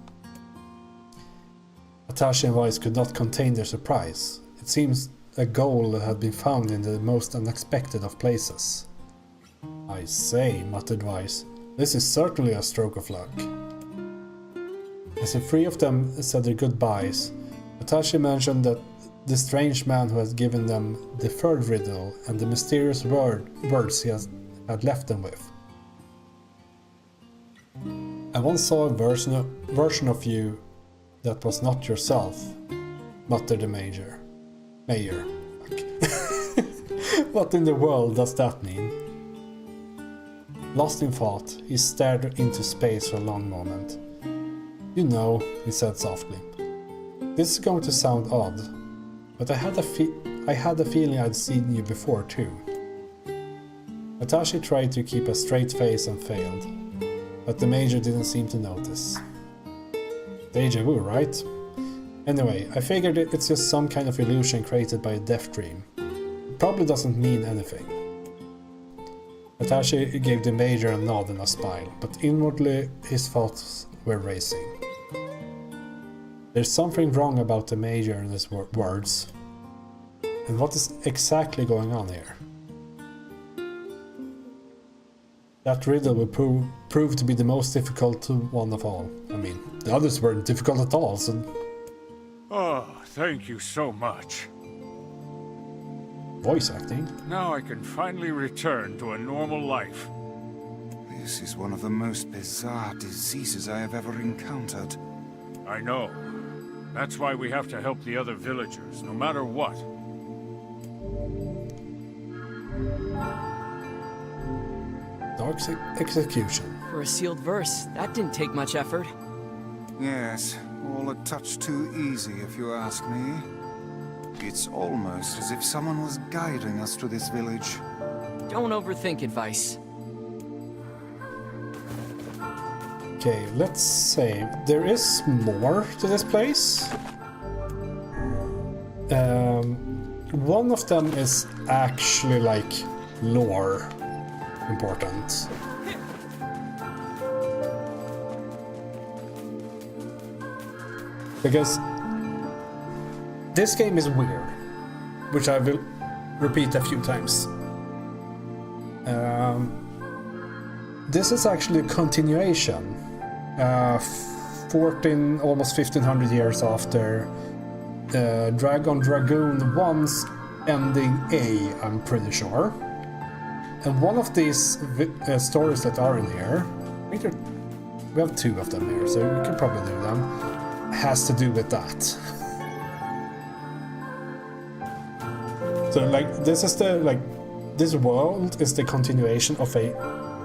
Atashi and Wise could not contain their surprise. It seems a goal had been found in the most unexpected of places. I say, muttered Wise, this is certainly a stroke of luck. As the three of them said their goodbyes, Atashi mentioned that the strange man who had given them the third riddle and the mysterious words he had left them with. I once saw a version of you that was not yourself, muttered the Mayor. What in the world does that mean? Lost in thought, he stared into space for a long moment. You know, he said softly. This is going to sound odd, but I had a feeling I'd seen you before too. Atashi tried to keep a straight face and failed, but the Major didn't seem to notice. Deja vu, right? Anyway, I figured it's just some kind of illusion created by a death dream. It probably doesn't mean anything. Atashi gave the Major a nod and a smile, but inwardly his thoughts were racing. There's something wrong about the Major and his words. And what is exactly going on here? That riddle will prove to be the most difficult one of all. I mean, the others weren't difficult at all, so... Oh, thank you so much. Voice acting? Now I can finally return to a normal life. This is one of the most bizarre diseases I have ever encountered. I know. That's why we have to help the other villagers, no matter what. Dark execution. For a sealed verse, that didn't take much effort. Yes, all a touch too easy if you ask me. It's almost as if someone was guiding us to this village. Don't overthink advice. Okay, let's say there is more to this place. One of them is actually like lore important. Because this game is weird, which I will repeat a few times. This is actually a continuation. 14, almost 1500 years after Dragon Dragoon 1's ending A, I'm pretty sure. And one of these stories that are in here, I think we have two of them here, so we can probably do them, has to do with that. So like, this is the, like, this world is the continuation of a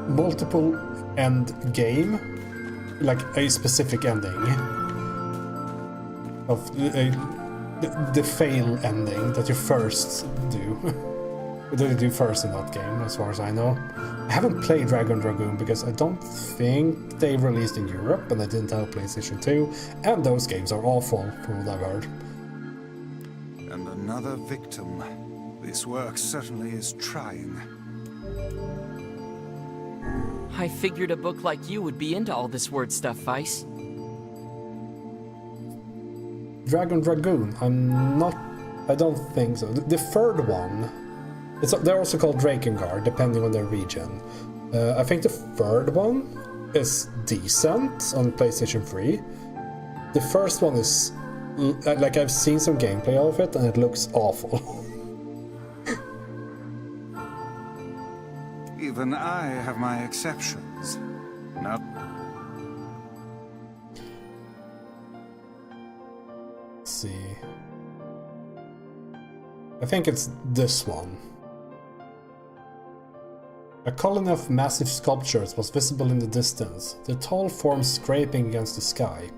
multiple end game, like a specific ending of the fail ending that you first do. That you do first in that game, as far as I know. I haven't played Dragon Dragoon because I don't think they released in Europe, and I didn't have PlayStation 2, and those games are awful, from what I've heard. And another victim. This work certainly is trying. I figured a book like you would be into all this word stuff, Vice. Dragon Dragoon, I don't think so. The third one, They're also called Drakengard, depending on their region. I think the third one is decent on PlayStation 3. The first one is... like, I've seen some gameplay of it, and it looks awful. Even I have my exceptions. Now... Let's see... I think it's this one. A colony of massive sculptures was visible in the distance, their tall forms scraping against the sky.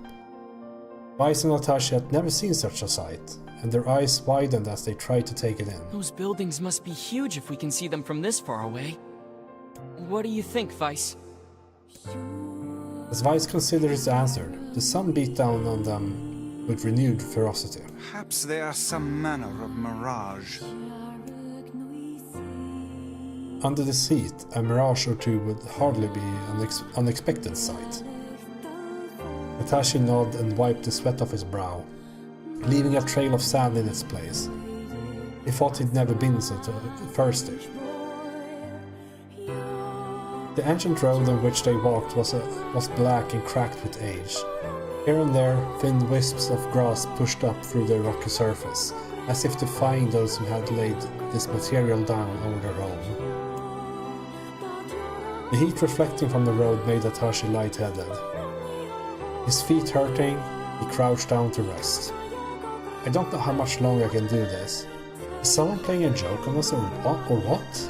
Weiss and Natasha had never seen such a sight, and their eyes widened as they tried to take it in. Those buildings must be huge if we can see them from this far away. What do you think, Weiss? As Weiss considered his answer, the sun beat down on them with renewed ferocity. Perhaps they are some manner of mirage. Under this heat, a mirage or two would hardly be an unexpected sight. Natasha nodded and wiped the sweat off his brow, leaving a trail of sand in its place. He thought he'd never been so thirsty. The ancient road on which they walked was black and cracked with age. Here and there, thin wisps of grass pushed up through the rocky surface, as if defying those who had laid this material down over their own. The heat reflecting from the road made Atashi lightheaded. His feet hurting, he crouched down to rest. I don't know how much longer I can do this. Is someone playing a joke on us or what?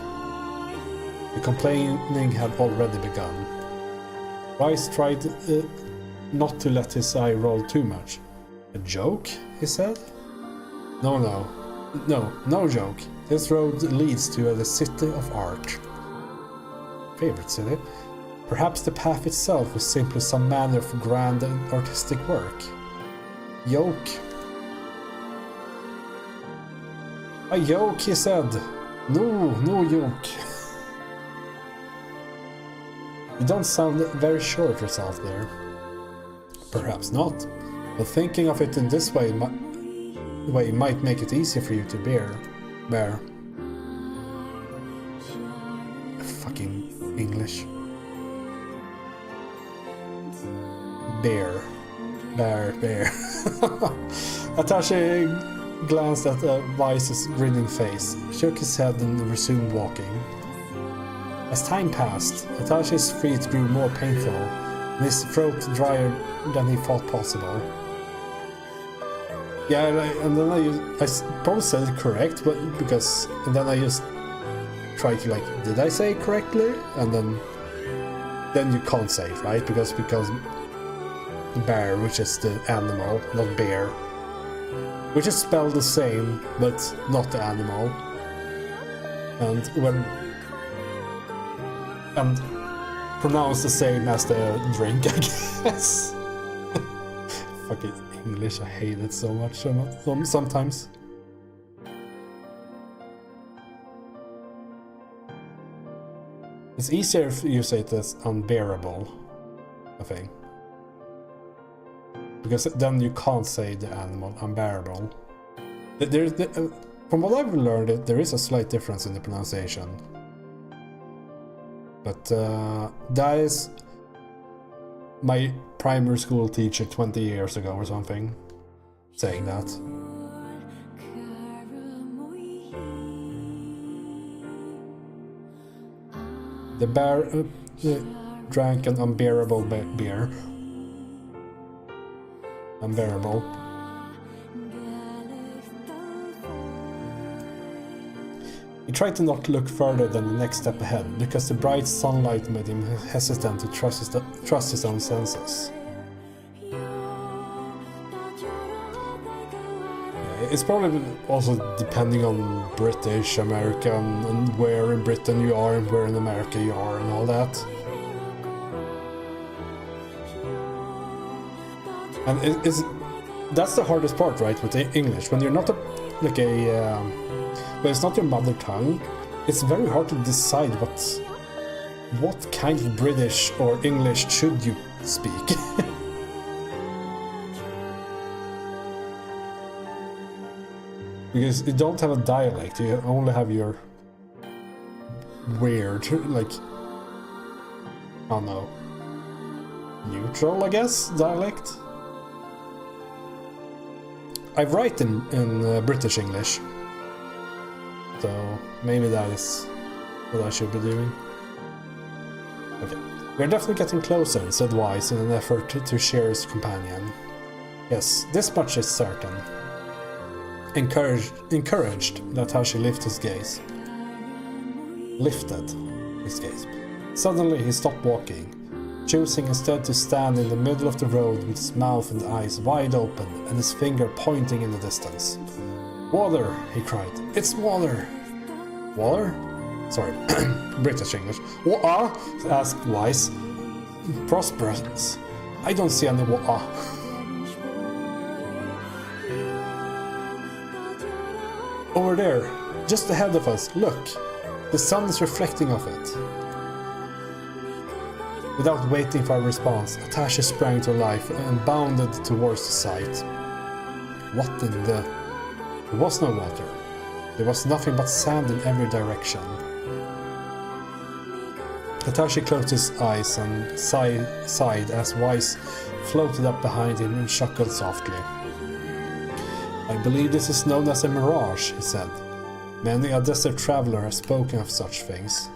The complaining had already begun. Weiss tried not to let his eye roll too much. A joke? He said. No joke. This road leads to the City of Art. Favorite city? Perhaps the path itself was simply some manner of grand and artistic work. Yoke. A yoke, he said. No yoke. You don't sound very sure of yourself there. Perhaps not, but thinking of it in this way might make it easier for you to bear. Fucking English. Bear. Atashi glanced at Weiss's grinning face, shook his head and resumed walking. As time passed, Atashi's feet grew more painful, and his throat drier than he thought possible. Yeah, and then I probably said it correct, but and then I just tried to did I say it correctly? And then you can't say it, right? Because bear, which is the animal, not bear, which is spelled the same, but not the animal. And pronounced the same as the drink, I guess. Fucking English, I hate it so much sometimes. It's easier if you say it as unbearable, I think. Because then you can't say the animal unbearable. From what I've learned, there is a slight difference in the pronunciation. But that is my primary school teacher 20 years ago or something saying that. The bear drank an unbearable beer. Unbearable. He tried to not look further than the next step ahead, because the bright sunlight made him hesitant to trust his own senses. It's probably also depending on British, American, and where in Britain you are and where in America you are and all that. And that's the hardest part, right, with English. When you're not when it's not your mother tongue, it's very hard to decide what kind of British or English should you speak. Because you don't have a dialect, you only have your weird, like, I don't know, neutral, I guess, dialect. I write in British English, so maybe that is what I should be doing. Okay, we're definitely getting closer, said Wise in an effort to share his companion. Yes, this much is certain. Encouraged, Natashi lifted his gaze. Suddenly he stopped walking, choosing instead to stand in the middle of the road with his mouth and eyes wide open and his finger pointing in the distance. Water, he cried. It's water! Water? Sorry, British English. Water? Asked Wise. Prosperous. I don't see any water. Over there, just ahead of us, look. The sun is reflecting off it. Without waiting for a response, Atashi sprang to life and bounded towards the sight. What in the... There was no water. There was nothing but sand in every direction. Atashi closed his eyes and sighed as Wise floated up behind him and chuckled softly. I believe this is known as a mirage, he said. Many a desert traveler has spoken of such things.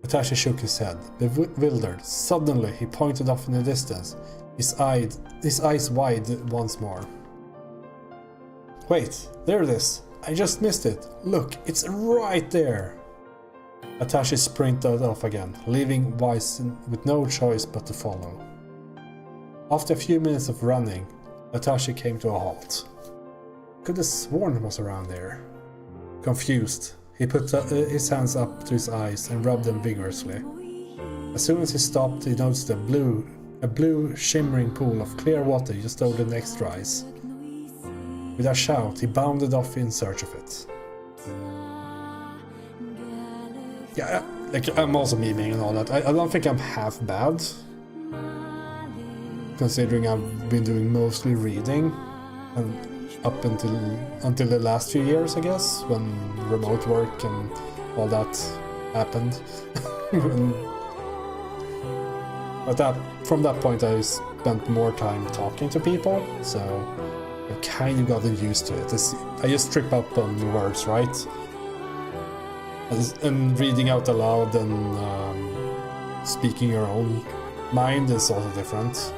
Atashi shook his head, bewildered. Suddenly he pointed off in the distance, his eyes wide once more. Wait, there it is. I just missed it. Look, it's right there. Atashi sprinted off again, leaving Wise with no choice but to follow. After a few minutes of running, Atashi came to a halt. Could have sworn he was around there. Confused, he put his hands up to his eyes and rubbed them vigorously. As soon as he stopped, he noticed a blue shimmering pool of clear water just over the next rise. With a shout, he bounded off in search of it. Yeah, like, I'm also memeing and all that. I don't think I'm half bad, considering I've been doing mostly reading, and up until the last few years, I guess, when remote work and all that happened. But from that point I spent more time talking to people, so I've kind of gotten used to it. I just trip up on the words, right? And reading out aloud and speaking your own mind is also different.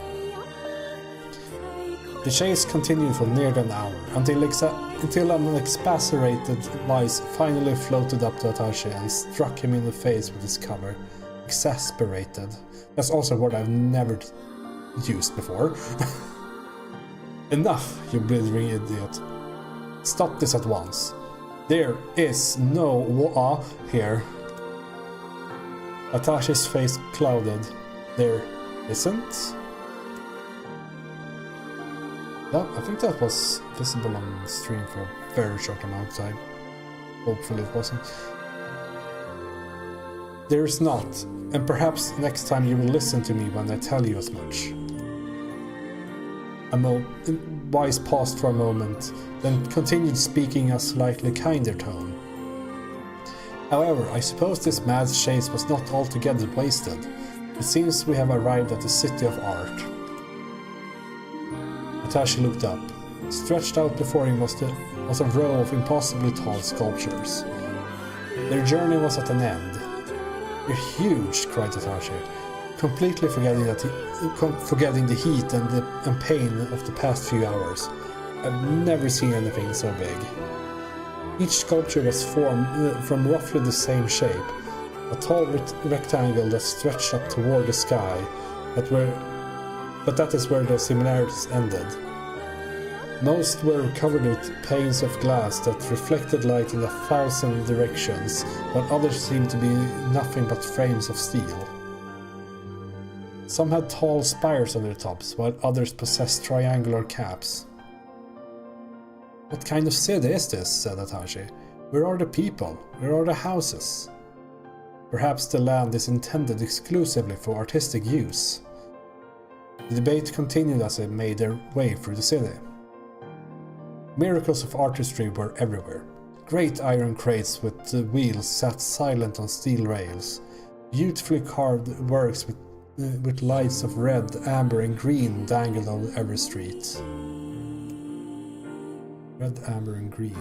The chase continued for nearly an hour, until an exasperated Wise finally floated up to Atashi and struck him in the face with his cover. Exasperated. That's also a word I've never used before. Enough, you blithering idiot. Stop this at once. There is no water here. Atashi's face clouded. There isn't? I think that was visible on the stream for a very short amount of time. Hopefully it wasn't. There is not, and perhaps next time you will listen to me when I tell you as much. Wise paused for a moment, then continued speaking in a slightly kinder tone. However, I suppose this mad chase was not altogether wasted. It seems we have arrived at the City of Art. Atashi looked up. Stretched out before him was a row of impossibly tall sculptures. Their journey was at an end. You're huge, cried Atashi, completely forgetting the heat and pain of the past few hours. I've never seen anything so big. Each sculpture was formed from roughly the same shape, a tall rectangle that stretched up toward the sky, but that is where the similarities ended. Most were covered with panes of glass that reflected light in 1,000 directions, while others seemed to be nothing but frames of steel. Some had tall spires on their tops, while others possessed triangular caps. What kind of city is this? Said Atashi. Where are the people? Where are the houses? Perhaps the land is intended exclusively for artistic use. The debate continued as they made their way through the city. Miracles of artistry were everywhere. Great iron crates with wheels sat silent on steel rails. Beautifully carved works with lights of red, amber and green dangled on every street. Red, amber and green.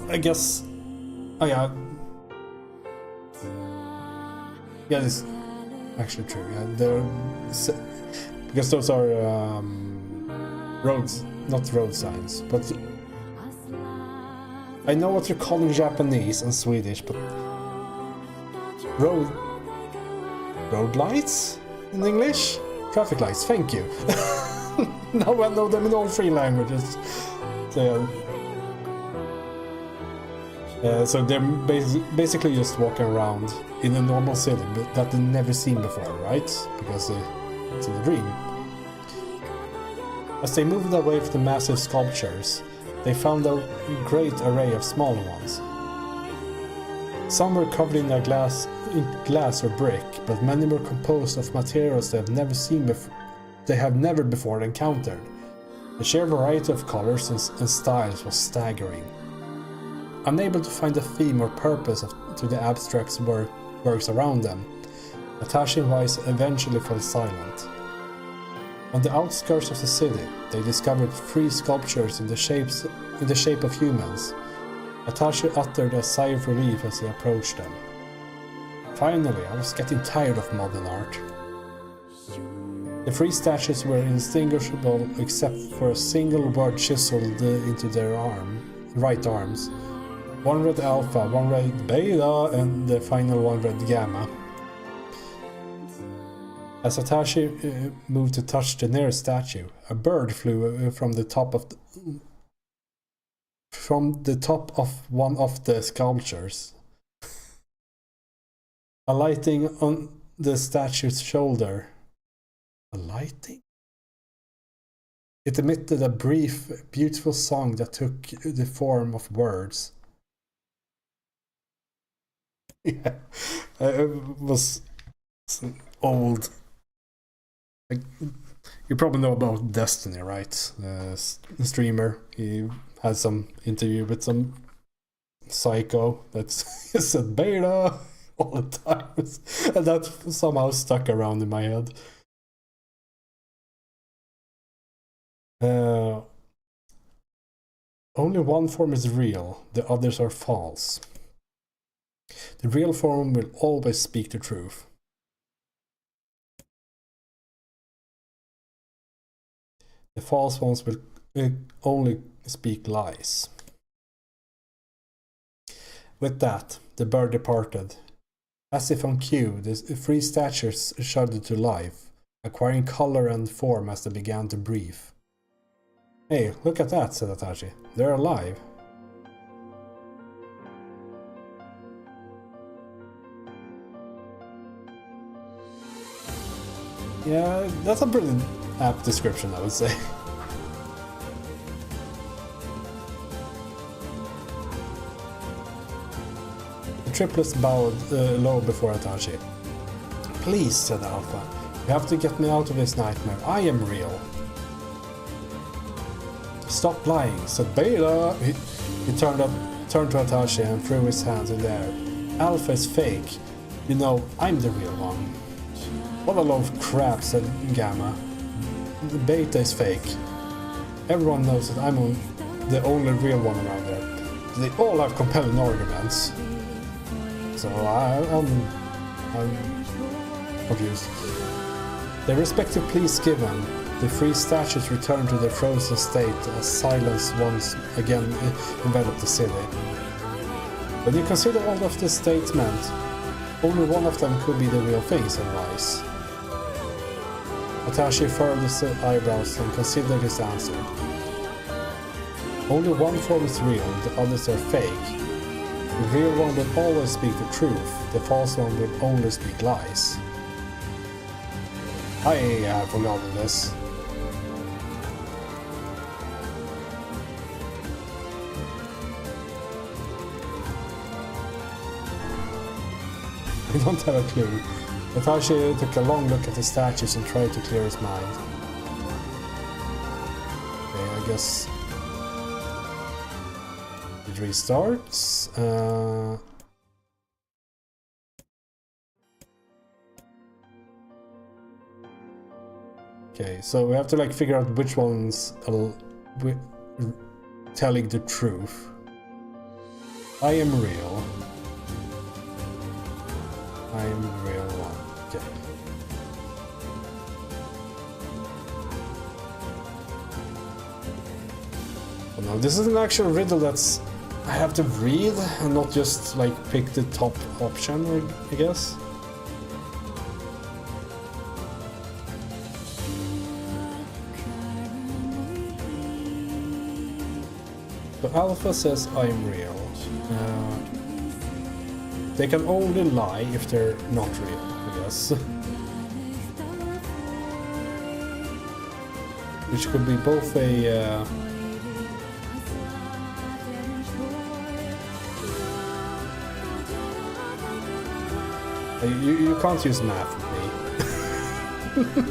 I guess... Oh yeah. Yeah, this is actually true. Yeah, because those are roads, not road signs. But I know what you're calling Japanese and Swedish, but road lights in English? Traffic lights, thank you. Now I know them in all three languages. So they're basically just walking around in a normal city that they've never seen before, right? Because it's in a dream. As they moved away from the massive sculptures, they found a great array of smaller ones. Some were covered in glass or brick, but many were composed of materials they have never before encountered. The sheer variety of colors and styles was staggering. Unable to find a theme or purpose to the abstract works around them, Atashi and Weiss eventually fell silent. On the outskirts of the city, they discovered 3 sculptures in the shape of humans. Atashi uttered a sigh of relief as he approached them. Finally, I was getting tired of modern art. The 3 statues were indistinguishable except for a single word chiseled into their right arms. One read Alpha, one read Beta, and the final one read Gamma. As Atashi moved to touch the nearest statue, a bird flew from the top of one of the sculptures, alighting on the statue's shoulder. Alighting? It emitted a brief, beautiful song that took the form of words. Yeah, it was old. You probably know about Destiny, right? The streamer. He had some interview with some psycho that said beta all the time, and that somehow stuck around in my head. Only one form is real, the others are false. The real form will always speak the truth. The false ones will only speak lies. With that, the bird departed. As if on cue, the 3 statues shuddered to life, acquiring color and form as they began to breathe. Hey, look at that, said Atashi. They're alive. Yeah, that's a pretty apt description, I would say. The triplets bowed low before Atashi. Please, said Alpha. You have to get me out of this nightmare. I am real. Stop lying, said Beta. He turned to Atashi and threw his hands in the air. Alpha is fake. You know, I'm the real one. What a load of crap, said Gamma. The Beta is fake. Everyone knows that I'm the only real one around there. They all have compelling arguments. So I'm confused. Their respective pleas given, the 3 statues returned to their frozen state as silence once again enveloped the city. When you consider all of the states meant, only one of them could be the real thing, said Weiss. Atashi furrowed his eyebrows and considered his answer. Only one form is real, the others are fake. The real one will always speak the truth, the false one will only speak lies. I have forgotten this. I don't have a clue. Atashi took a long look at the statues and tried to clear his mind. Okay, I guess It restarts. Okay, so we have to like figure out which ones are telling the truth. I am real. I am the real one. Okay. Oh, no, this is an actual riddle that's I have to read and not just like pick the top option, I guess. So Alpha says I'm real. They can only lie if they're not real, I guess. Which could be both a... You can't use math with me.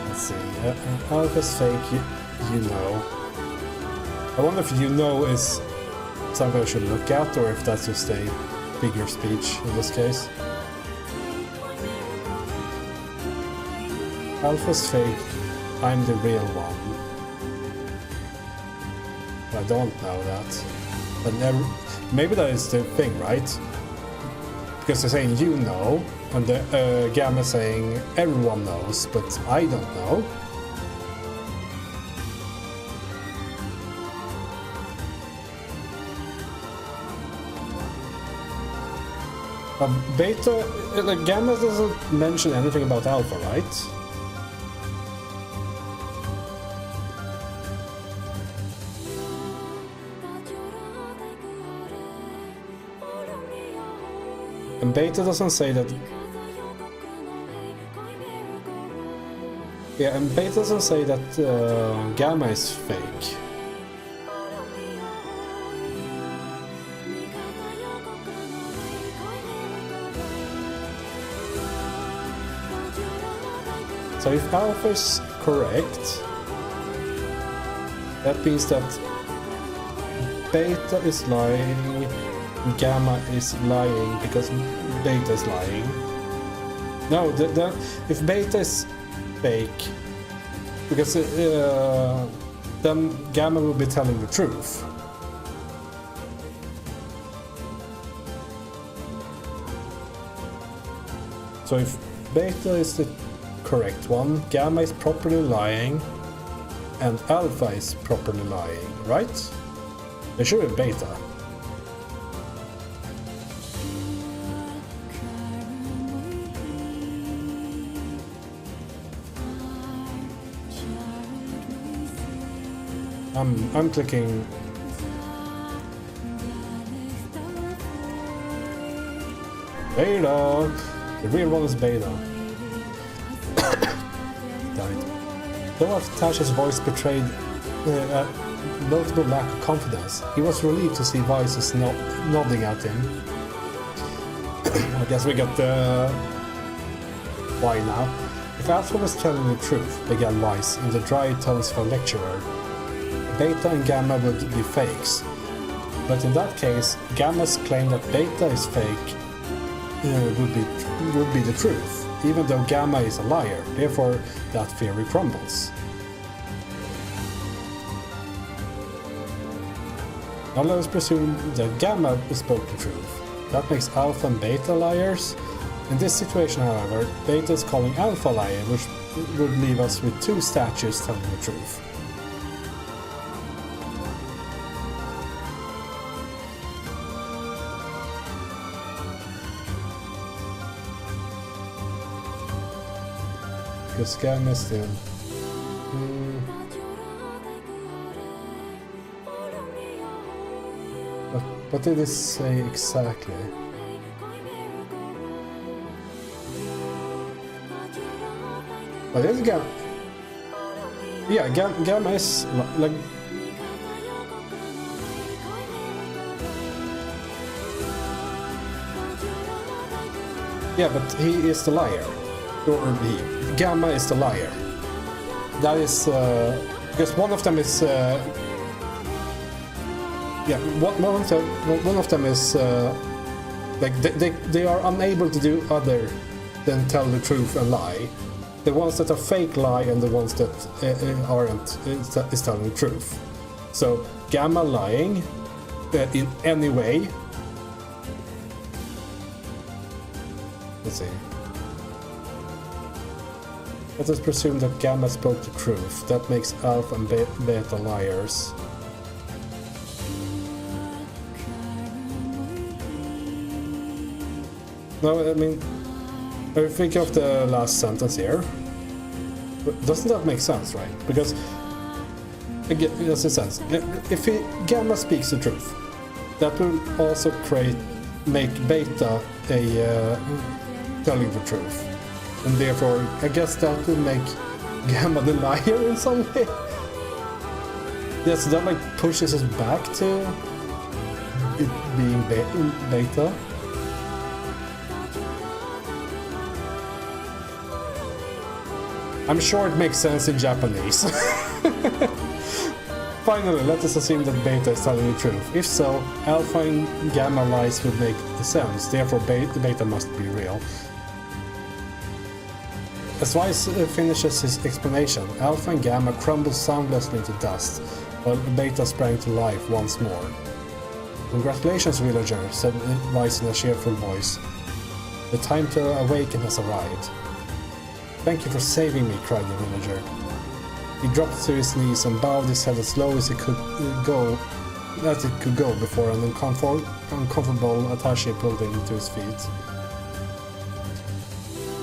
Let's see. Alpha's fake, you know. I wonder if you know is something I should look at, or if that's just a figure of speech in this case. Alpha's fake, I'm the real one. I don't know that. But maybe that is the thing, right? Because they're saying you know, and the Gamma saying everyone knows, but I don't know. Beta, like Gamma doesn't mention anything about Alpha, right? And Beta doesn't say that... Yeah, and Beta doesn't say that Gamma is fake. So if Alpha is correct, that means that Beta is lying, Gamma is lying because Beta is lying. No, if Beta is fake, because then Gamma will be telling the truth. So if Beta is the correct one, Gamma is properly lying, and Alpha is properly lying, right? It should be Beta. I'm clicking. Beta! The real one is Beta. Died. Though Tash's voice betrayed a notable lack of confidence, he was relieved to see Vice's nodding at him. I guess we got the... why now? If Alpha was telling the truth, began Vice in the dry tones of a lecturer, Beta and Gamma would be fakes. But in that case, Gamma's claim that Beta is fake would be the truth, even though Gamma is a liar. Therefore, that theory crumbles. Now let us presume that Gamma spoke the truth. That makes Alpha and Beta liars. In this situation, however, Beta is calling Alpha a liar, which would leave us with two statues telling the truth. Because Gamma is still... What did it say exactly? But it's Gamma... Yeah, Gamma is like... Yeah, but he is the liar. Or he. Gamma is the liar. That is... because one of them is Yeah, one of them is like they are unable to do other than tell the truth and lie. The ones that are fake lie, and the ones that aren't is telling the truth. So Gamma lying in any way. Let's see. Let us presume that Gamma spoke the truth. That makes Alpha and Beta liars. No, I mean, if you think of the last sentence here, doesn't that make sense, right? Because, again, it has a sense. If Gamma speaks the truth, that will also make Beta telling the truth. And therefore, I guess that will make Gamma the liar in some way. Yeah, so that like pushes us back to it being Beta. I'm sure it makes sense in Japanese. Finally, let us assume that Beta is telling the truth. If so, Alpha and Gamma lies would make sense, therefore Beta must be real. As Weiss finishes his explanation, Alpha and Gamma crumble soundlessly into dust, while Beta sprang to life once more. "Congratulations, villager," said Weiss in a cheerful voice. "The time to awaken has arrived." "Thank you for saving me," cried the villager. He dropped to his knees and bowed his head as slow as it could go before an uncomfortable attaché pulled him to his feet.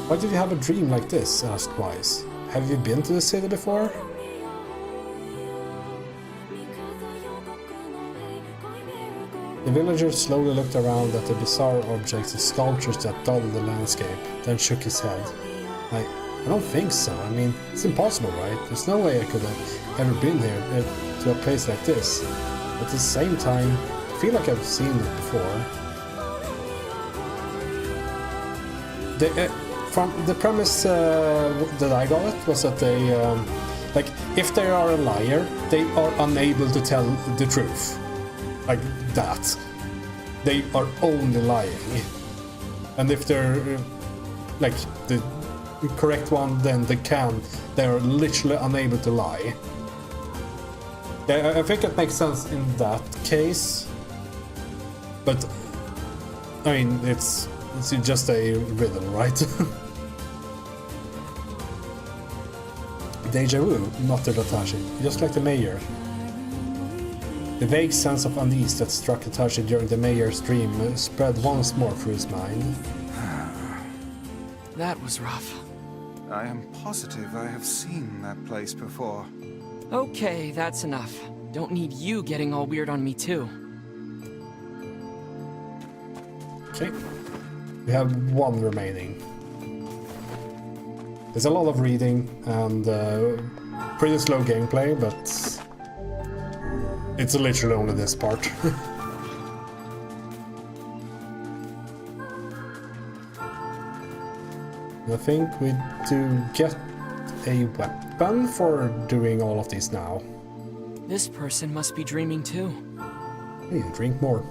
"Why did you have a dream like this?" asked Weiss. "Have you been to the city before?" The villager slowly looked around at the bizarre objects and sculptures that dotted the landscape, then shook his head. I don't think so. I mean, it's impossible, right? There's no way I could have ever been here to a place like this. But at the same time, I feel like I've seen it before. From the premise that I got was that they, like, if they are a liar, they are unable to tell the truth. Like that. They are only lying. And if they're, like, the correct one, then they are literally unable to lie. Yeah, I think it makes sense in that case, but I mean it's just a riddle, right? Deja vu, muttered Atashi, just like the mayor. The vague sense of unease that struck Atashi during the mayor's dream spread once more through his mind. That was rough. I am positive I have seen that place before. Okay, that's enough. Don't need you getting all weird on me too. Okay. We have one remaining. There's a lot of reading and pretty slow gameplay, but it's literally only this part. I think we do get a weapon for doing all of these now. This person must be dreaming too. Hey, drink more.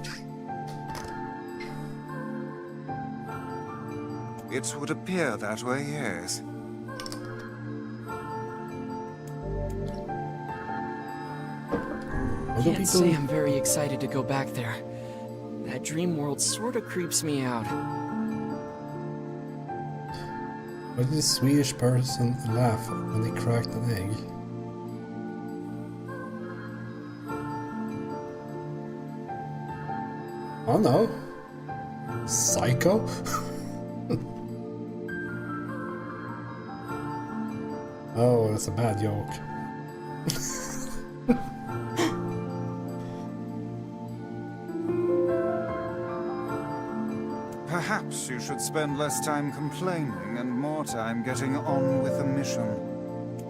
It would appear that way, yes. Can't say I'm very excited to go back there. That dream world sorta creeps me out. Why did this Swedish person laugh when they cracked an egg? Oh no. Psycho? Oh, that's a bad joke. Perhaps you should spend less time complaining and more time getting on with the mission.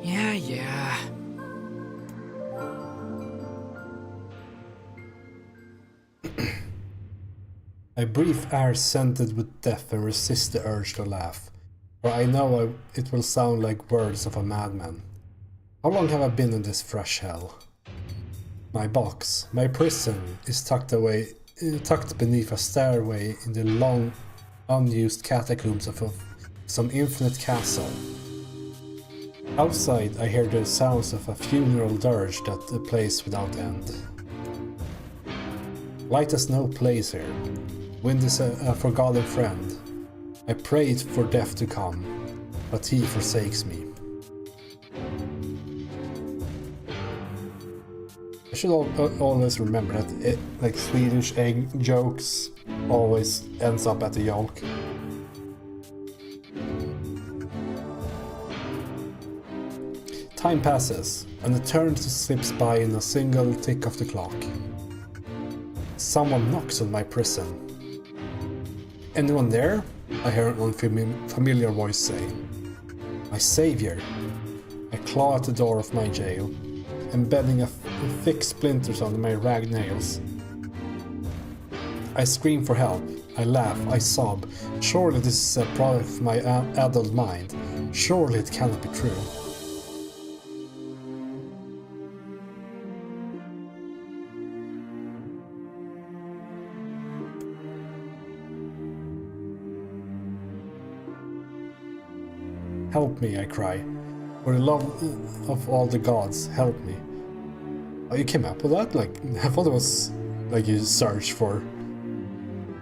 Yeah. I breathe air scented with death and resist the urge to laugh, for I know it will sound like words of a madman. How long have I been in this fresh hell? My box, my prison, is tucked beneath a stairway in the long, unused catacombs of some infinite castle. Outside, I hear the sounds of a funeral dirge that plays without end. Light has no place here. Wind is a forgotten friend. I prayed for death to come, but he forsakes me. I should always remember that like Swedish egg jokes always ends up at the yolk. Time passes, and eternity slips by in a single tick of the clock. Someone knocks on my prison. Anyone there? I hear an unfamiliar voice say. My savior. I claw at the door of my jail, embedding thick splinters under my ragged nails. I scream for help. I laugh. I sob. Surely this is a product of my adult mind. Surely it cannot be true. Help me, I cry. For the love of all the gods, help me. Oh, you came up with that? Like, I thought it was like you searched for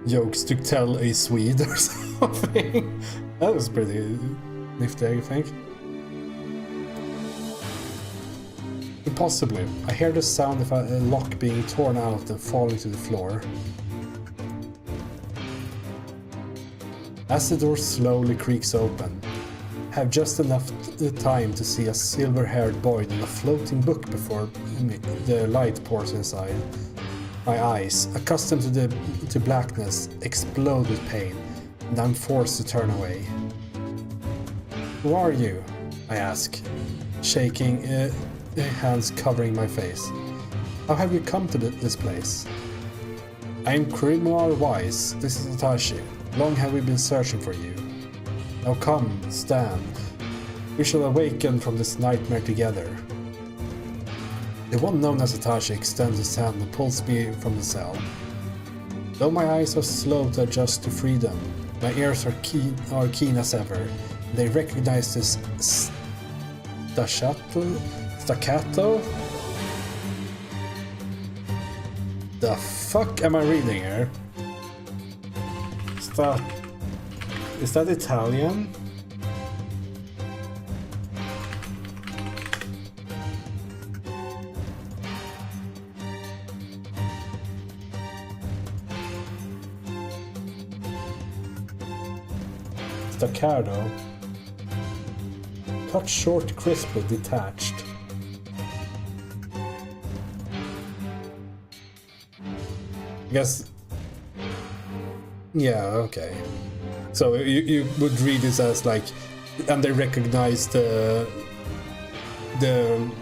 jokes to tell a Swede or something. That was pretty nifty, I think. Impossibly, I hear the sound of a lock being torn out and falling to the floor. As the door slowly creaks open, I have just enough time to see a silver-haired boy in a floating book before the light pours inside. My eyes, accustomed to blackness, explode with pain, and I'm forced to turn away. Who are you? I ask, shaking, hands covering my face. How have you come to this place? I am Grimoire Wise. This is Atashi. Long have we been searching for you. Now come, stand. We shall awaken from this nightmare together. The one known as Atashi extends his hand and pulls me from the cell. Though my eyes are slow to adjust to freedom, my ears are keen as ever. They recognize this staccato? The fuck am I reading here? Is that Italian? Staccato. Cut short, crisply, detached. I guess. Yeah, okay. So you would read this as like, and they recognize the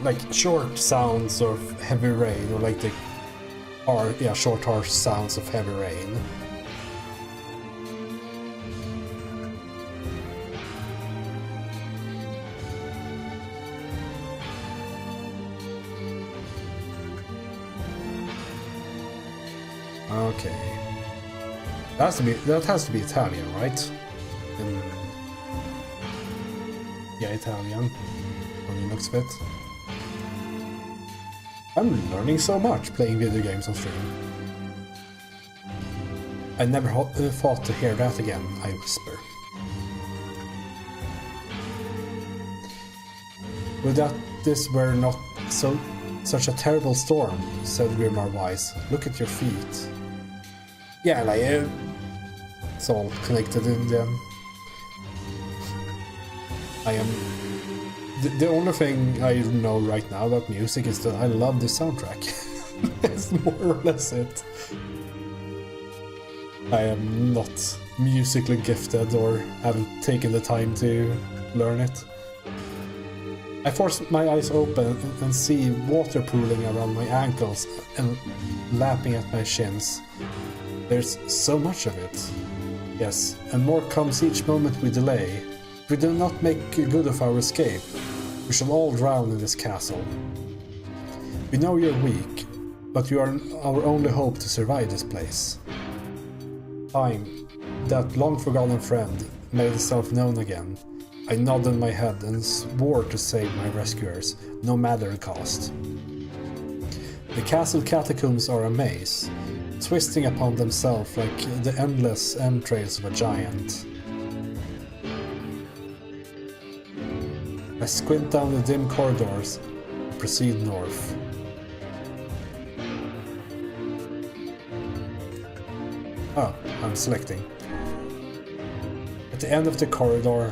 like short sounds of heavy rain, or like short harsh sounds of heavy rain. Okay. That has to be Italian, right? Yeah, Italian. On the looks of it. I'm learning so much playing video games on stream. I never thought to hear that again, I whisper. Would that this were not such a terrible storm, said Grimoire Wise. Look at your feet. Yeah, like it's all connected in them. I am the only thing I know right now about music is that I love the soundtrack. That's more or less it. I am not musically gifted or haven't taken the time to learn it. I force my eyes open and see water pooling around my ankles and lapping at my shins. There's so much of it. Yes, and more comes each moment we delay. If we do not make good of our escape, we shall all drown in this castle. We know you're weak, but you are our only hope to survive this place. Time, that long-forgotten friend, made itself known again. I nodded my head and swore to save my rescuers, no matter the cost. The castle catacombs are a maze, twisting upon themselves like the endless entrails of a giant. I squint down the dim corridors and proceed north. Oh, I'm selecting. At the end of the corridor,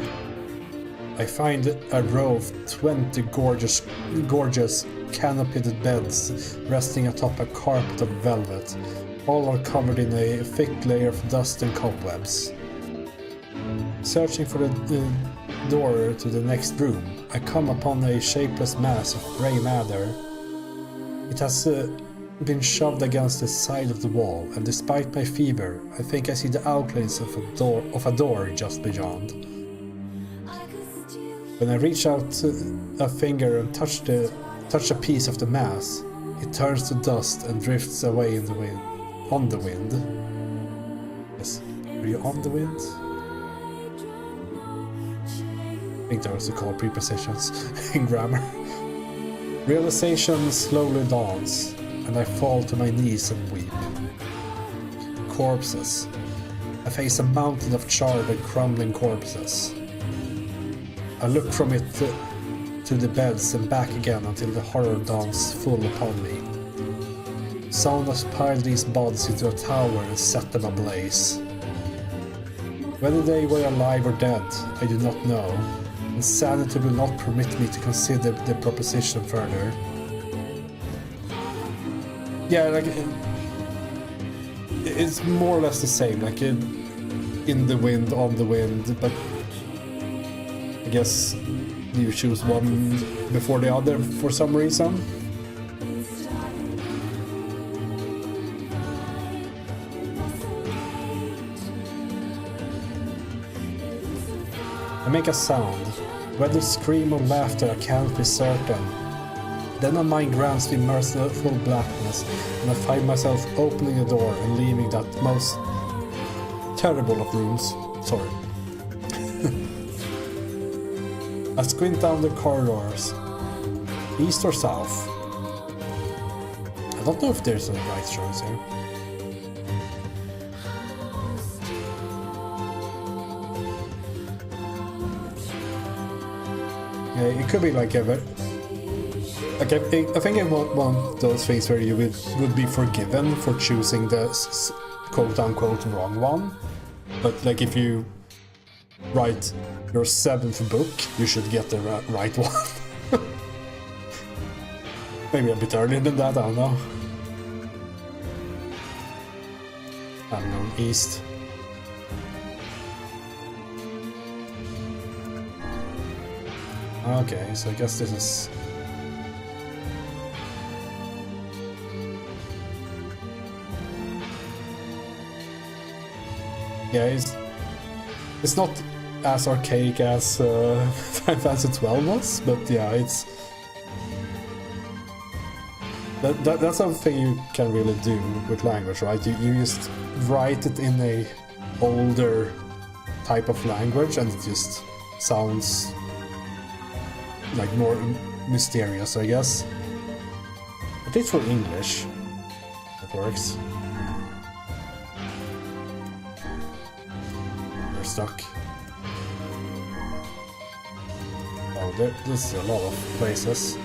I find a row of 20 gorgeous canopied beds resting atop a carpet of velvet. All are covered in a thick layer of dust and cobwebs. Searching for the door to the next room, I come upon a shapeless mass of grey matter. It has been shoved against the side of the wall, and despite my fever, I think I see the outlines of a door just beyond. When I reach out a finger and touch a piece of the mass, it turns to dust and drifts away in the wind. On the wind. Yes, are you on the wind? I think those are called prepositions in grammar. Realization slowly dawns, and I fall to my knees and weep. Corpses. I face a mountain of charred and crumbling corpses. I look from it to the beds and back again until the horror dawns full upon me. Someone has piled these bodies into a tower and set them ablaze. Whether they were alive or dead, I do not know. Insanity will not permit me to consider the proposition further. Yeah, like it's more or less the same, like in the wind, on the wind, but I guess you choose one before the other for some reason. I make a sound, whether scream or laughter I can't be certain. Then my mind grants the merciful blackness, and I find myself opening the door and leaving that most terrible of rooms. Sorry. I squint down the corridors, east or south. I don't know if there's any right choice here. It could be like I think I want those things where you would be forgiven for choosing the quote-unquote wrong one. But like if you write your 7th book, you should get the right one. Maybe a bit earlier than that, I don't know. I'm going east. Okay, so I guess this is... Yeah, it's not as archaic as Final Fantasy 12 was, but yeah, it's... That's something you can really do with language, right? You just write it in a older type of language and it just sounds like more mysterious, I guess. At least for English, it works. We're stuck. Oh, this is a lot of places.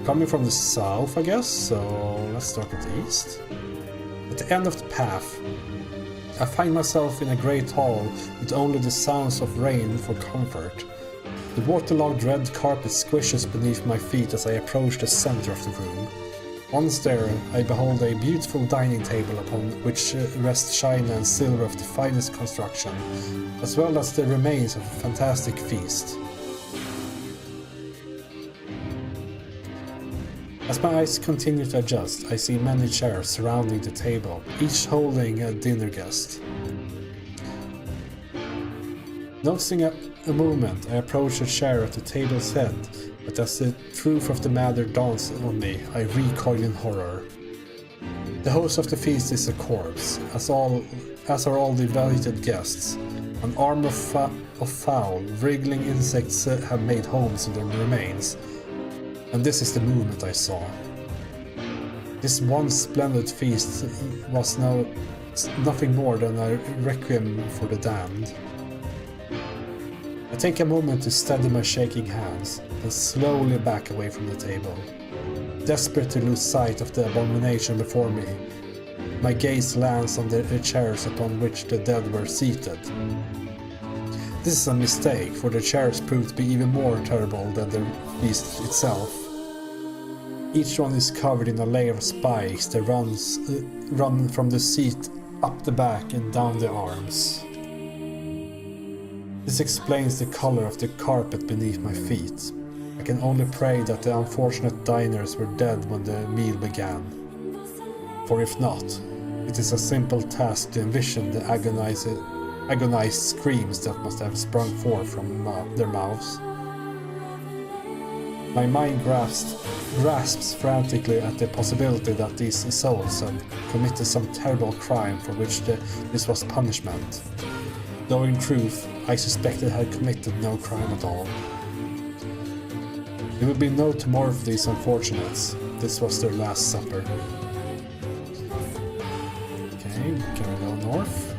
Coming from the south, I guess, so let's start with the east. At the end of the path, I find myself in a great hall with only the sounds of rain for comfort. The waterlogged red carpet squishes beneath my feet as I approach the center of the room. Once there, I behold a beautiful dining table upon which rest china and silver of the finest construction, as well as the remains of a fantastic feast. As my eyes continue to adjust, I see many chairs surrounding the table, each holding a dinner guest. Noticing a movement, I approach a chair at the table's head But as the truth of the matter dawns on me, I recoil in horror. The host of the feast is a corpse, as are all the invited guests. An arm of foul, wriggling insects have made homes in their remains. And this is the movement I saw. This once splendid feast was now nothing more than a requiem for the damned. I take a moment to steady my shaking hands, then slowly back away from the table. Desperate to lose sight of the abomination before me, my gaze lands on the chairs upon which the dead were seated. This is a mistake, for the chairs proved to be even more terrible than the feast itself. Each one is covered in a layer of spikes that run from the seat up the back and down the arms. This explains the color of the carpet beneath my feet. I can only pray that the unfortunate diners were dead when the meal began. For if not, it is a simple task to envision the agonized screams that must have sprung forth from their mouths. My mind grasps frantically at the possibility that these souls had committed some terrible crime for which this was punishment, though in truth I suspected had committed no crime at all. There would be no tomorrow for these unfortunates. This was their last supper. Okay, can we go north?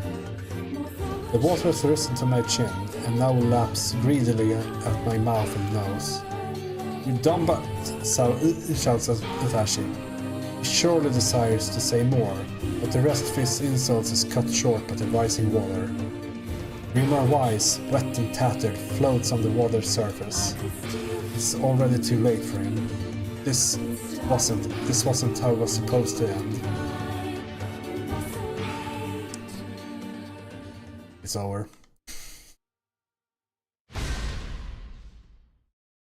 The water has risen to my chin and now laps greedily at my mouth and nose. "You dumb butt," shouts Atashi. He surely desires to say more, but the rest of his insults is cut short by the rising water. Rimar Wise, wet and tattered, floats on the water's surface. It's already too late for him. This wasn't how it was supposed to end. It's over.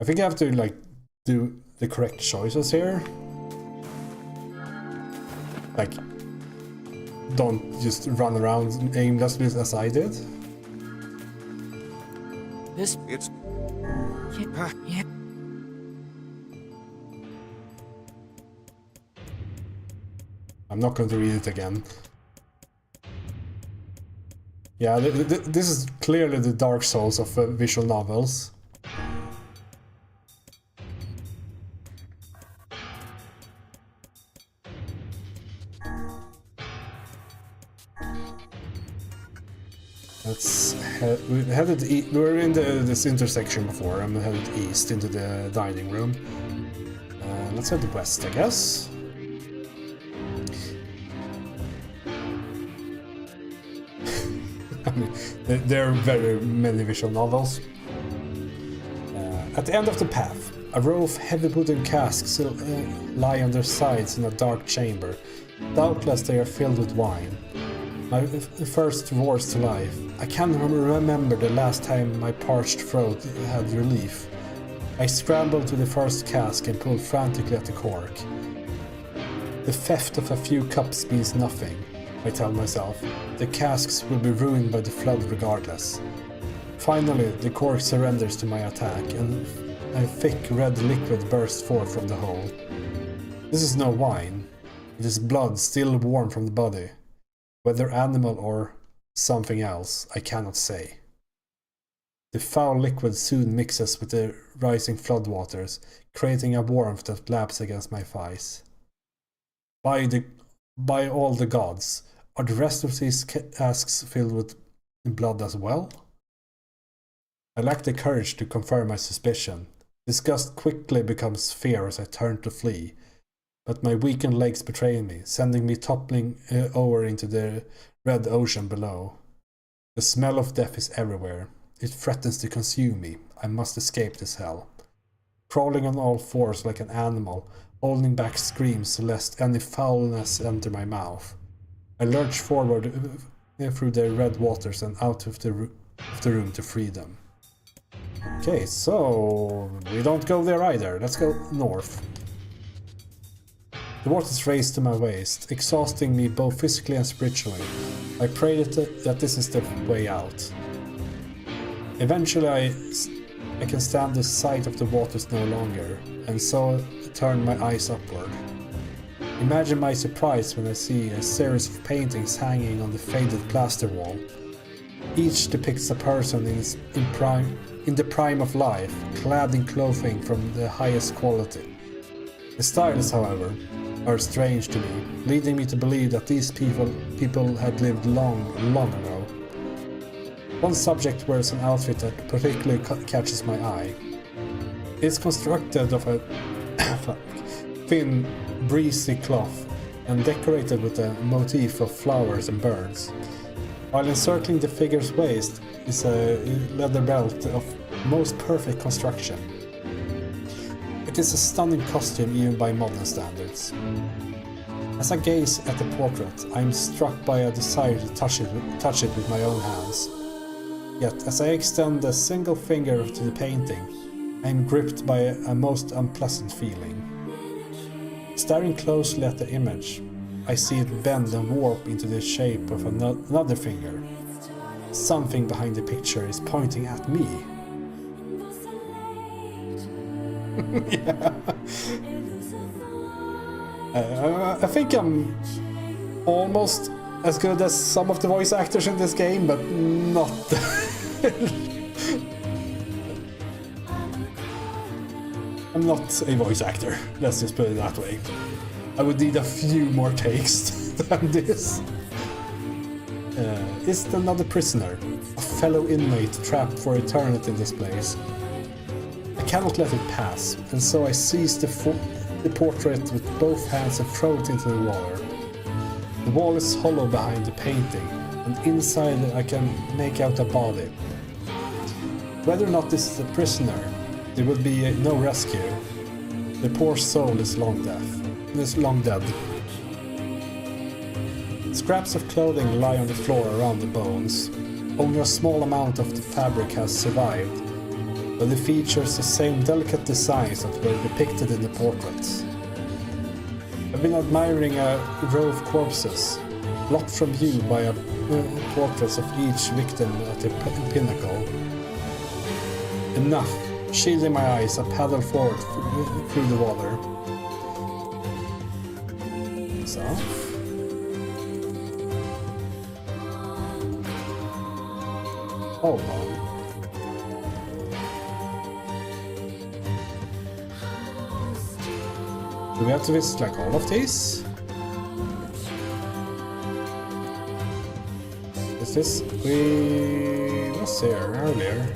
I think I have to do the correct choices here. Don't just run around aimlessly as I did. It's... Yeah. I'm not going to read it again. Yeah, this is clearly the Dark Souls of visual novels. We were in this intersection before, and we headed east into the dining room. Let's head west, I guess. I mean, there are very many visual novels. At the end of the path, a row of heavy wooden casks lie on their sides in a dark chamber. Doubtless they are filled with wine. My first roars to life. I can't remember the last time my parched throat had relief. I scrambled to the first cask and pulled frantically at the cork. The theft of a few cups means nothing, I tell myself. The casks will be ruined by the flood regardless. Finally, the cork surrenders to my attack, and a thick red liquid bursts forth from the hole. This is no wine. It is blood still warm from the body. Whether animal or something else, I cannot say. The foul liquid soon mixes with the rising floodwaters, creating a warmth that laps against my thighs. By all the gods, are the rest of these casks filled with blood as well? I lack the courage to confirm my suspicion. Disgust quickly becomes fear as I turn to flee. But my weakened legs betray me, sending me toppling over into the red ocean below. The smell of death is everywhere. It threatens to consume me. I must escape this hell. Crawling on all fours like an animal, holding back screams lest any foulness enter my mouth. I lurch forward through the red waters and out of the room to freedom. Okay, so we don't go there either. Let's go north. The waters race to my waist, exhausting me both physically and spiritually. I pray that this is the way out. Eventually I can stand the sight of the waters no longer, and so turn my eyes upward. Imagine my surprise when I see a series of paintings hanging on the faded plaster wall. Each depicts a person in the prime of life, clad in clothing from the highest quality. The styles, however, are strange to me, leading me to believe that these people had lived long ago. One subject wears an outfit that particularly catches my eye. It's constructed of a thin, breezy cloth and decorated with a motif of flowers and birds, while encircling the figure's waist is a leather belt of most perfect construction. It is a stunning costume even by modern standards. As I gaze at the portrait, I am struck by a desire to touch it with my own hands. Yet, as I extend a single finger to the painting, I am gripped by a most unpleasant feeling. Staring closely at the image, I see it bend and warp into the shape of another finger. Something behind the picture is pointing at me. Yeah. I think I'm almost as good as some of the voice actors in this game, but not. I'm not a voice actor, let's just put it that way. I would need a few more takes than this. Is another prisoner, a fellow inmate trapped for eternity in this place. I cannot let it pass, and so I seize the portrait with both hands and throw it into the water. The wall is hollow behind the painting, and inside I can make out a body. Whether or not this is a prisoner, there will be no rescue. The poor soul is long dead. Scraps of clothing lie on the floor around the bones. Only a small amount of the fabric has survived, but it features the same delicate designs that were depicted in the portraits. I've been admiring a row of corpses, blocked from view by portraits of each victim at the pinnacle. Enough. Shielding my eyes, I paddle forward through the water. So. Hold on. Do we have to visit like all of these? Is this... we was there earlier.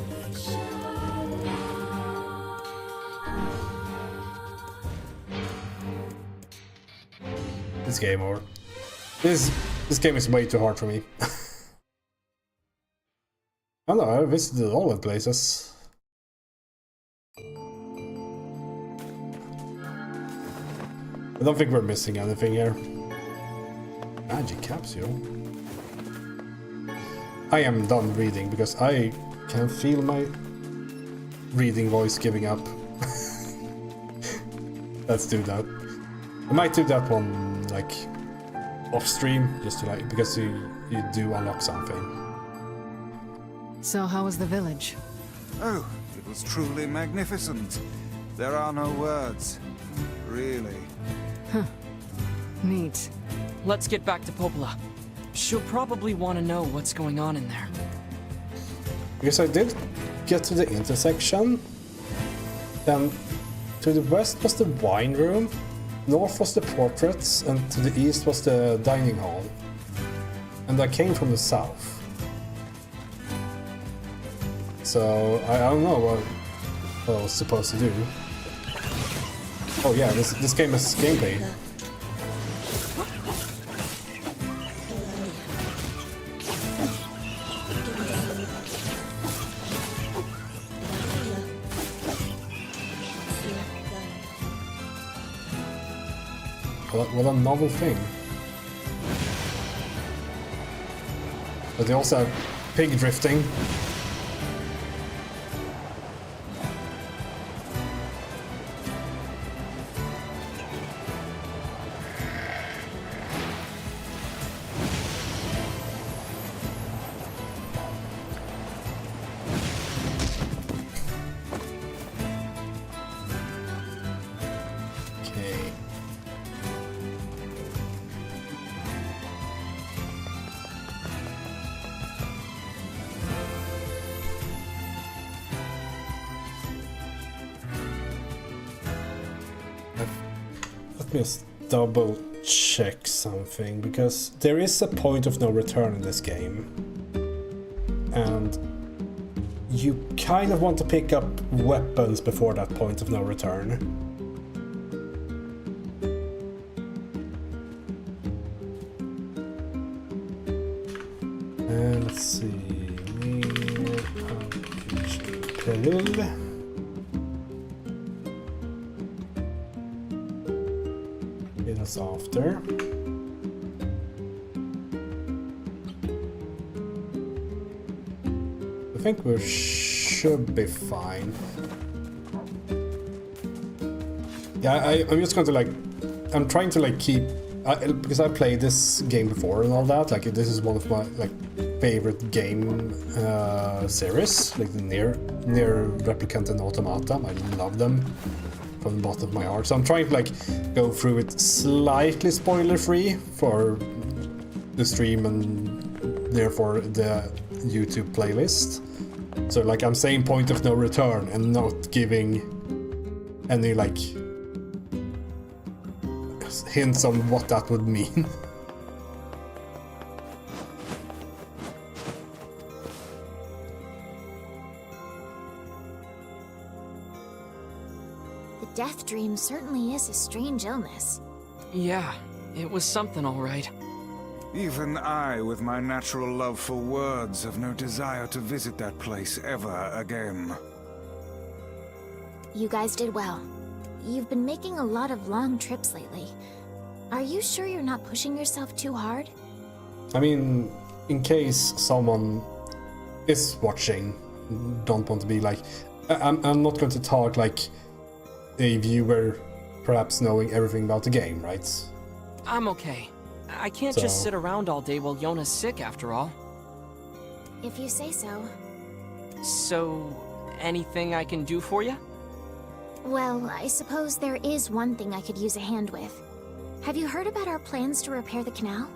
This game or... This game is way too hard for me. I don't know, I visited all the places. I don't think we're missing anything here. Magic capsule. I am done reading because I can feel my reading voice giving up. Let's do that. I might do that one like off stream just to like because you do unlock something. So how was the village? Oh, it was truly magnificent. There are no words. Really. Huh. Neat. Let's get back to Popola. She'll probably want to know what's going on in there. Because I did get to the intersection. Then to the west was the wine room, north was the portraits, and to the east was the dining hall. And I came from the south. So I don't know what I was supposed to do. Oh yeah, this game is gameplay. What a novel thing. But they also have pig drifting. me just double check something, because there is a point of no return in this game. And you kind of want to pick up weapons before that point of no return. And let's see. It is after. I think we should be fine. Yeah, I'm just going to like, I'm trying to like keep, because I played this game before and all that. Like this is one of my like favorite game series, like the NieR Replicant and Automata. I love them from the bottom of my heart. So I'm trying to like go through it slightly spoiler free for the stream and therefore the YouTube playlist. So like I'm saying point of no return and not giving any like hints on what that would mean. The death dream certainly is a strange illness. Yeah, it was something all right. Even I, with my natural love for words, have no desire to visit that place ever again. You guys did well. You've been making a lot of long trips lately. Are you sure you're not pushing yourself too hard? I mean, in case someone is watching, don't want to be like... I'm not going to talk like a viewer perhaps knowing everything about the game, right? I'm okay. I can't just sit around all day while Yona's sick, after all. If you say so. So, anything I can do for you? Well, I suppose there is one thing I could use a hand with. Have you heard about our plans to repair the canal?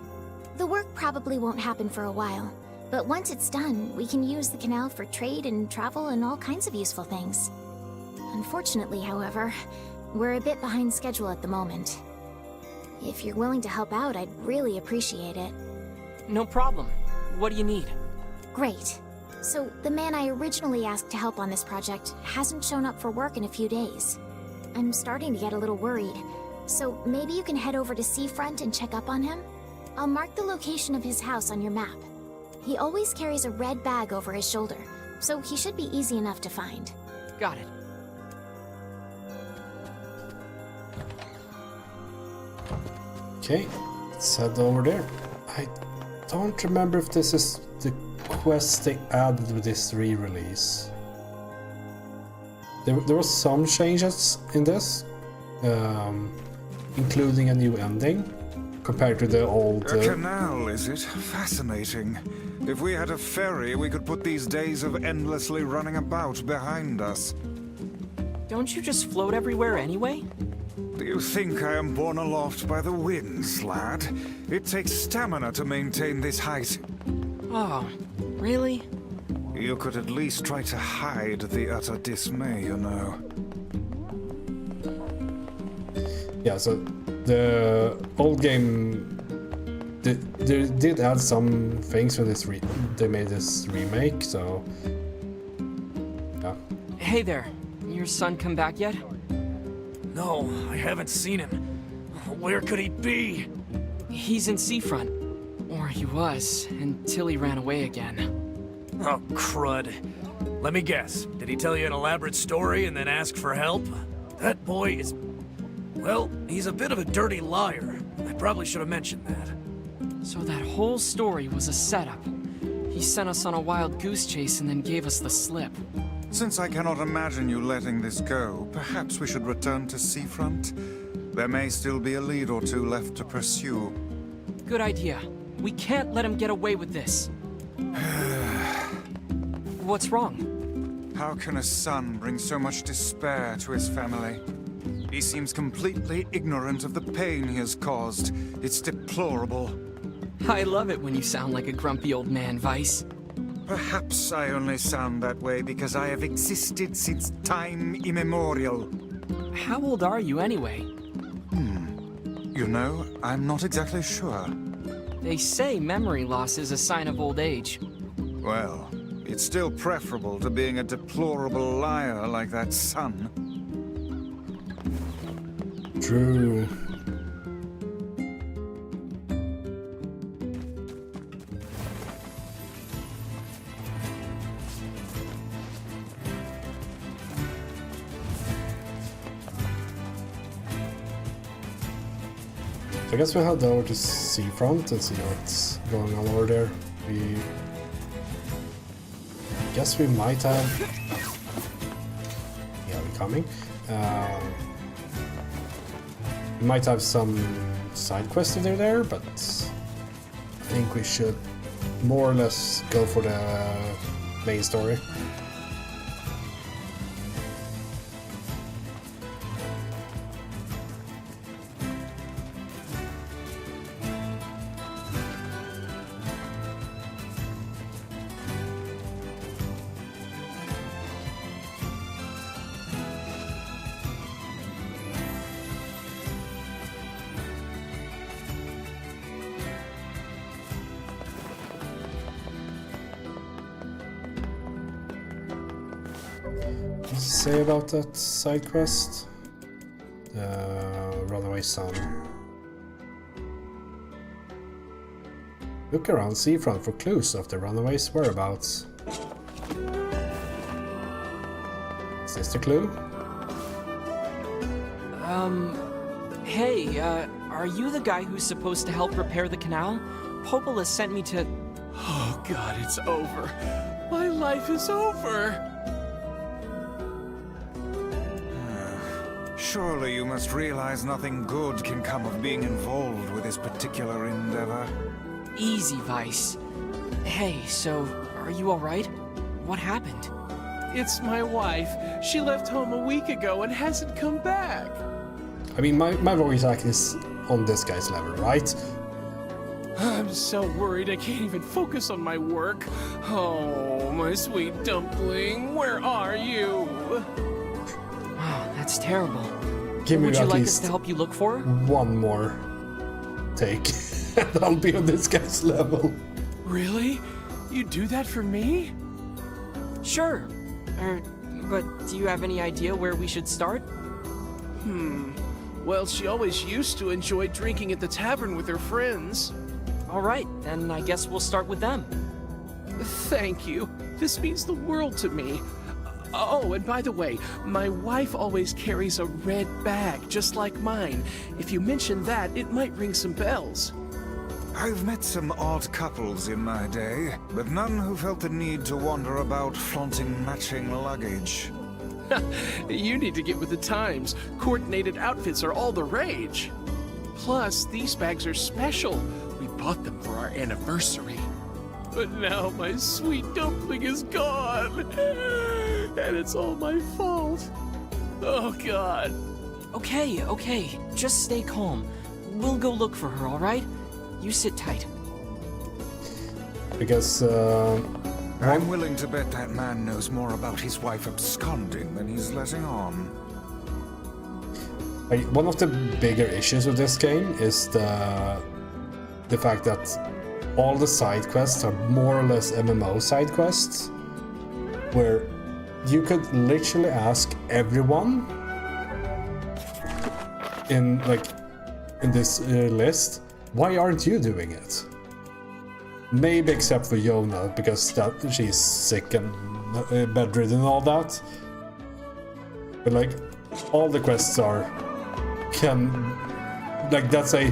The work probably won't happen for a while, but once it's done, we can use the canal for trade and travel and all kinds of useful things. Unfortunately, however, we're a bit behind schedule at the moment. If you're willing to help out, I'd really appreciate it. No problem. What do you need? Great. So, the man I originally asked to help on this project hasn't shown up for work in a few days. I'm starting to get a little worried, so maybe you can head over to Seafront and check up on him? I'll mark the location of his house on your map. He always carries a red bag over his shoulder, so he should be easy enough to find. Got it. Okay, let's head over there. I don't remember if this is the quest they added with this re-release. There was some changes in this, including a new ending compared to the old... A canal, is it? Fascinating. If we had a ferry, we could put these days of endlessly running about behind us. Don't you just float everywhere anyway? Do you think I am borne aloft by the winds, lad? It takes stamina to maintain this height. Oh, really? You could at least try to hide the utter dismay, you know. Yeah, so the old game they did add some things for this they made this remake, so yeah. Hey there, your son come back yet? No, I haven't seen him. Where could he be? He's in Seafront. Or he was, until he ran away again. Oh, crud. Let me guess. Did he tell you an elaborate story and then ask for help? That boy is... well, he's a bit of a dirty liar. I probably should have mentioned that. So that whole story was a setup. He sent us on a wild goose chase and then gave us the slip. Since I cannot imagine you letting this go, perhaps we should return to Seafront? There may still be a lead or two left to pursue. Good idea. We can't let him get away with this. What's wrong? How can a son bring so much despair to his family? He seems completely ignorant of the pain he has caused. It's deplorable. I love it when you sound like a grumpy old man, Vice. Perhaps I only sound that way because I have existed since time immemorial. How old are you anyway? You know, I'm not exactly sure. They say memory loss is a sign of old age. Well, it's still preferable to being a deplorable liar like that son. True. So I guess we'll head over to Seafront and see what's going on over there. We guess we might have... Yeah, we're coming. We might have some side quests if they're there, but I think we should more or less go for the main story. What's it say about that side quest? Runaway son. Look around Seafront for clues of the runaway's whereabouts. Is this the clue? Hey, are you the guy who's supposed to help repair the canal? Popola sent me to... Oh god, it's over. My life is over. Surely you must realize nothing good can come of being involved with this particular endeavor. Easy, Vice. Hey, so, are you alright? What happened? It's my wife. She left home a week ago and hasn't come back. I mean, my voice act is on this guy's level, right? I'm so worried I can't even focus on my work. Oh, my sweet dumpling, where are you? Wow, that's terrible. Give me Would you at like least us to help you look for her? one more take, and I'll be on this guy's level. Really? You do that for me? Sure. But do you have any idea where we should start? Well, she always used to enjoy drinking at the tavern with her friends. Alright, then I guess we'll start with them. Thank you. This means the world to me. Oh, and by the way, my wife always carries a red bag, just like mine. If you mention that, it might ring some bells. I've met some odd couples in my day, but none who felt the need to wander about flaunting matching luggage. You need to get with the times. Coordinated outfits are all the rage. Plus, these bags are special. We bought them for our anniversary. But now my sweet dumpling is gone. And it's all my fault. Oh, God. Okay. Just stay calm. We'll go look for her, alright? You sit tight. Because, I'm willing to bet that man knows more about his wife absconding than he's letting on. One of the bigger issues with this game is the fact that all the side quests are more or less MMO side quests, where you could literally ask everyone in this list, why aren't you doing it? Maybe except for Yona, because she's sick and bedridden and all that. But like, all the quests that's a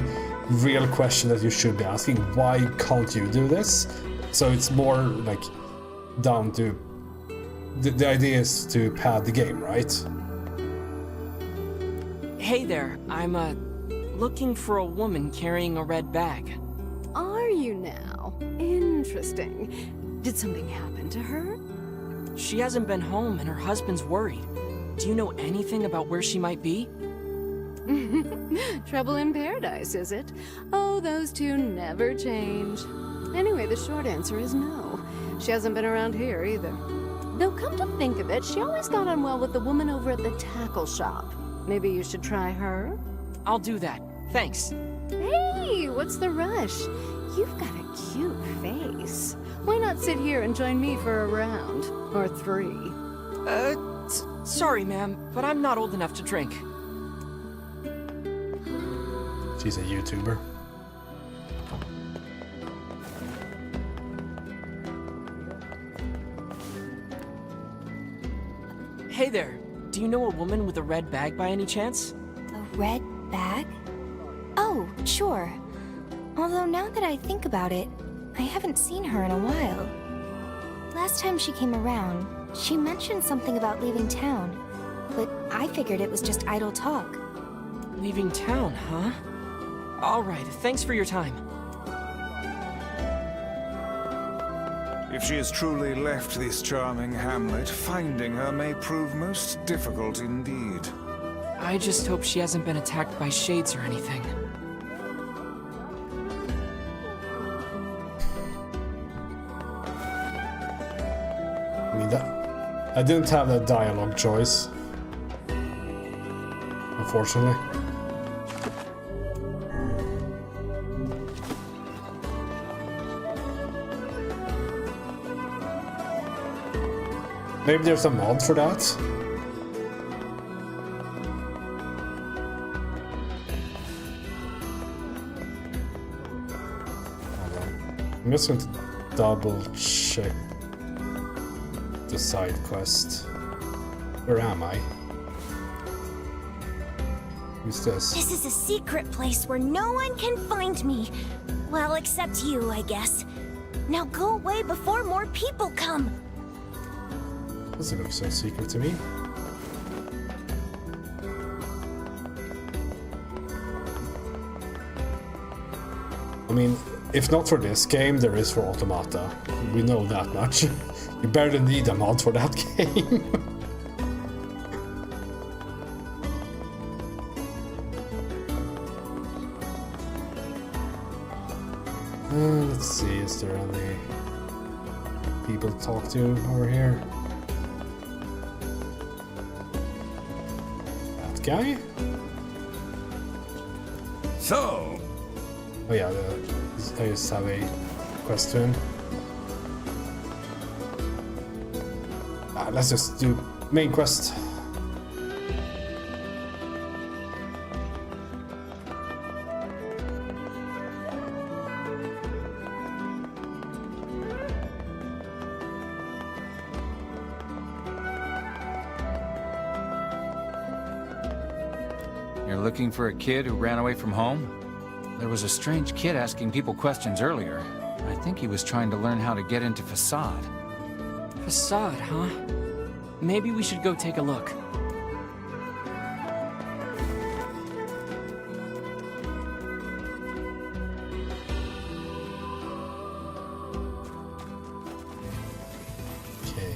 real question that you should be asking. Why can't you do this? So it's more like down to the idea is to pad the game, right? Hey there, I'm looking for a woman carrying a red bag. Are you now? Interesting. Did something happen to her? She hasn't been home and her husband's worried. Do you know anything about where she might be? Trouble in paradise, is it? Oh, those two never change. Anyway, the short answer is no. She hasn't been around here either. Though come to think of it, she always got on well with the woman over at the tackle shop. Maybe you should try her? I'll do that. Thanks. Hey, what's the rush? You've got a cute face. Why not sit here and join me for a round? Or 3? Sorry, ma'am, but I'm not old enough to drink. She's a YouTuber. Hey there, do you know a woman with a red bag by any chance? A red bag? Oh, sure. Although now that I think about it, I haven't seen her in a while. Last time she came around, she mentioned something about leaving town, but I figured it was just idle talk. Leaving town, huh? Alright, thanks for your time. If she has truly left this charming hamlet, finding her may prove most difficult indeed. I just hope she hasn't been attacked by shades or anything. I mean, I didn't have that dialogue choice, unfortunately. Maybe there's a mod for that. I'm just going to double check the side quest. Where am I? Who's this? This is a secret place where no one can find me. Well, except you, I guess. Now go away before more people come. Doesn't look so secret to me. I mean, if not for this game, there is for Automata. We know that much. You barely need a mod for that game. Let's see, is there any people to talk to over here? That guy? So... Oh yeah, I just have a question. Let's just do main quest. You're looking for a kid who ran away from home? There was a strange kid asking people questions earlier. I think he was trying to learn how to get into Facade. Facade, huh? Maybe we should go take a look. Okay.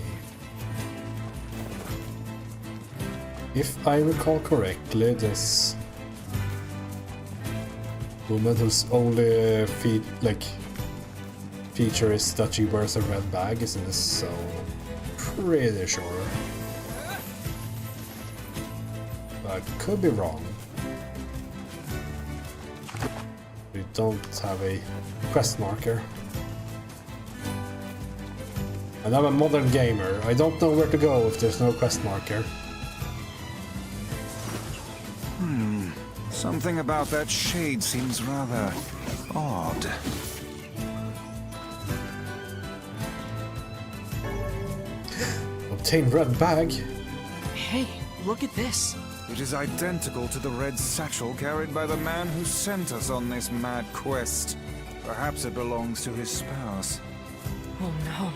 If I recall correctly, this woman whose only feature is that she wears a red bag, isn't this so? Pretty sure. I could be wrong. We don't have a quest marker. And I'm a modern gamer. I don't know where to go if there's no quest marker. Something about that shade seems rather odd. Obtain red bag. Hey, look at this. It is identical to the red satchel carried by the man who sent us on this mad quest. Perhaps it belongs to his spouse. Oh no.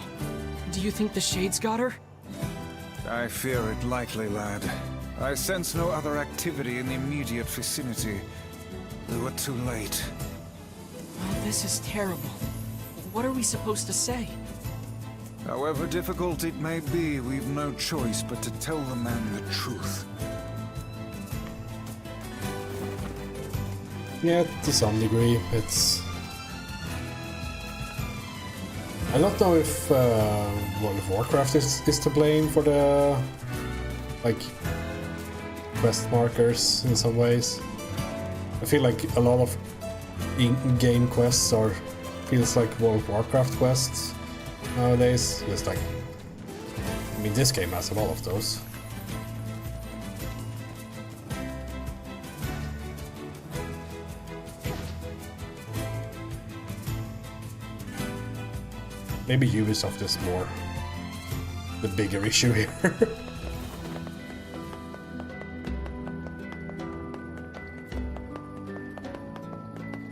Do you think the shades got her? I fear it likely, lad. I sense no other activity in the immediate vicinity. We were too late. Oh, this is terrible. What are we supposed to say? However difficult it may be, we've no choice but to tell the man the truth. Yeah, to some degree, it's... I don't know if World of Warcraft is to blame for the, like, quest markers in some ways. I feel like a lot of in-game quests feels like World of Warcraft quests nowadays. Just like, I mean, this game has a lot of those. Maybe Ubisoft is more the bigger issue here.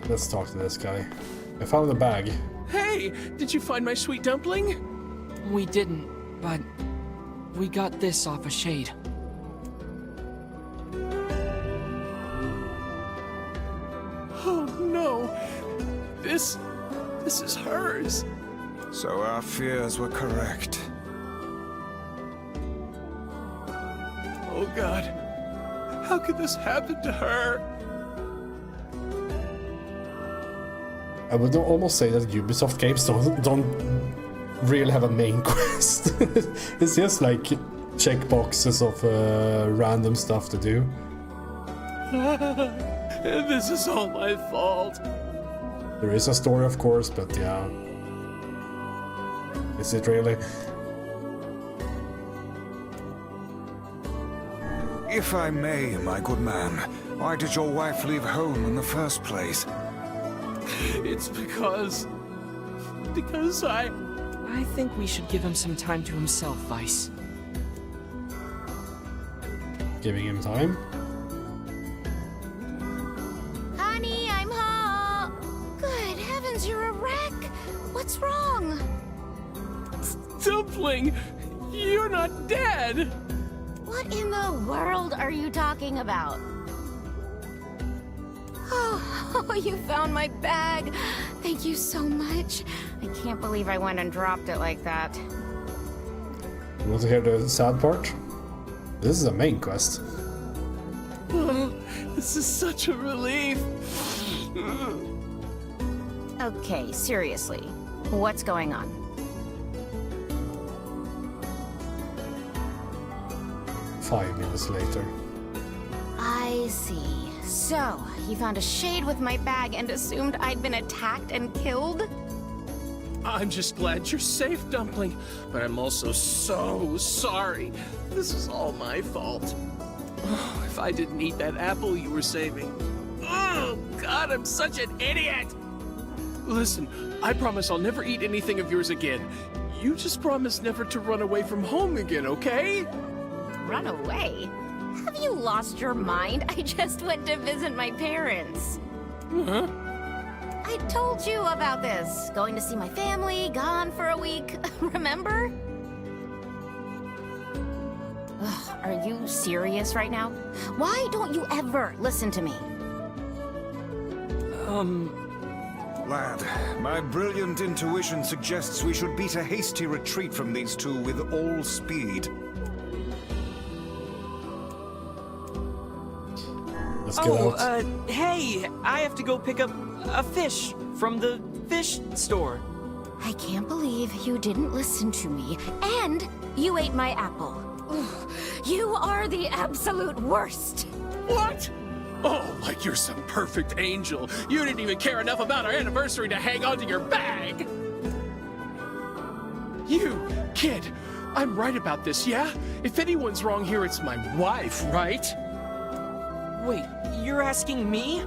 Let's talk to this guy. I found a bag. Hey, did you find my sweet dumpling? We didn't, but we got this off a shade. Oh no, this is hers. So our fears were correct. Oh God, how could this happen to her? I would almost say that Ubisoft games don't really have a main quest. It's just like checkboxes of random stuff to do. This is all my fault. There is a story, of course, but yeah. Is it really? If I may, my good man, why did your wife leave home in the first place? It's because I think we should give him some time to himself, Vice. Giving him time? Honey, I'm home. Good heavens, you're a wreck. What's wrong? Dumpling, you're not dead. What in the world are you talking about? Oh, you found my bag. Thank you so much. I can't believe I went and dropped it like that. You want to hear the sad part? This is a main quest. Oh, this is such a relief. Okay, seriously. What's going on? Five minutes later. I see. So, you found a shade with my bag and assumed I'd been attacked and killed? I'm just glad you're safe, Dumpling, but I'm also so sorry. This is all my fault. Oh, if I didn't eat that apple you were saving. Oh, God, I'm such an idiot! Listen, I promise I'll never eat anything of yours again. You just promise never to run away from home again, okay? Run away? Have you lost your mind? I just went to visit my parents. Huh? I told you about this. Going to see my family, gone for a week. Remember? Ugh, are you serious right now? Why don't you ever listen to me? Lad, my brilliant intuition suggests we should beat a hasty retreat from these two with all speed. Let's get out. Hey, I have to go pick up a fish from the fish store. I can't believe you didn't listen to me, and you ate my apple. Ugh, you are the absolute worst. What? Oh, like you're some perfect angel. You didn't even care enough about our anniversary to hang on to your bag. You, kid, I'm right about this, yeah? If anyone's wrong here, it's my wife, right? Wait, you're asking me?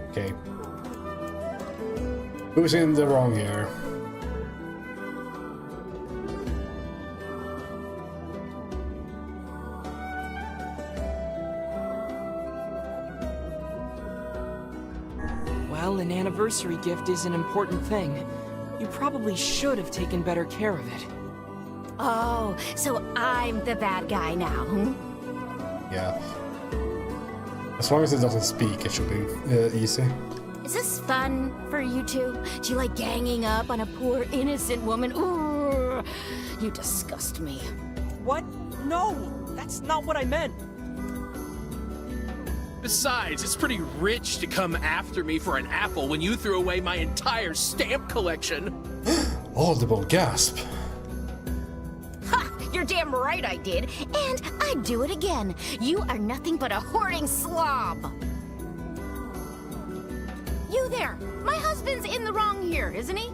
Okay. Who's in the wrong here? Well, an anniversary gift is an important thing. You probably should have taken better care of it. Oh, so I'm the bad guy now, hmm? Yeah. As long as it doesn't speak, it should be easy. Is this fun for you two? Do you like ganging up on a poor innocent woman? Ooh, you disgust me. What? No, that's not what I meant. Besides, it's pretty rich to come after me for an apple when you threw away my entire stamp collection. Audible gasp. Ha! You're damn right I did, and I'd do it again. You are nothing but a hoarding slob. You there! My husband's in the wrong here, isn't he?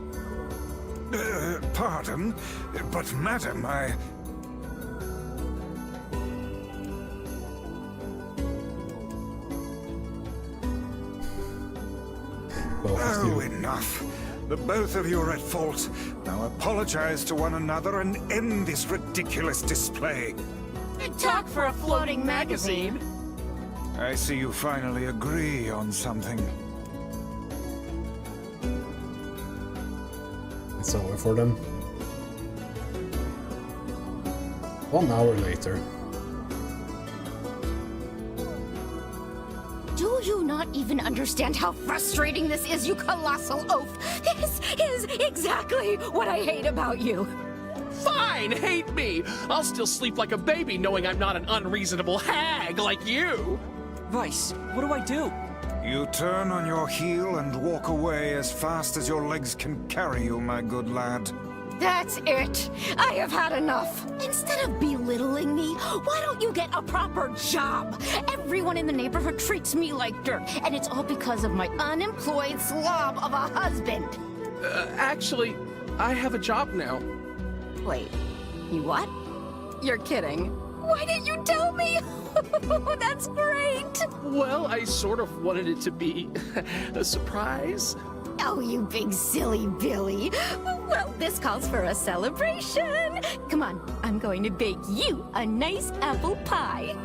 Pardon, but madam, Oh, enough. The both of you are at fault. Now apologize to one another and end this ridiculous display. Talk for a floating magazine. I see you finally agree on something. It's over for them. 1 hour later. Do you not even understand how frustrating this is, you colossal oaf? This is exactly what I hate about you. Fine, hate me! I'll still sleep like a baby knowing I'm not an unreasonable hag like you! Vice, what do I do? You turn on your heel and walk away as fast as your legs can carry you, my good lad. That's it. I have had enough. Instead of belittling me, why don't you get a proper job? Everyone in the neighborhood treats me like dirt, and it's all because of my unemployed slob of a husband. Actually, I have a job now. Wait, you what? You're kidding. Why didn't you tell me? That's great. Well, I sort of wanted it to be a surprise. Oh, you big silly Billy. Well, this calls for a celebration. Come on, I'm going to bake you a nice apple pie.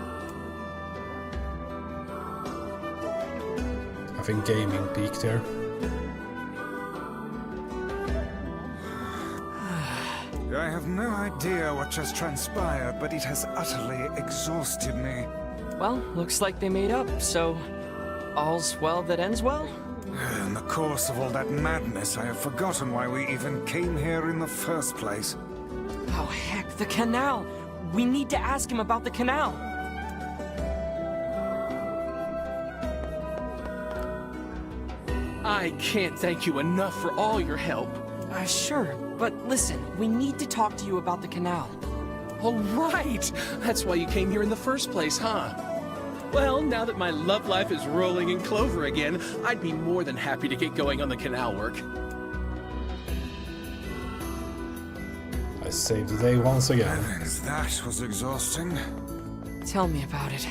I think gaming peaked here. I have no idea what just transpired, but it has utterly exhausted me. Well, looks like they made up, so all's well that ends well? In the course of all that madness, I have forgotten why we even came here in the first place. Oh, heck, the canal! We need to ask him about the canal! I can't thank you enough for all your help. Sure, but listen, we need to talk to you about the canal. Oh, right! That's why you came here in the first place, huh? Well, now that my love life is rolling in clover again, I'd be more than happy to get going on the canal work. I saved the day once again. Heavens, that was exhausting. Tell me about it.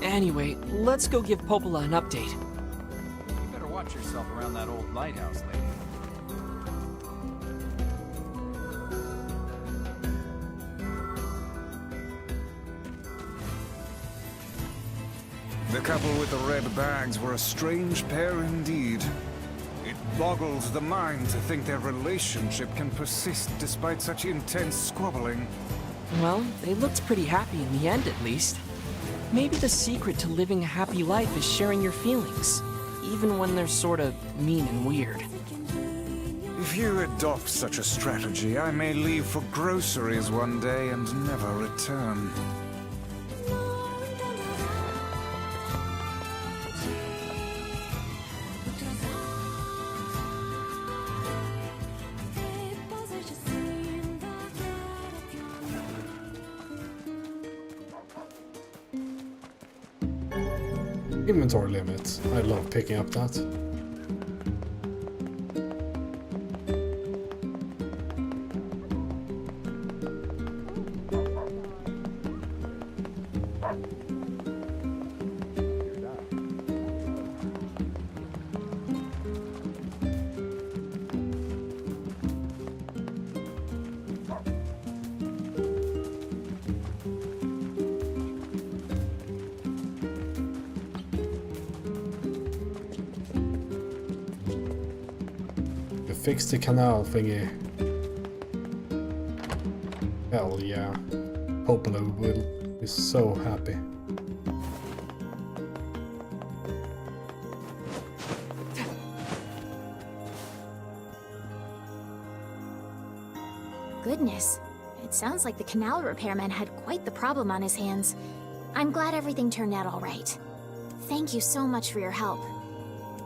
Anyway, let's go give Popola an update. You better watch yourself around that old lighthouse, lady. The couple with the red bags were a strange pair indeed. It boggles the mind to think their relationship can persist despite such intense squabbling. Well, they looked pretty happy in the end, at least. Maybe the secret to living a happy life is sharing your feelings, even when they're sorta mean and weird. If you adopt such a strategy, I may leave for groceries one day and never return. Inventory limit. I love picking up that. Fix the canal thingy. Hell yeah. Popola will be so happy. Goodness, it sounds like the canal repairman had quite the problem on his hands. I'm glad everything turned out all right. Thank you so much for your help.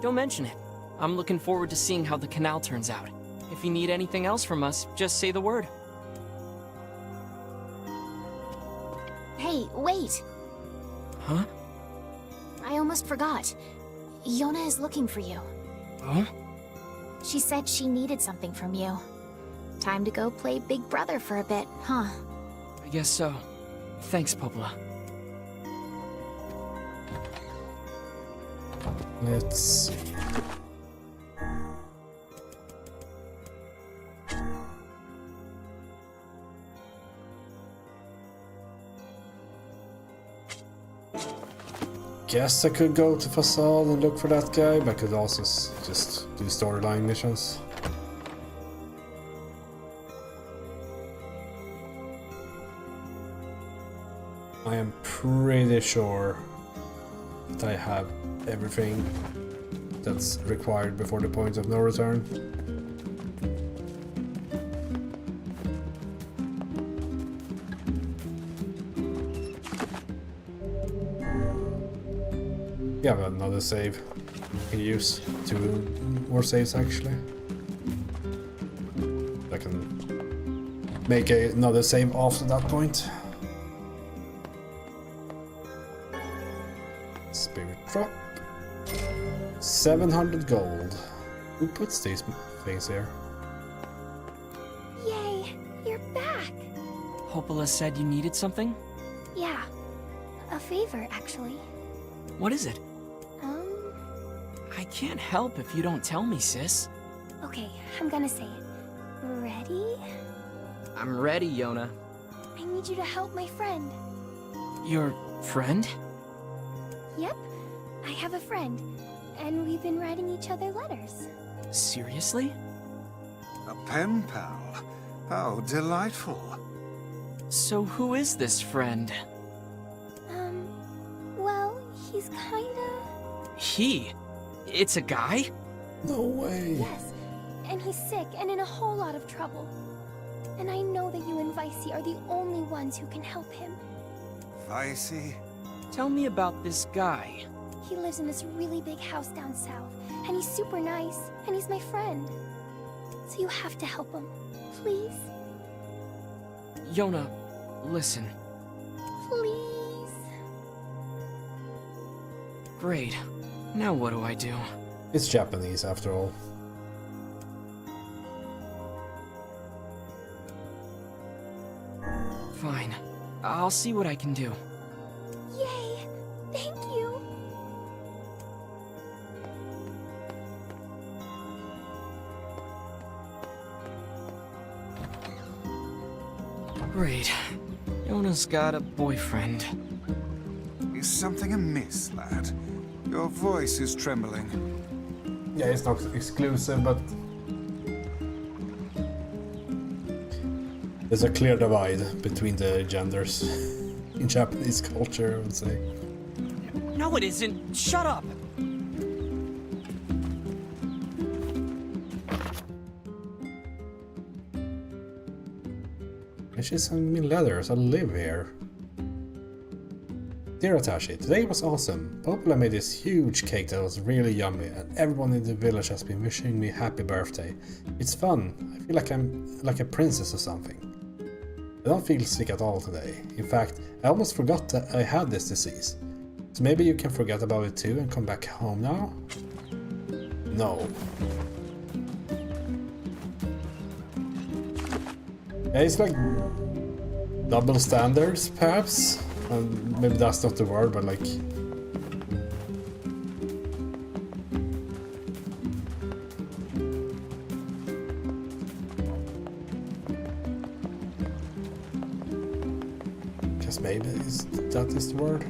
Don't mention it. I'm looking forward to seeing how the canal turns out. If you need anything else from us, just say the word. Hey, wait! Huh? I almost forgot. Yona is looking for you. Oh? She said she needed something from you. Time to go play Big Brother for a bit, huh? I guess so. Thanks, Popola. Let's see. Guess I could go to Facade and look for that guy, but I could also just do storyline missions. I am pretty sure that I have everything that's required before the point of no return. Yeah, but another save. I can use 2 more saves actually. I can make another save after that point. Spirit drop. 700 gold. Who puts these things here? Yay, you're back. Popola said you needed something? Yeah, a favor actually. What is it? I can't help if you don't tell me, sis. Okay, I'm gonna say it. Ready? I'm ready, Yona. I need you to help my friend. Your friend? Yep, I have a friend, and we've been writing each other letters. Seriously? A pen pal? How delightful. So who is this friend? Well, he's kinda... He? It's a guy? No way. Yes, and he's sick and in a whole lot of trouble. And I know that you and Vicey are the only ones who can help him. Vicey? Tell me about this guy. He lives in this really big house down south, and he's super nice, and he's my friend. So you have to help him, please? Yona, listen. Please? Great. Now what do I do? It's Japanese after all. Fine. I'll see what I can do. Yay! Thank you! Great. Yona's got a boyfriend. Is something amiss, lad? Your voice is trembling. Yeah, it's not exclusive, but there's a clear divide between the genders in Japanese culture, I would say. No, it isn't. Shut up. And she sent me letters. I live here. Dear Atashi, today was awesome. Popola made this huge cake that was really yummy, and everyone in the village has been wishing me happy birthday. It's fun. I feel like I'm like a princess or something. I don't feel sick at all today. In fact, I almost forgot that I had this disease. So maybe you can forget about it too and come back home now? No. Yeah, it's like double standards, perhaps? Maybe that's not the word, but like... Guess maybe that is the word?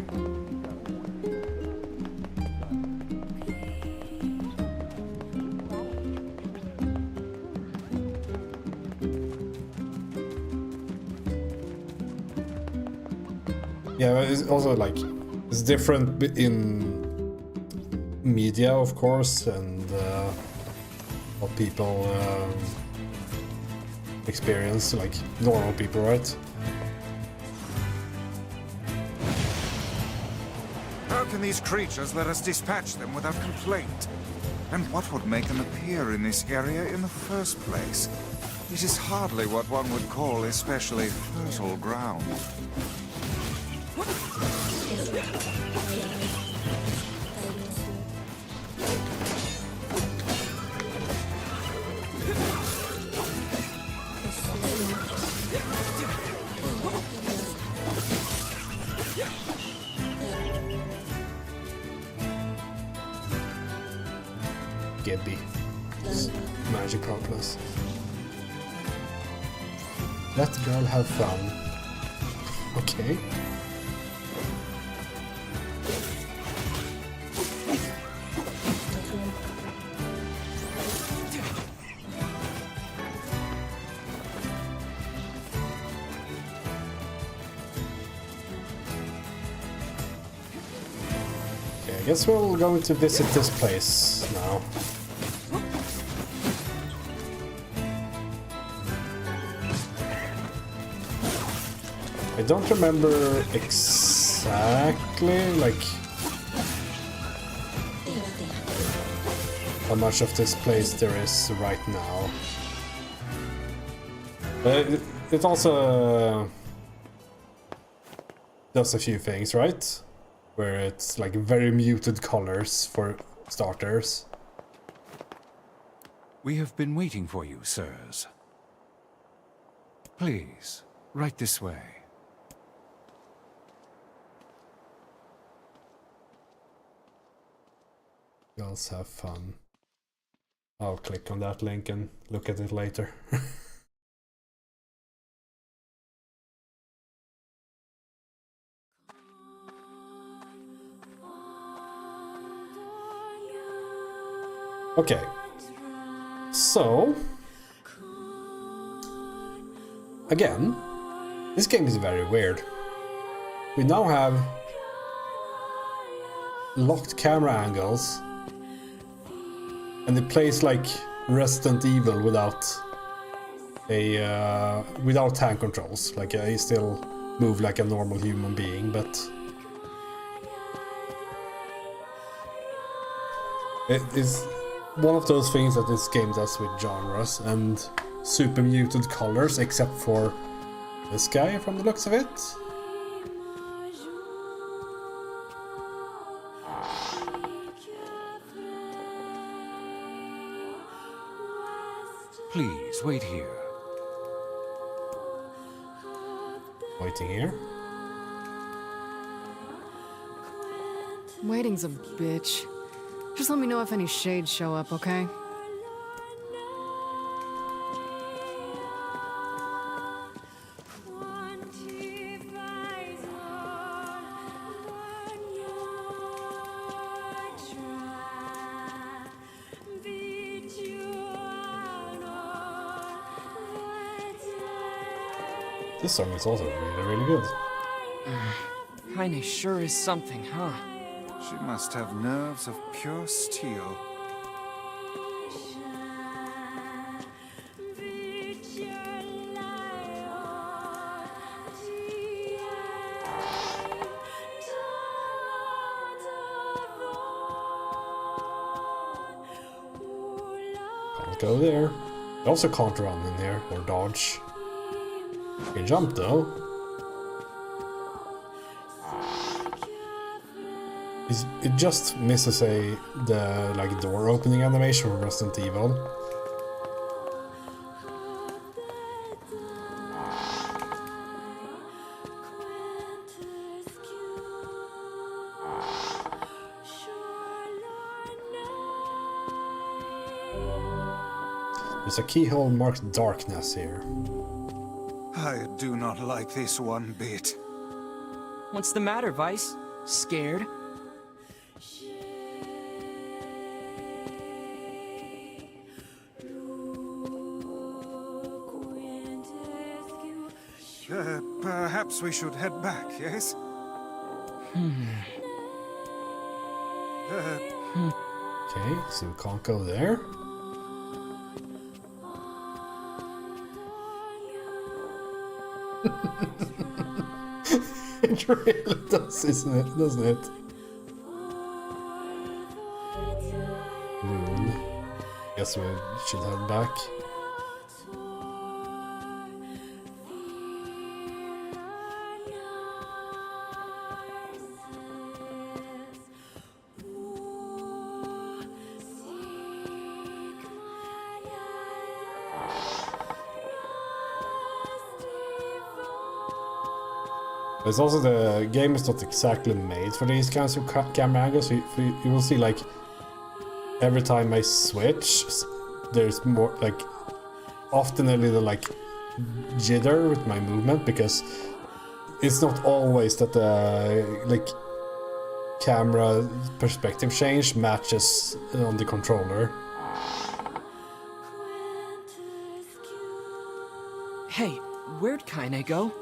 Yeah, it's also like, it's different in media, of course, and what people experience, like normal people, right? How can these creatures let us dispatch them without complaint? And what would make them appear in this area in the first place? It is hardly what one would call especially fertile ground. Gibby. Magic Populace. Let the girl have fun. Okay. Okay, I guess we're going to visit this place now. I don't remember exactly, like, how much of this place there is right now. It also does a few things, right? Where it's like very muted colors for starters. We have been waiting for you, sirs. Please, right this way. Girls have fun. I'll click on that link and look at it later. Okay. So, again, this game is very weird. We now have locked camera angles, and it plays like Resident Evil without hand controls. Like I still move like a normal human being, but it is one of those things that this game does with genres and super muted colors, except for this guy from the looks of it. Please, wait here. Waiting here? Waiting's a bitch. Just let me know if any shades show up, okay? This song is also really good. Heine sure is something, huh? She must have nerves of pure steel. Can't go there. You also can't run in here or dodge. You can jump though. It just misses the like door opening animation from Resident Evil. There's a keyhole marked darkness here. I do not like this one bit. What's the matter, Vice? Scared? Perhaps we should head back, yes? Okay, so we can't go there. It really does, isn't it? Doesn't it? Moon. Guess we should head back. It's also the game is not exactly made for these kinds of camera angles. You will see like every time I switch, there's more like often a little like jitter with my movement because it's not always that the like camera perspective change matches on the controller. Hey, where'd Kaine go?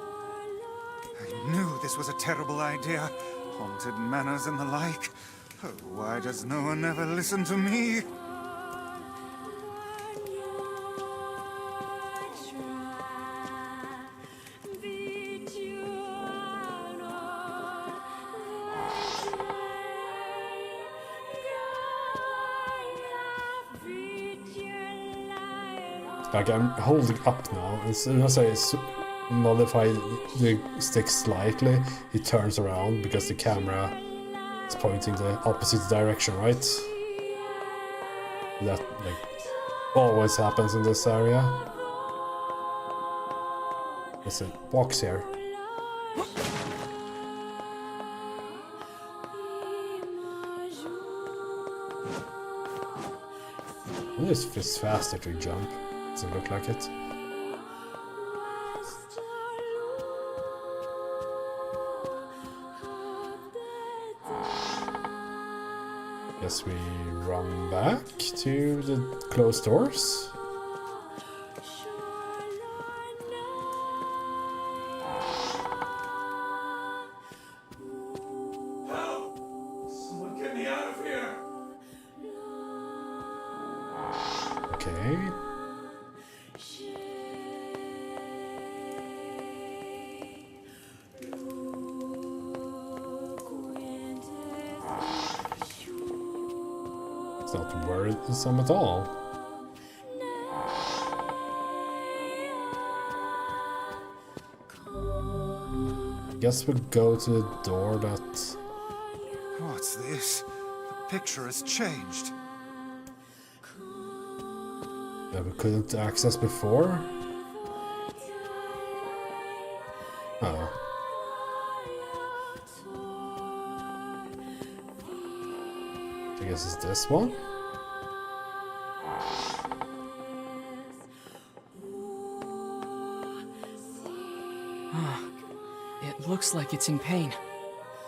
I knew this was a terrible idea. Haunted manors and the like. Oh, why does no one ever listen to me? Like I'm holding up now, and as soon as I modify the stick slightly, it turns around because the camera is pointing the opposite direction, right? That like always happens in this area. There's a box here. And this feels faster to jump. Doesn't look like it. Guess we run back to the closed doors. Help! Someone get me out of here! Okay. It's not worrisome at all. Guess we'll go to the door that... What's this? The picture has changed. that we couldn't access before. Oh. I guess it's this one. It looks like it's in pain.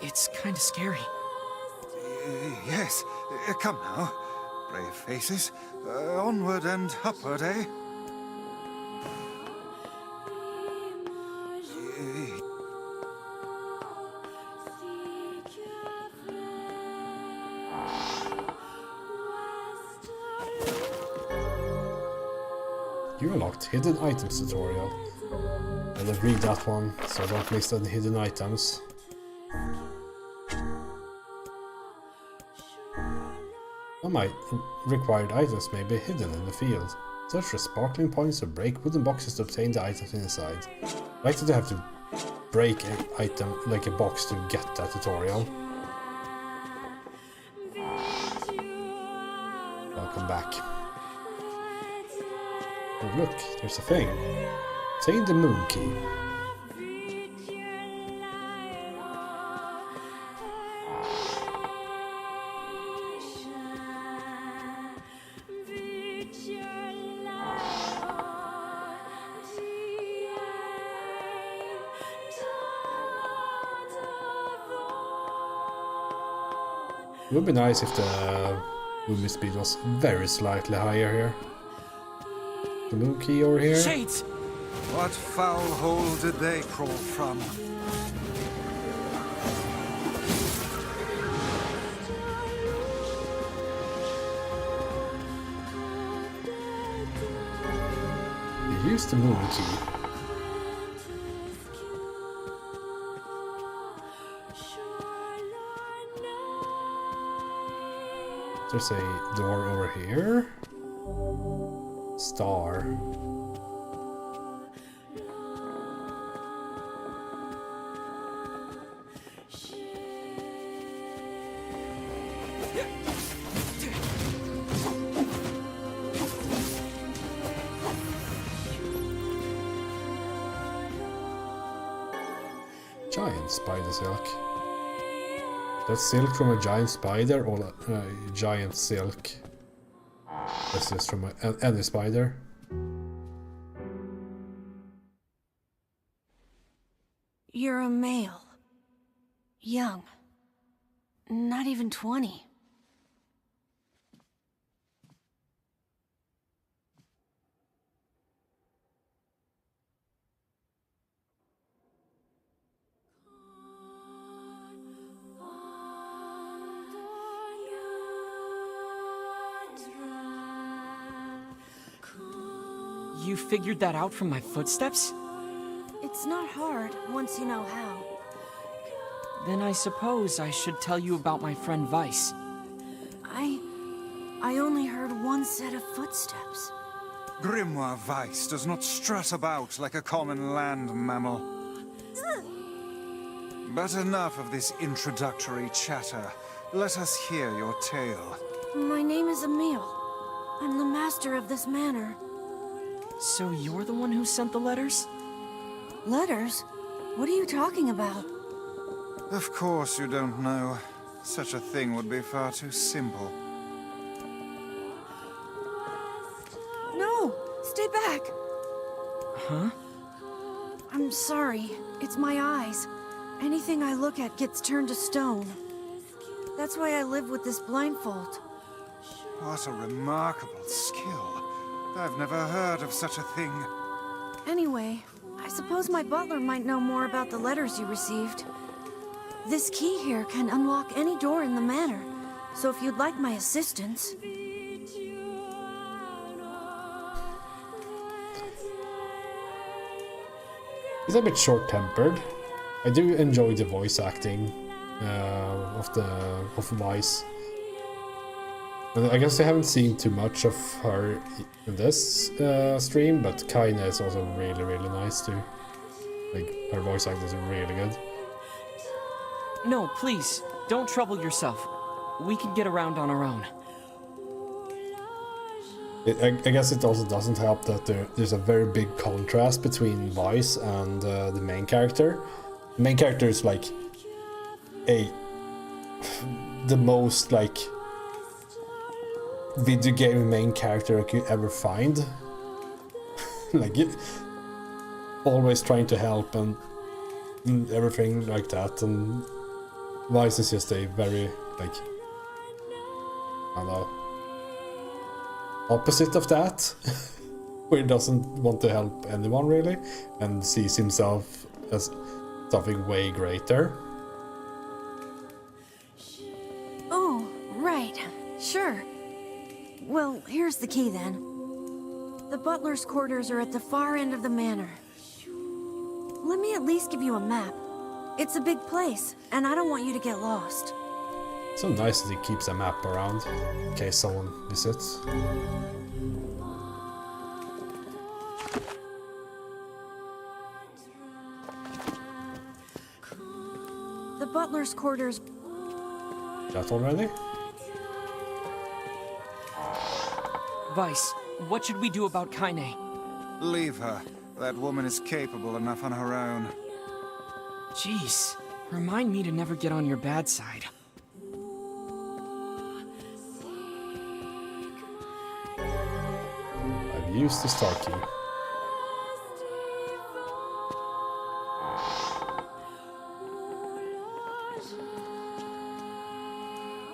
It's kind of scary. Yes, come now. Brave faces. Onward and upward, eh? You unlocked hidden items tutorial. I didn't read that one, so I don't miss any hidden items. Some required items may be hidden in the field. Search for sparkling points or break wooden boxes to obtain the items inside. Like that you have to break an item, like a box, to get that tutorial. Welcome back. Oh look, there's a thing. Obtain the moon key. It would be nice if the movement speed was very slightly higher here. The moon key over here. Shades! What foul hole did they crawl from? Use the moon key. There's a door over here. Star. Giant spider silk. That's silk from a giant spider or giant silk? That's just from any spider. You're a male. Young. Not even 20. You figured that out from my footsteps? It's not hard once you know how. Then I suppose I should tell you about my friend Vice. I only heard one set of footsteps. Grimoire Weiss does not strut about like a common land mammal. But enough of this introductory chatter. Let us hear your tale. My name is Emil. I'm the master of this manor. So you're the one who sent the letters? Letters? What are you talking about? Of course you don't know. Such a thing would be far too simple. No! Stay back! Huh? I'm sorry. It's my eyes. Anything I look at gets turned to stone. That's why I live with this blindfold. What a remarkable skill. I've never heard of such a thing. Anyway, I suppose my butler might know more about the letters you received. This key here can unlock any door in the manor, so if you'd like my assistance... He's a bit short-tempered. I do enjoy the voice acting of Vice. And I guess I haven't seen too much of her in this stream, but Kaina is also really nice too. Like, her voice acting is really good. No, please, don't trouble yourself. We can get around on our own. I guess it also doesn't help that there's a very big contrast between Vice and the main character. The main character is like the most like video game main character I could ever find. Like, always trying to help and everything like that, and Vice is just a very, like, I don't know, opposite of that, where he doesn't want to help anyone really, and sees himself as something way greater. Oh, right. Sure. Well, here's the key then. The butler's quarters are at the far end of the manor. Let me at least give you a map. It's a big place, and I don't want you to get lost. So nice that he keeps a map around in case someone visits. The butler's quarters... That already? Vice, what should we do about Kaine? Leave her. That woman is capable enough on her own. Jeez, remind me to never get on your bad side. I've used the star key.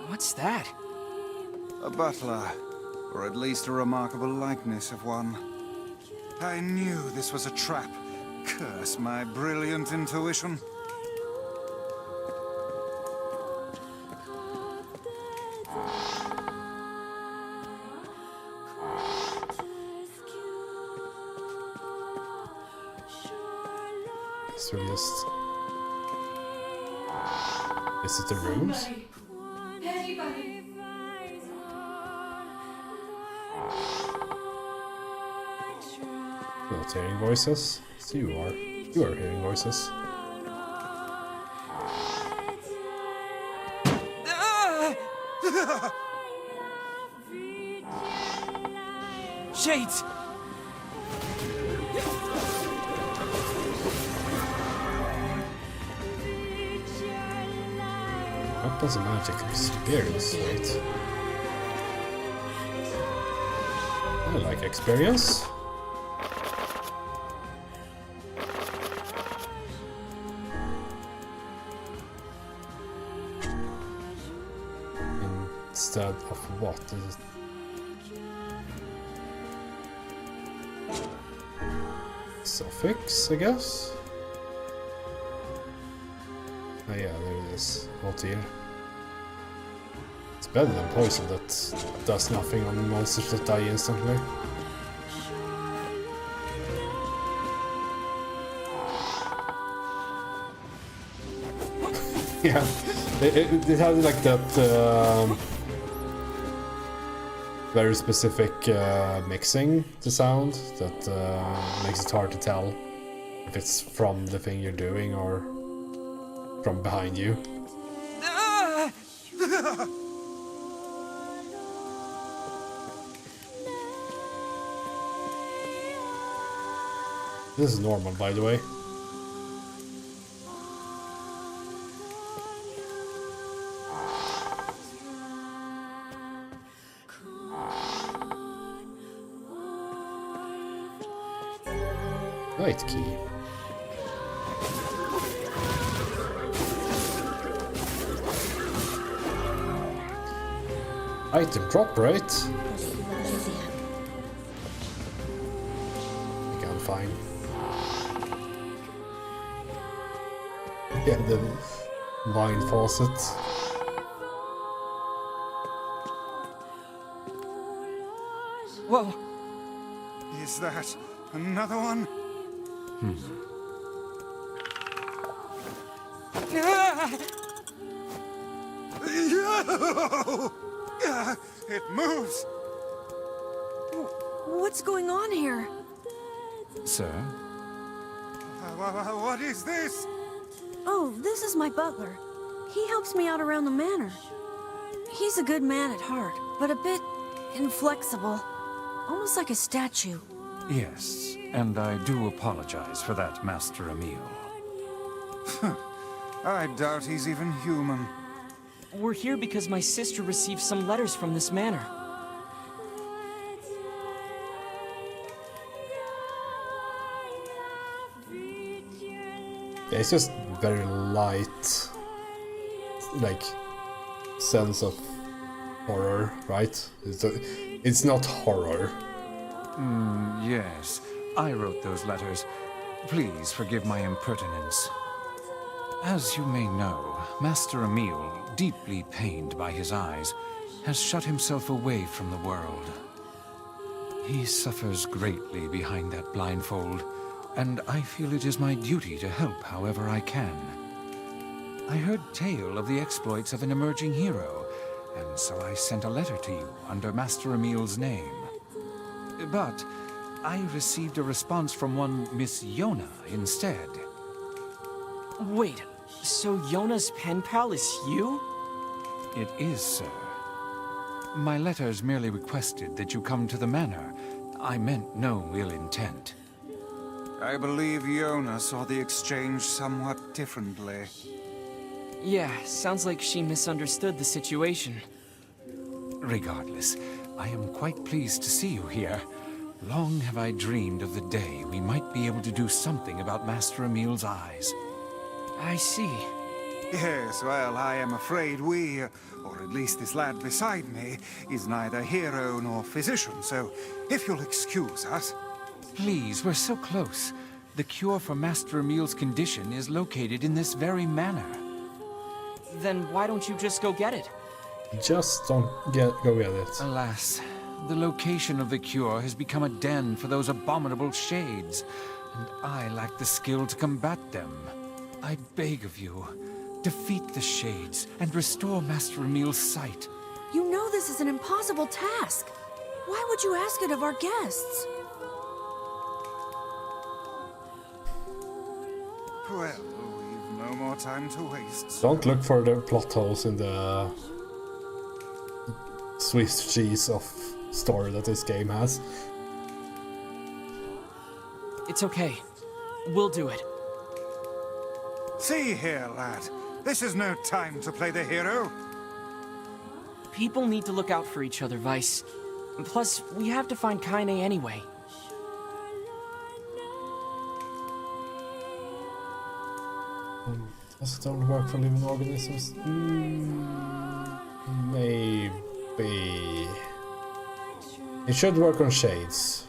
What's that? A butler, or at least a remarkable likeness of one. I knew this was a trap. Curse my brilliant intuition. So just... Is it the rooms? Not hearing voices? So you are. You are hearing voices. Shades! weapons and magic experience, right? I like experience. Instead of what is it? Suffix, I guess? Oh yeah, there it is. What here? It's better than poison that does nothing on monsters that die instantly. Yeah, it had like that very specific mixing the sound that makes it hard to tell if it's from the thing you're doing or from behind you. This is normal, by the way. Right key. Item drop, right? I can't find. Yeah, the wine faucet. Whoa! Is that another one? It moves! What's going on here? Sir? What is this? Oh, this is my butler. He helps me out around the manor. He's a good man at heart, but a bit inflexible. Almost like a statue. Yes, and I do apologize for that, Master Emil. I doubt he's even human. We're here because my sister received some letters from this manor. Yeah, it's just very light, like, sense of horror, right? It's not horror. Yes, I wrote those letters. Please forgive my impertinence. As you may know, Master Emil, deeply pained by his eyes, has shut himself away from the world. He suffers greatly behind that blindfold, and I feel it is my duty to help however I can. I heard tale of the exploits of an emerging hero, and so I sent a letter to you under Master Emil's name. But I received a response from one Miss Yona instead. Wait, so Yona's pen pal is you? It is, sir. My letters merely requested that you come to the manor. I meant no ill intent. I believe Yona saw the exchange somewhat differently. Yeah, sounds like she misunderstood the situation. Regardless, I am quite pleased to see you here. Long have I dreamed of the day we might be able to do something about Master Emil's eyes. I see. Yes, well, I am afraid we, or at least this lad beside me, is neither hero nor physician, so if you'll excuse us... Please, we're so close. The cure for Master Emil's condition is located in this very manor. Then why don't you just go get it? Just don't go get it. Alas, the location of the cure has become a den for those abominable shades, and I lack the skill to combat them. I beg of you, defeat the shades and restore Master Emil's sight. You know this is an impossible task. Why would you ask it of our guests? Well, we've no more time to waste. Don't look for the plot holes in the Swiss cheese of story that this game has. It's okay. We'll do it. See here, lad. This is no time to play the hero. People need to look out for each other, Vice. Plus, we have to find Kaine anyway. Does it only work for living organisms? Maybe. It should work on shades.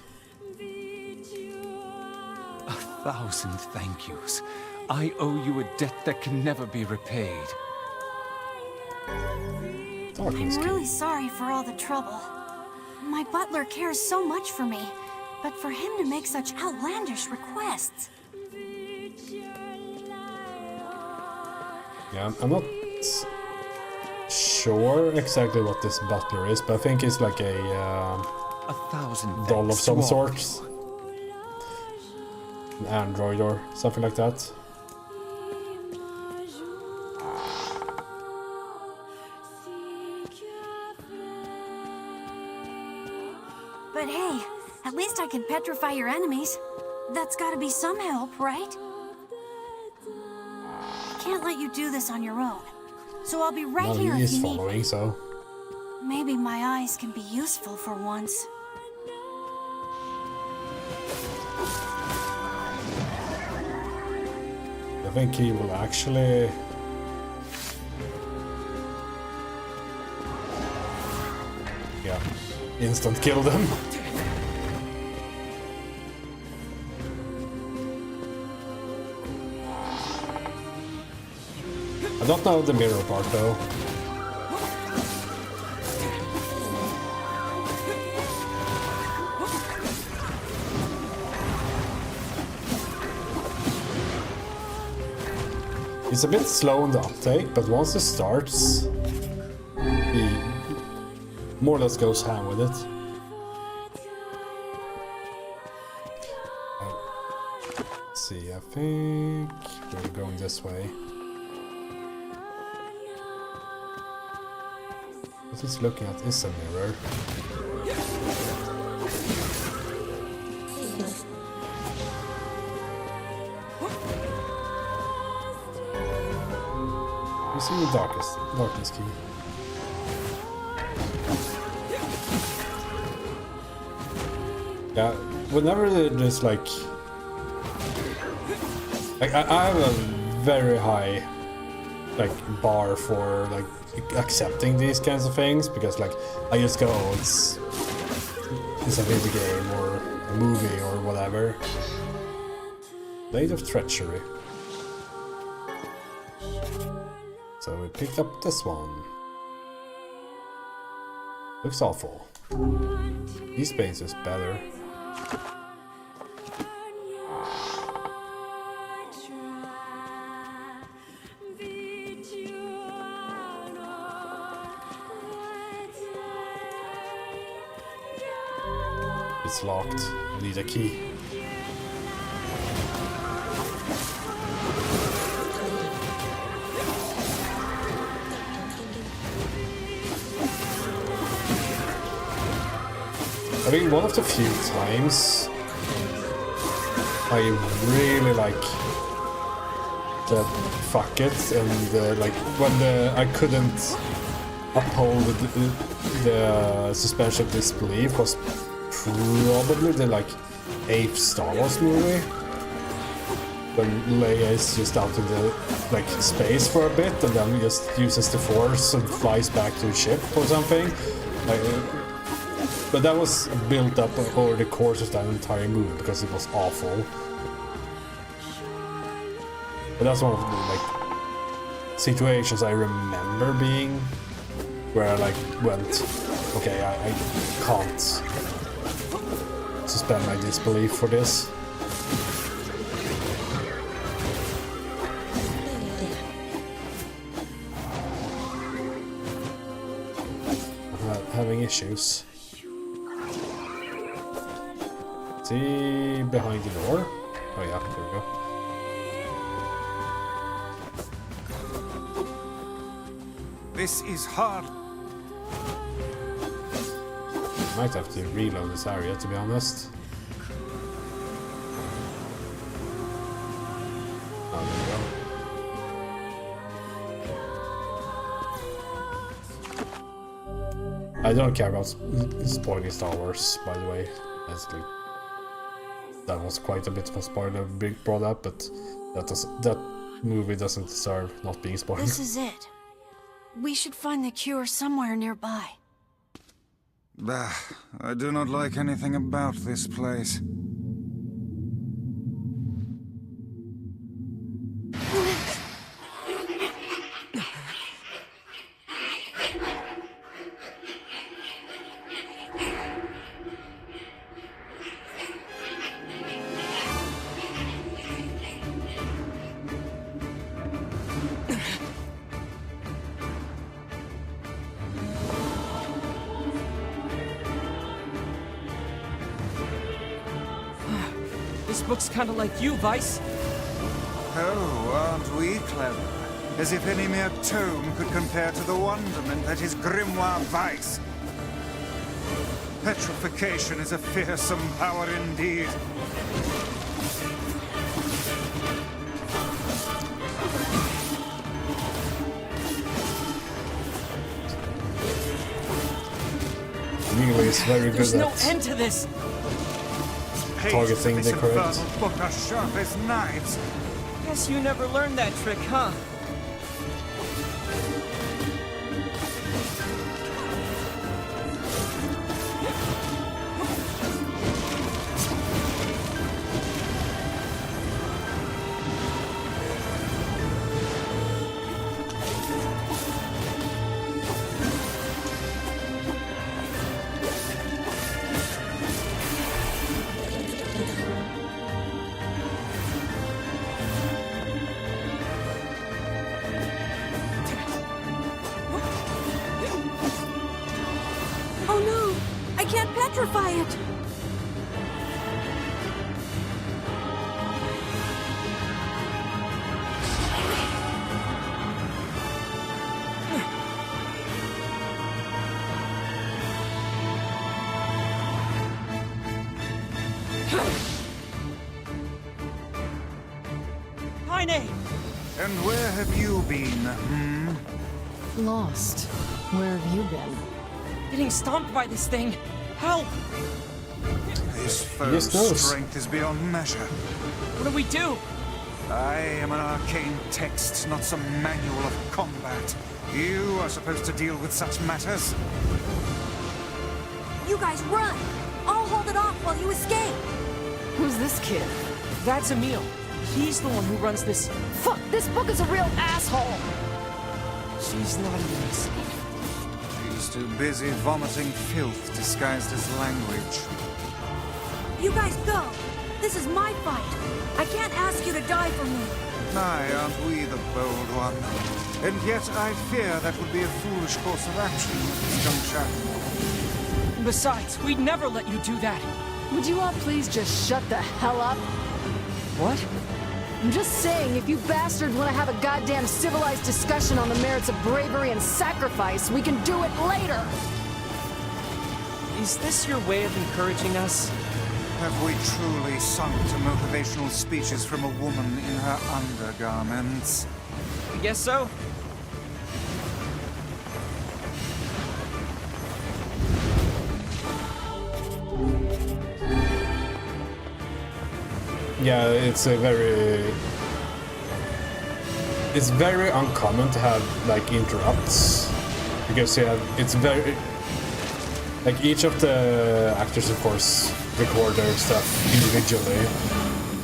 1,000 thank yous. I owe you a debt that can never be repaid. I'm really sorry for all the trouble. My butler cares so much for me, but for him to make such outlandish requests... Yeah, I'm not sure exactly what this butler is, but I think it's like a 1,000 doll of some Swan. sort. An android or something like that. But hey, at least I can petrify your enemies. That's gotta be some help, right? I can't let you do this on your own. So I'll be right Well, here he if is you need following, me. so Maybe my eyes can be useful for once. I think he will actually. Yeah, instant kill them. I don't know the mirror part though. It's a bit slow in the uptake, but once it starts, he more or less goes ham with it. Let's see, I think we're going this way. What he's looking at is a mirror. Using the darkness key. Yeah, whenever there's like I have a very high like bar for like accepting these kinds of things, because like I just go, oh, it's a video game or a movie or whatever. Blade of Treachery. So we picked up this one. Looks awful. These paints is better. It's locked. I need a key. I think one of the few times I really like the fuck it, and like when I couldn't uphold the suspension of disbelief was probably the like 8th Star Wars movie, when Leia is just out in the like space for a bit and then just uses the Force and flies back to the ship or something. Like, but that was built up over the course of that entire movie because it was awful. But that's one of the like situations I remember being where I like went, okay, I can't suspend my disbelief for this. I'm having issues. See behind the door? Oh yeah, there we go. This is hard. Might have to reload this area, to be honest. Oh, there we I don't care about spoiling Star Wars, by the way. That was quite a bit of a spoiler big brought up, but that movie doesn't deserve not being spoiled. This is it. We should find the cure somewhere nearby. Bah, I do not like anything about this place. This book's kinda like you, Vice. Oh, aren't we clever? As if any mere tome could compare to the wonderment that is Grimoire Vice. Petrification is a fearsome power indeed. Mingwei is very good There's no at end to this. targeting the correct. Book are sharp as knives. Guess you never learned that trick, huh? Oh no! I can't petrify it! Heine! And where have you been, Lost. Where have you been? Getting stomped by this thing. Help! This foe's strength is beyond measure. What do we do? I am an arcane text, not some manual of combat. You are supposed to deal with such matters. You guys run! I'll hold it off while you escape! Who's this kid? That's Emil. He's the one who runs this. Fuck, this book is a real asshole! She's not even listening. She's too busy vomiting filth disguised as language. You guys go! This is my fight! I can't ask you to die for me! Aye, aren't we the bold one? And yet I fear that would be a foolish course of action at this juncture. Besides, we'd never let you do that. Would you all please just shut the hell up? What? I'm just saying, if you bastards want to have a goddamn civilized discussion on the merits of bravery and sacrifice, we can do it later! Is this your way of encouraging us? Have we truly sunk to motivational speeches from a woman in her undergarments? I guess so. Yeah, it's very uncommon to have like interrupts, because it's very like each of the actors of course record their stuff individually,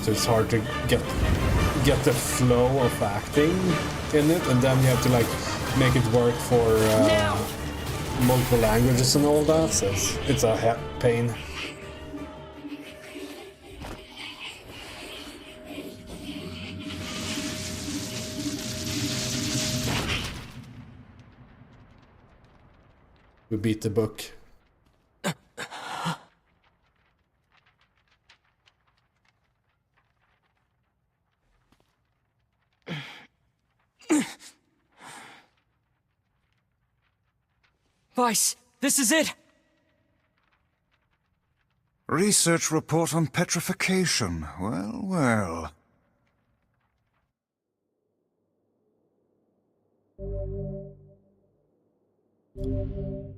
so it's hard to get the flow of acting in it, and then you have to like make it work for multiple languages and all that, so it's a pain. We beat the book. Vice, this is it! Research report on petrification. Well, well.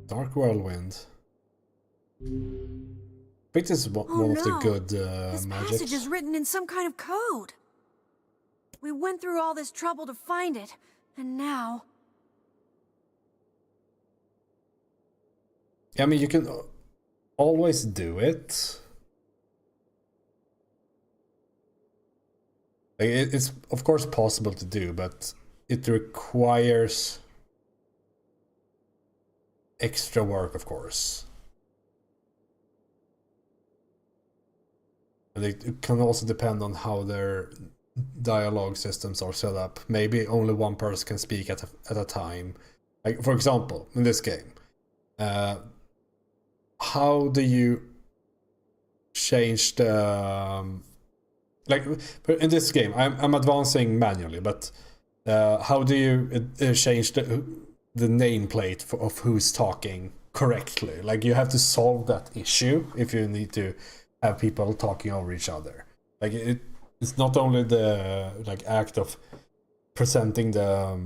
Dark Whirlwind. I think this is one of the good This magic. passage is written in some kind of code. We went through all this trouble to find it, and now... I mean, you can always do it. Like, it's of course possible to do, but it requires extra work, of course. And it can also depend on how their dialogue systems are set up. Maybe only one person can speak at a time. Like, for example, in this game, how do you change the... like, in this game, I'm advancing manually, but how do you change the nameplate of who's talking correctly? Like, you have to solve that issue if you need to have people talking over each other. Like, it's not only the act of presenting the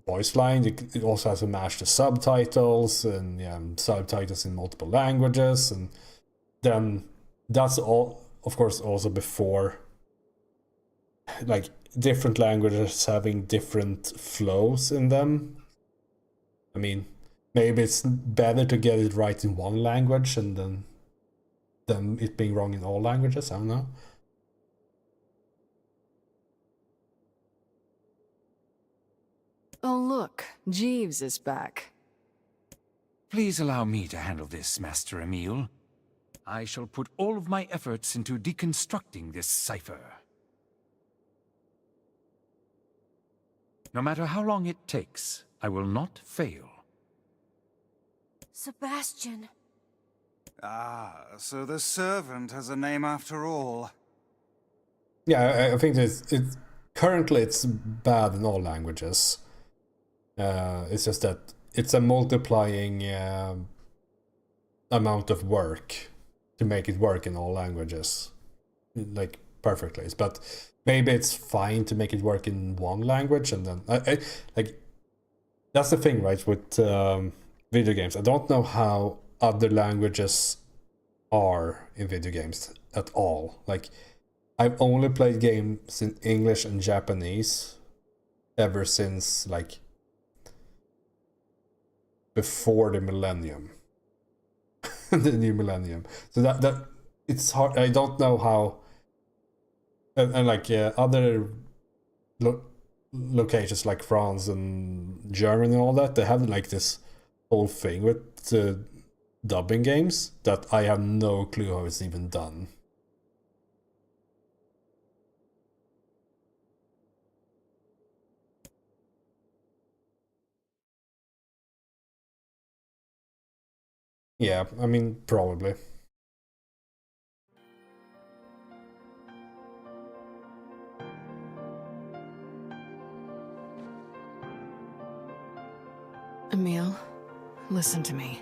voice line, it also has to match the subtitles, and subtitles in multiple languages, and then that's all, of course, also before like different languages having different flows in them. I mean, maybe it's better to get it right in one language and then it being wrong in all languages. I don't know. Oh look, Jeeves is back. Please allow me to handle this, Master Emil. I shall put all of my efforts into deconstructing this cipher. No matter how long it takes, I will not fail. Sebastian. Ah, so the servant has a name after all. Yeah, I think currently it's bad in all languages. It's just that it's a multiplying amount of work to make it work in all languages, like perfectly. But maybe it's fine to make it work in one language, and then like that's the thing, right? With video games, I don't know how other languages are in video games at all. Like, I've only played games in English and Japanese ever since like before the millennium, the new millennium. So that it's hard. I don't know how. And like other locations like France and Germany and all that, they have like this whole thing with dubbing games that I have no clue how it's even done. Yeah, I mean, probably. Emil, listen to me.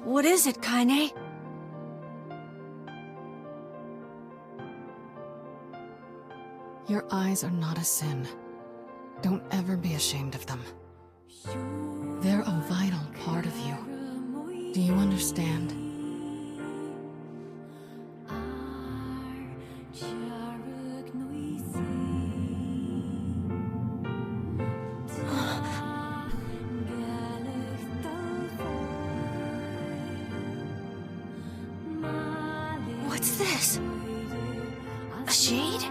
What is it, Kaine? Your eyes are not a sin. Don't ever be ashamed of them. They're a vital part of you. Do you understand? What's this? A shade?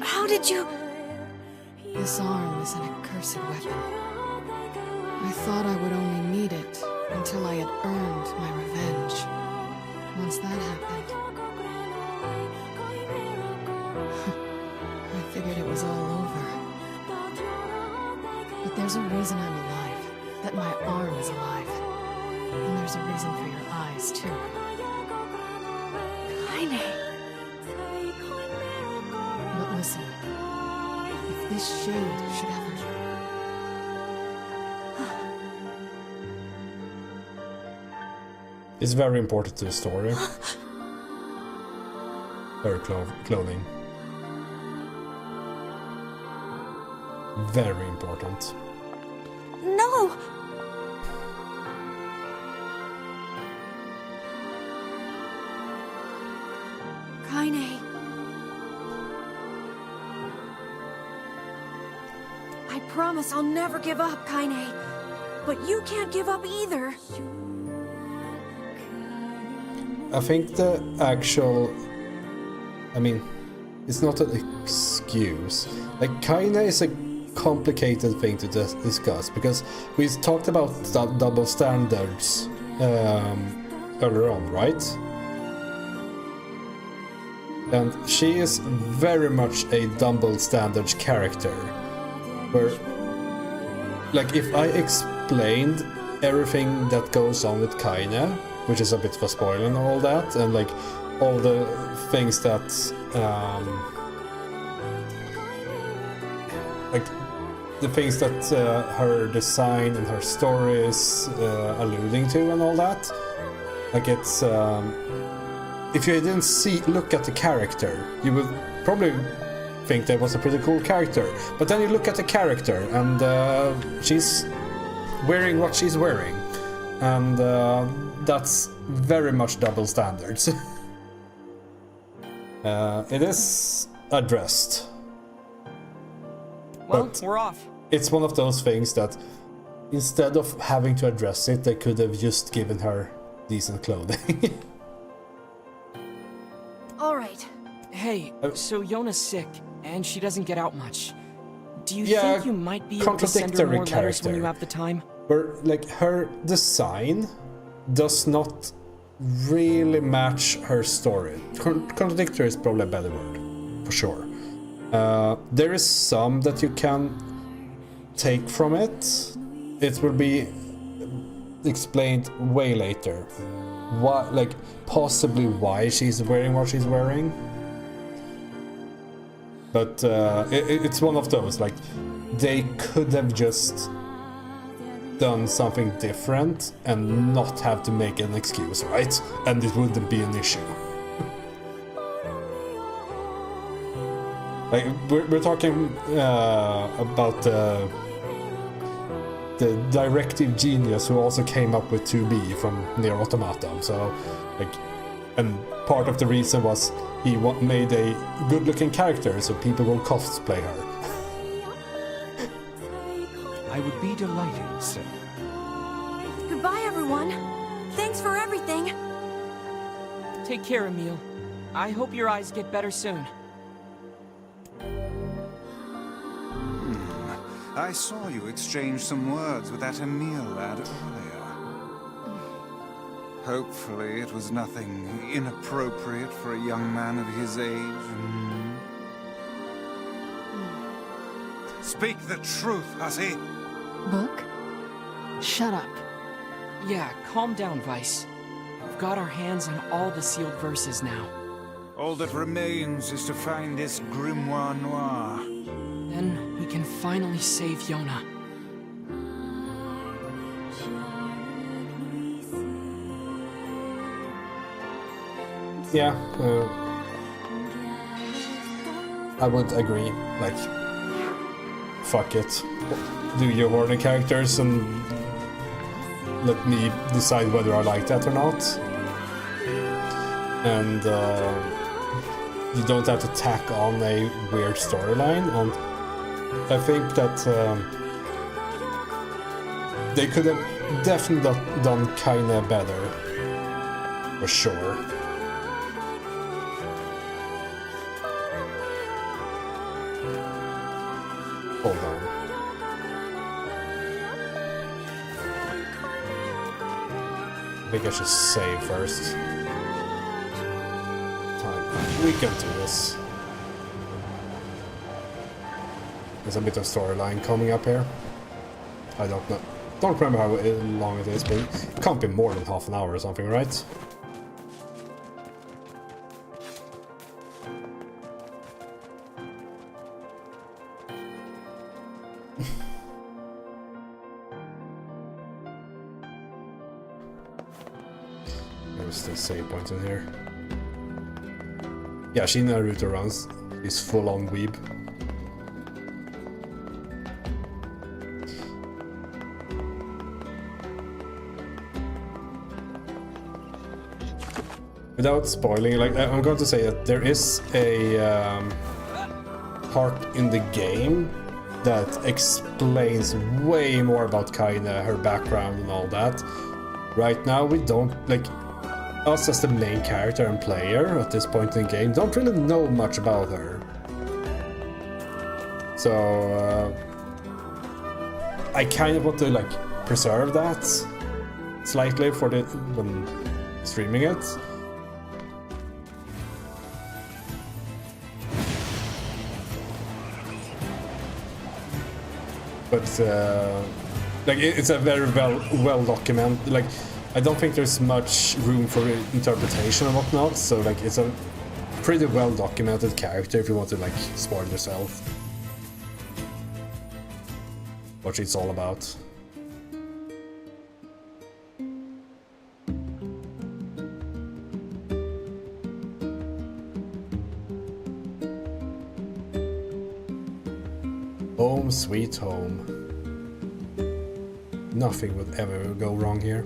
How did you... This arm is an accursed weapon. I thought I would only need it until I had earned my revenge. Once that happened, I figured it was all over. But there's a reason I'm alive, that my arm is alive. And there's a reason for your eyes, too. Kaine. But listen, if this shade should ever... It's very important to the story. Her clothing. Very important. No! Kaine. I promise I'll never give up, Kaine. But you can't give up either. I think the actual... I mean, it's not an excuse. Like, Kaine is a complicated thing to discuss, because we talked about double standards earlier on, right? And she is very much a double standards character, where, like, if I explained everything that goes on with Kaine, which is a bit of a spoiler and all that, and like all the things that like the things that her design and her story is alluding to and all that, like it's if you didn't look at the character, you would probably think that was a pretty cool character, but then you look at the character and she's wearing what she's wearing, and that's very much double standards. It is addressed. Well, but we're off. It's one of those things that instead of having to address it, they could have just given her decent clothing. All right. Hey, so Yona's sick, and she doesn't get out much. Do you Yeah, think you might be able to send her more letters when you have the time? Where, like, her design does not really match her story. Contradictory is probably a better word, for sure. There is some that you can take from it. It will be explained way later. Why, like, possibly why she's wearing what she's wearing. But it's one of those, like, they could have just done something different and not have to make an excuse, right? And it wouldn't be an issue. Like, we're talking about the directive genius who also came up with 2B from NieR Automata. So, like, and part of the reason was he made a good-looking character so people will cosplay her. I would be delighted, sir. Goodbye, everyone. Thanks for everything. Take care, Emil. I hope your eyes get better soon. I saw you exchange some words with that Emil lad earlier. Hopefully it was nothing inappropriate for a young man of his age. Speak the truth, hussy! Book? Shut up. Yeah, calm down, Weiss. We've got our hands on all the sealed verses now. All that remains is to find this grimoire noir. Then we can finally save Yona. Yeah, I would agree. Like, fuck it. Do your horny characters and let me decide whether I like that or not. And you don't have to tack on a weird storyline. And I think that they could have definitely done kinda better, for sure. Hold on. I think I should save first. We can do this. There's a bit of storyline coming up here. I don't know. Don't remember how long it is, but it can't be more than half an hour or something, right? There's the save point in here. Yeah, she Naruto runs. He's full on weeb. without spoiling, like I'm going to say that there is a part in the game that explains way more about Kaine, her background and all that. Right now we don't, like, us as the main character and player at this point in the game don't really know much about her. So I kind of want to like preserve that slightly for the when streaming it. But like it's a very well documented. Like I don't think there's much room for interpretation and whatnot. So like it's a pretty well documented character if you want to like spoil yourself. What it's all about. Home sweet home. Nothing would ever go wrong here.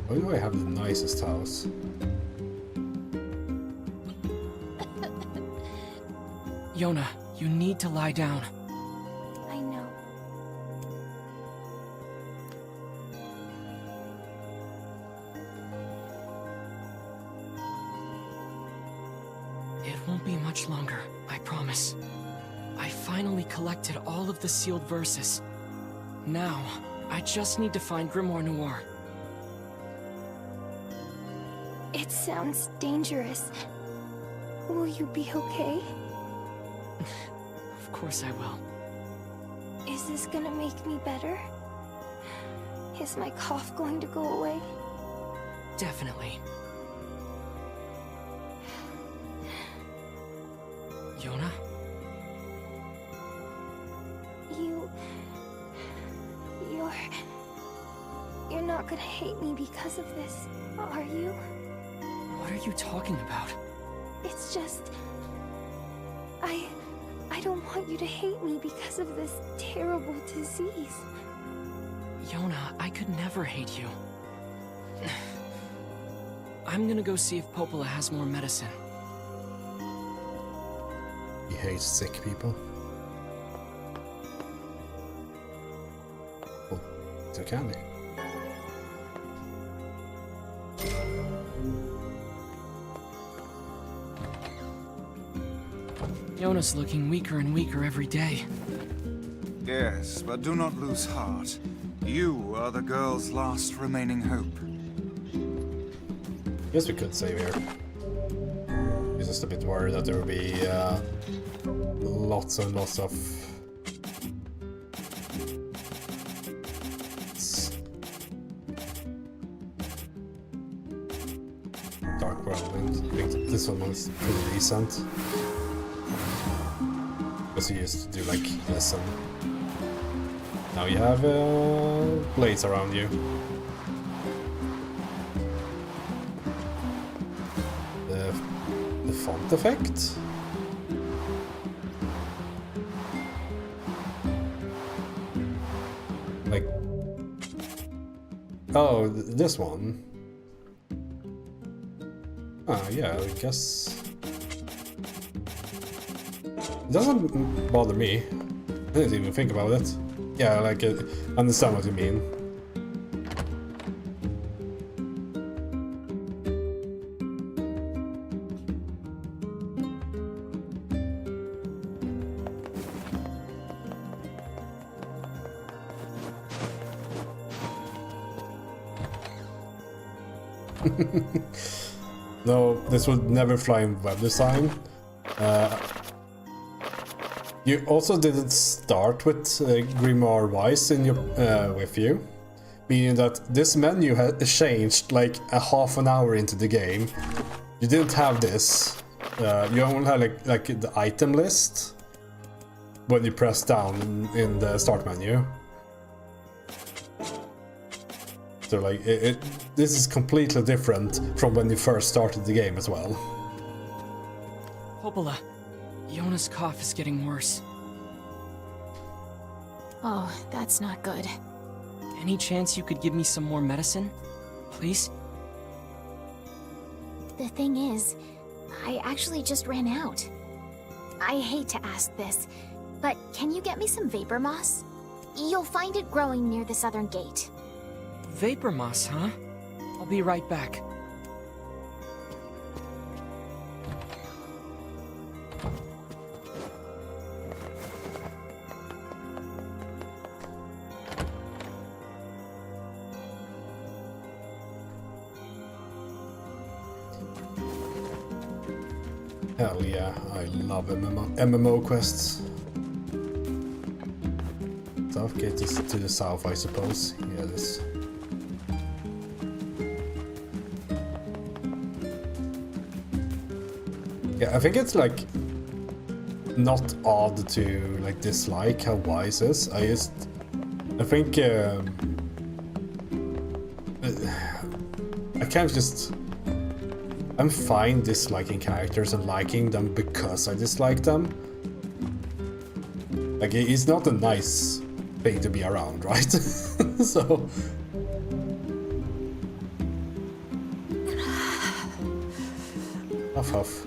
Why do I have the nicest house? Yona, you need to lie down. I know. It won't be much longer, I promise. I finally collected all of the sealed verses. Now, I just need to find Grimoire Noir. It sounds dangerous. Will you be okay? Of course I will. Is this gonna make me better? Is my cough going to go away? Definitely. Yona? You're not gonna hate me because of this, are you? What are you talking about? It's just... I don't want you to hate me because of this terrible disease. Yona, I could never hate you. I'm gonna go see if Popola has more medicine. He hates sick people. Oh, it's a candy. Yona's looking weaker and weaker every day. Yes, but do not lose heart. You are the girl's last remaining hope. Guess we could save here. I'm just a bit worried that there will be lots and lots of dark world. I think this one was pretty decent. Because you used to do like this, and now you have blades around you. The font effect? Like, oh, this one. Ah, yeah, I guess. It doesn't bother me. I didn't even think about it. Yeah, like, I understand what you mean. No, this would never fly in web design. You also didn't start with Grimoire Wise in your with you, meaning that this menu had changed like a half an hour into the game. You didn't have this. You only had like the item list when you press down in the start menu. So like this is completely different from when you first started the game as well. Popola, Yona's cough is getting worse. Oh, that's not good. Any chance you could give me some more medicine? Please? The thing is, I actually just ran out. I hate to ask this, but can you get me some vapor moss? You'll find it growing near the southern gate. Vapor moss, huh? I'll be right back. Hell yeah, I love MMO quests. South gate is to the south, I suppose. Yeah, this. Yeah, I think it's like not odd to like dislike how Wise is. I think I can't just. I'm fine disliking characters and liking them because I dislike them. Like, it's not a nice thing to be around, right? So... Huff huff.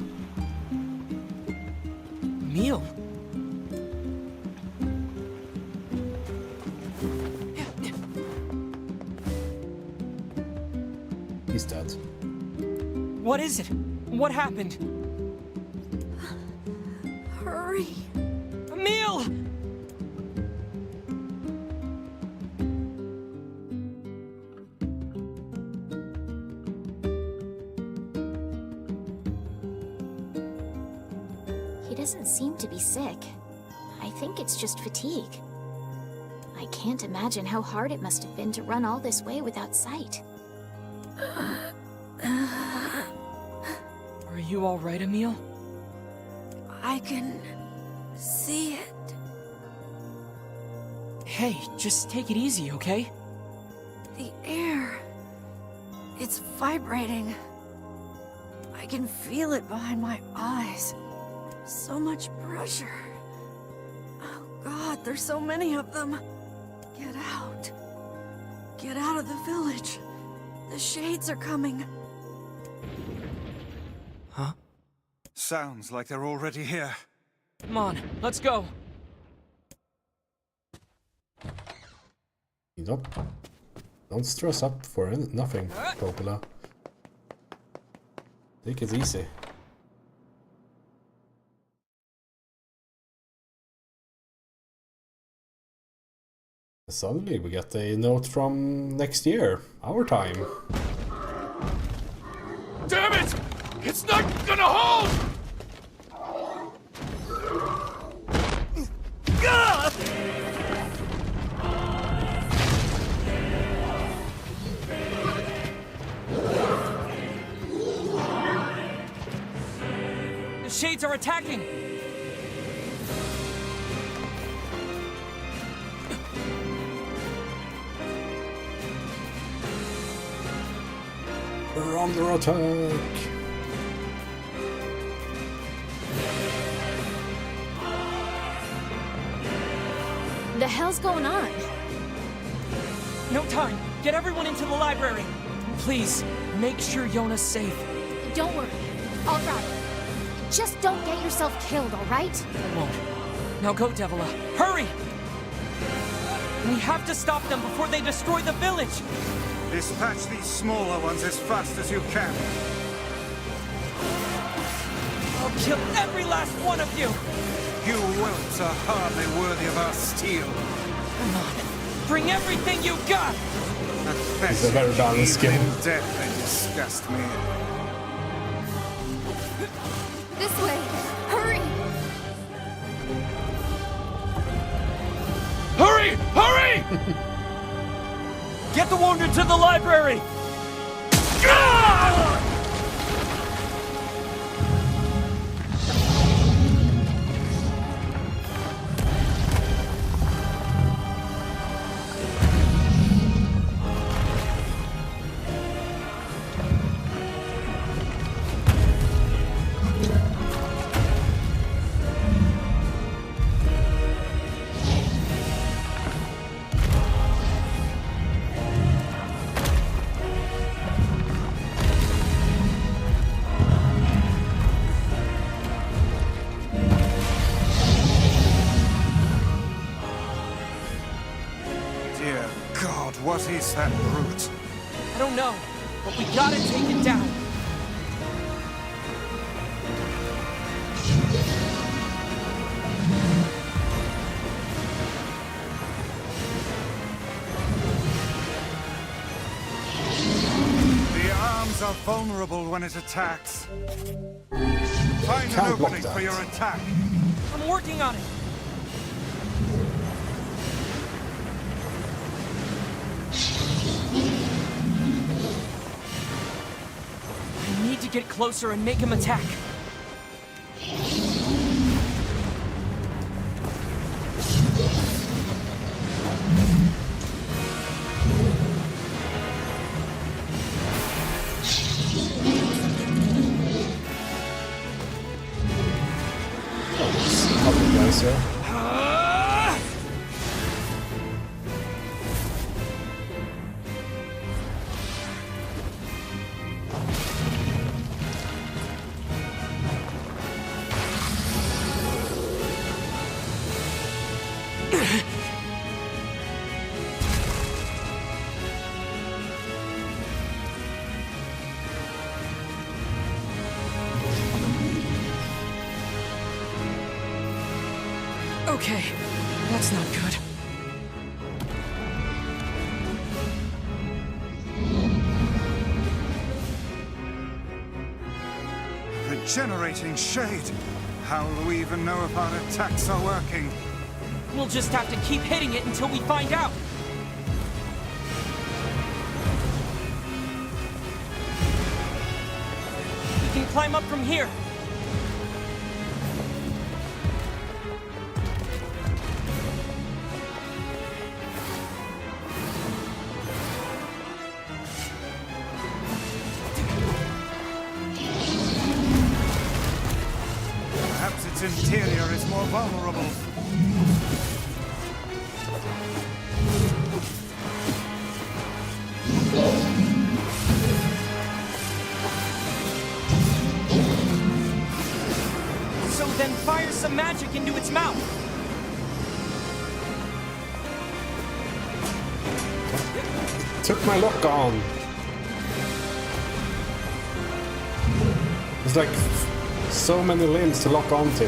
Meal? He's dead. What is it? What happened? Hurry. Emil! He doesn't seem to be sick. I think it's just fatigue. I can't imagine how hard it must have been to run all this way without sight. Are you all right, Emil? I can see it. Hey, just take it easy, okay? The air. It's vibrating. I can feel it behind my eyes. So much pressure. Oh God, there's so many of them. Get out. Get out of the village. The shades are coming. Huh? Sounds like they're already here. Come on, let's go. You don't stress up for nothing, Popola. Take it easy. Suddenly we get a note from next year, our time. Damn it! It's not gonna hold! The shades are attacking! We're under attack! The hell's going on? No time! Get everyone into the library! Please, make sure Yona's safe. Don't worry. I'll route it. Just don't get yourself killed, alright? I won't. Now go, Devila. Hurry! We have to stop them before they destroy the village! Dispatch these smaller ones as fast as you can. I'll kill every last one of you! You whelps are hardly worthy of our steel. Come on, bring everything you got! It's a very balanced game. Death, they disgust me. This way! Hurry! Hurry! Hurry! Get the wounded to the library! what is that brute? I don't know, but we gotta take it down. The arms are vulnerable when it attacks. Find an opening for your attack. I'm working on it. I need to get closer and make him attack. Okay, that's not good. Regenerating shade. How will we even know if our attacks are working? We'll just have to keep hitting it until we find out. We can climb up from here. Perhaps its interior is more vulnerable. So then fire some magic into its mouth. Took my lock on. There's like so many limbs to lock onto.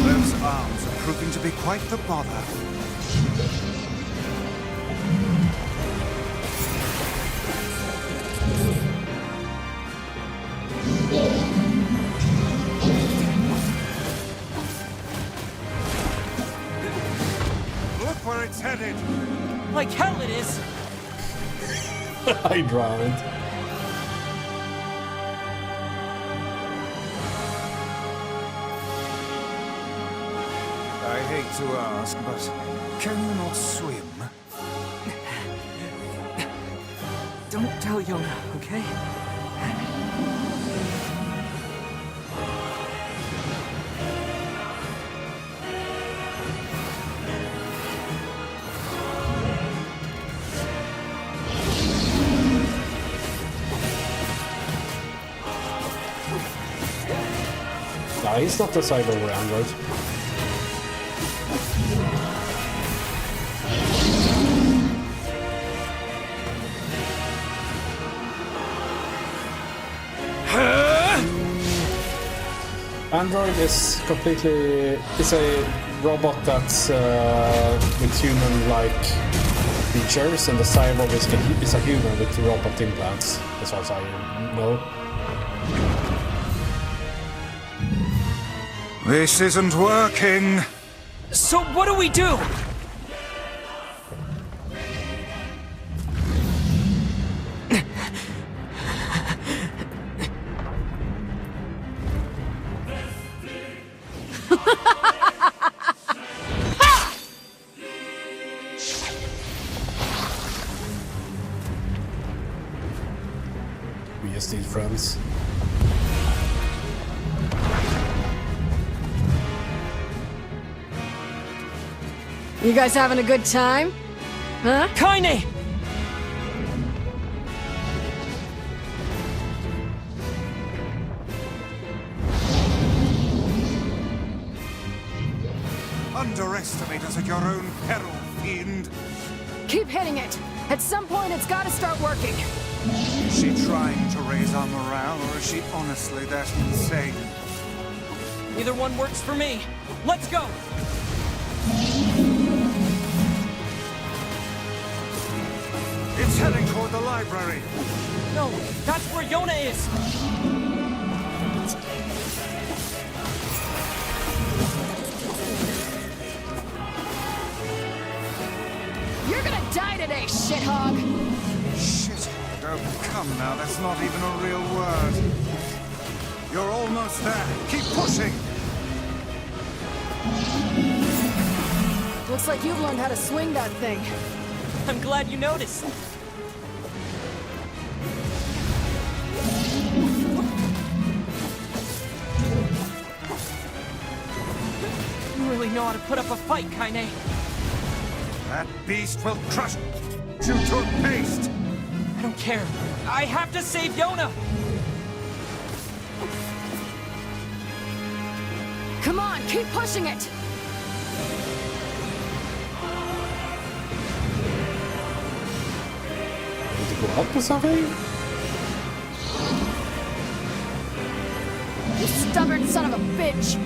Those arms are proving to be quite the bother. Look where it's headed. Like hell it is. I drowned. I hate to ask, but can you not swim? Don't tell Yona, okay? Nah, he's not the cyber android. Android is completely... It's a robot that's with human-like features, and the cyborg is a human with robot implants, as far as I know. This isn't working. So what do we do? We just need friends. You guys having a good time? Huh? Kaine! underestimate us at your own peril, fiend. Keep hitting it. At some point, it's gotta start working. Is she trying to raise our morale, or is she honestly that insane? Either one works for me. Let's go! It's heading toward the library. No, that's where Yona is! You're gonna die today, shithog! Shithog? Oh, come now, that's not even a real word. You're almost there. Keep pushing! Looks like you've learned how to swing that thing. I'm glad you noticed. You really know how to put up a fight, Kaine. That beast will crush you to paste! I don't care. I have to save Yona! Come on, keep pushing it! Need to go up or something? You stubborn son of a bitch!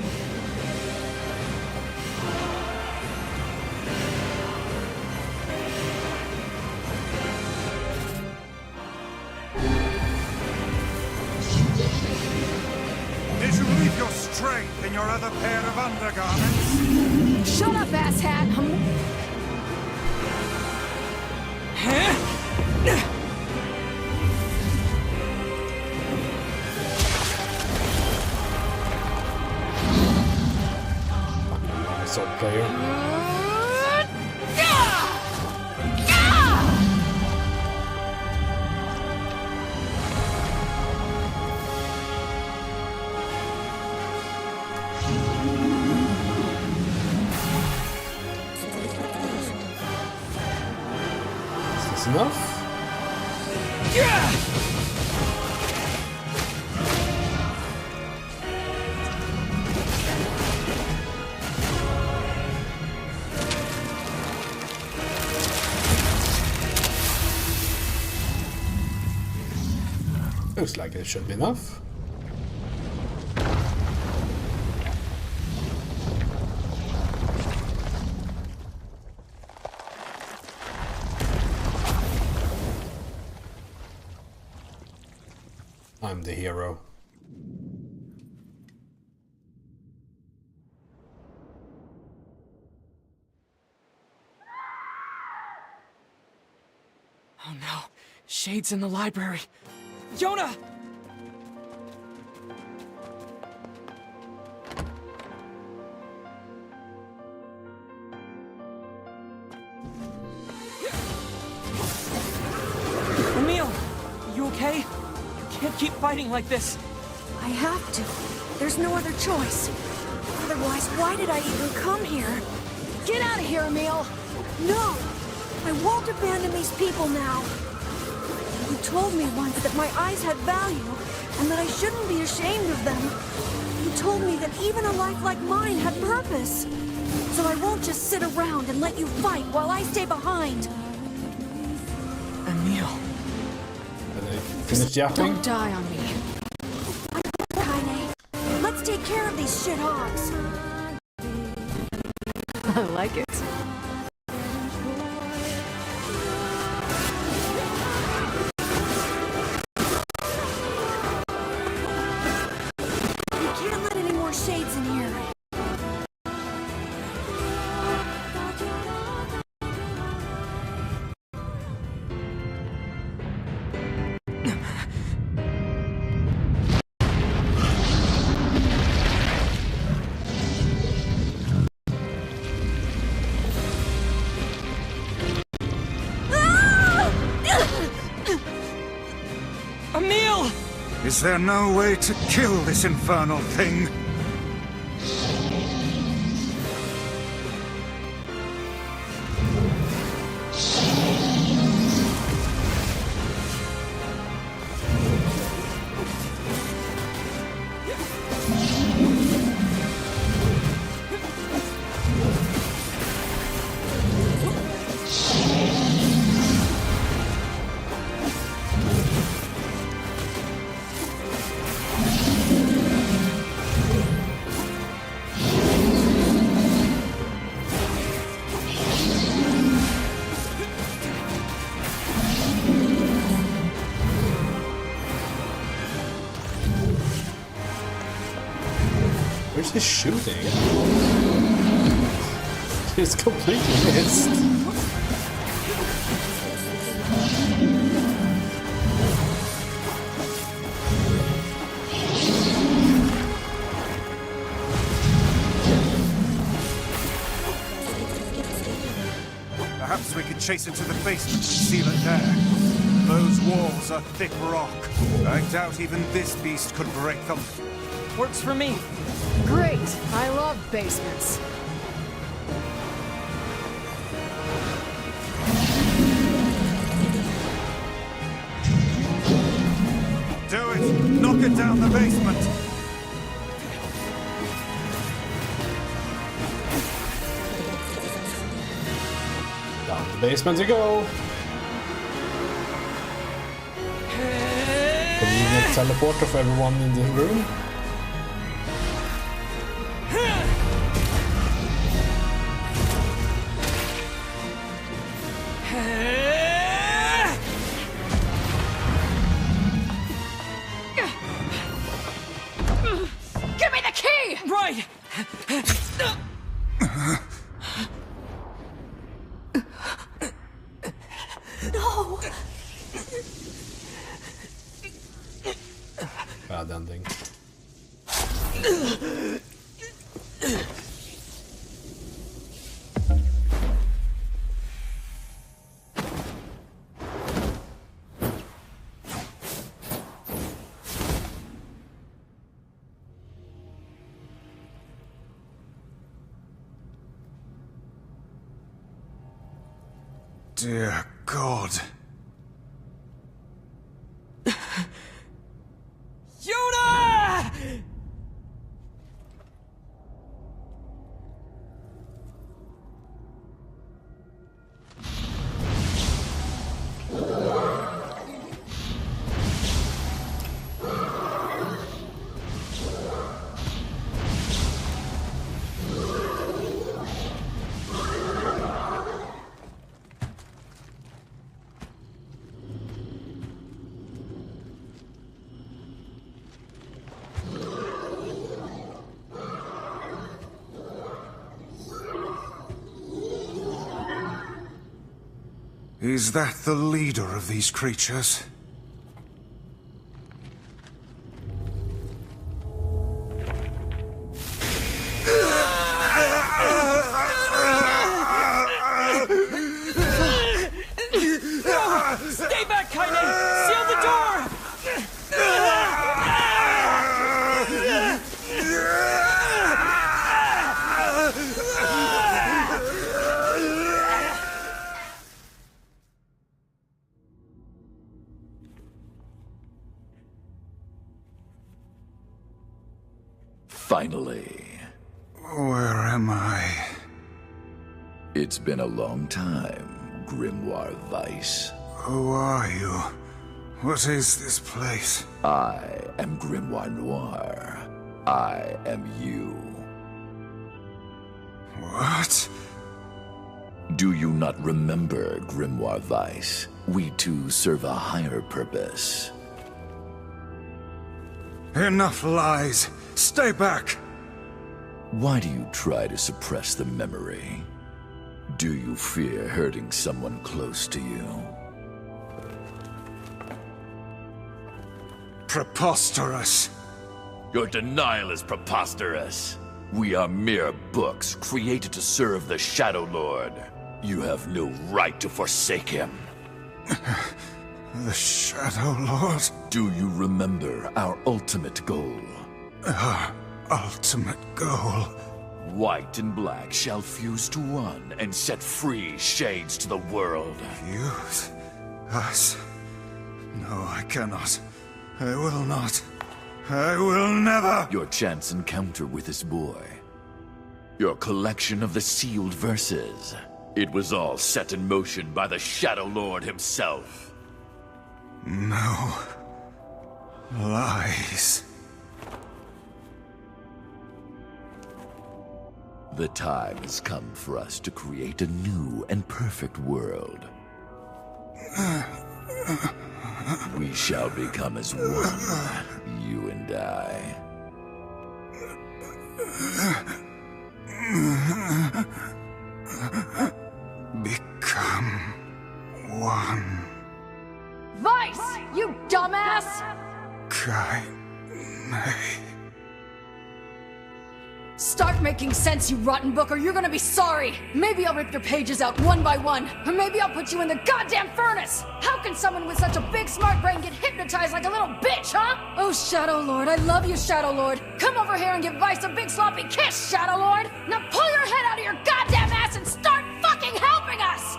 Did you leave your strength in your other pair of undergarments? Shut up, asshat! Assault player. Is this enough? Looks like it should be enough. I'm the hero. Oh no, Shade's in the library. Yona! Emil, you okay? You can't keep fighting like this. I have to. There's no other choice. Otherwise, why did I even come here? Get out of here, Emil! No! I won't abandon these people now. You told me once that my eyes had value, and that I shouldn't be ashamed of them. You told me that even a life like mine had purpose. So I won't just sit around and let you fight while I stay behind. Emil. Finish yapping? Don't die on me. Kaine, let's take care of these shithogs. I like it. You can't let any more shades in here. Emil! Is there no way to kill this infernal thing? Where's he shooting? He's completely missed. Perhaps we could chase it to the basement and seal it there. Those walls are thick rock. I doubt even this beast could break them. Works for me. Great. I love basements. Do it! Knock it down the basement! Down the basement you go! Convenient teleporter for everyone in the room. Give me the key! Right! No! Bad ending. Dear God. Yoda! Is that the leader of these creatures? Stay back, Kaine! Seal the door! Finally. Where am I? It's been a long time, Grimoire Weiss. Who are you? What is this place? I am Grimoire Noir. I am you. What? Do you not remember, Grimoire Weiss? We two serve a higher purpose. Enough lies! Stay back! Why do you try to suppress the memory? Do you fear hurting someone close to you? Preposterous! Your denial is preposterous. We are mere books created to serve the Shadow Lord. You have no right to forsake him. The Shadow Lord? Do you remember our ultimate goal? Our ultimate goal? White and black shall fuse to one and set free shades to the world. Fuse? Us? No, I cannot. I will not. I will never! Your chance encounter with this boy. Your collection of the sealed verses. It was all set in motion by the Shadow Lord himself. No. Lies. The time has come for us to create a new and perfect world. We shall become as one, you and I. Become one. Vice, you dumbass! Start making sense, you rotten book, or you're gonna be sorry! Maybe I'll rip your pages out one by one, or maybe I'll put you in the goddamn furnace! How can someone with such a big smart brain get hypnotized like a little bitch, huh? Oh, Shadow Lord, I love you, Shadow Lord! Come over here and give Vice a big sloppy kiss, Shadow Lord! Now pull your head out of your goddamn ass and start fucking helping us!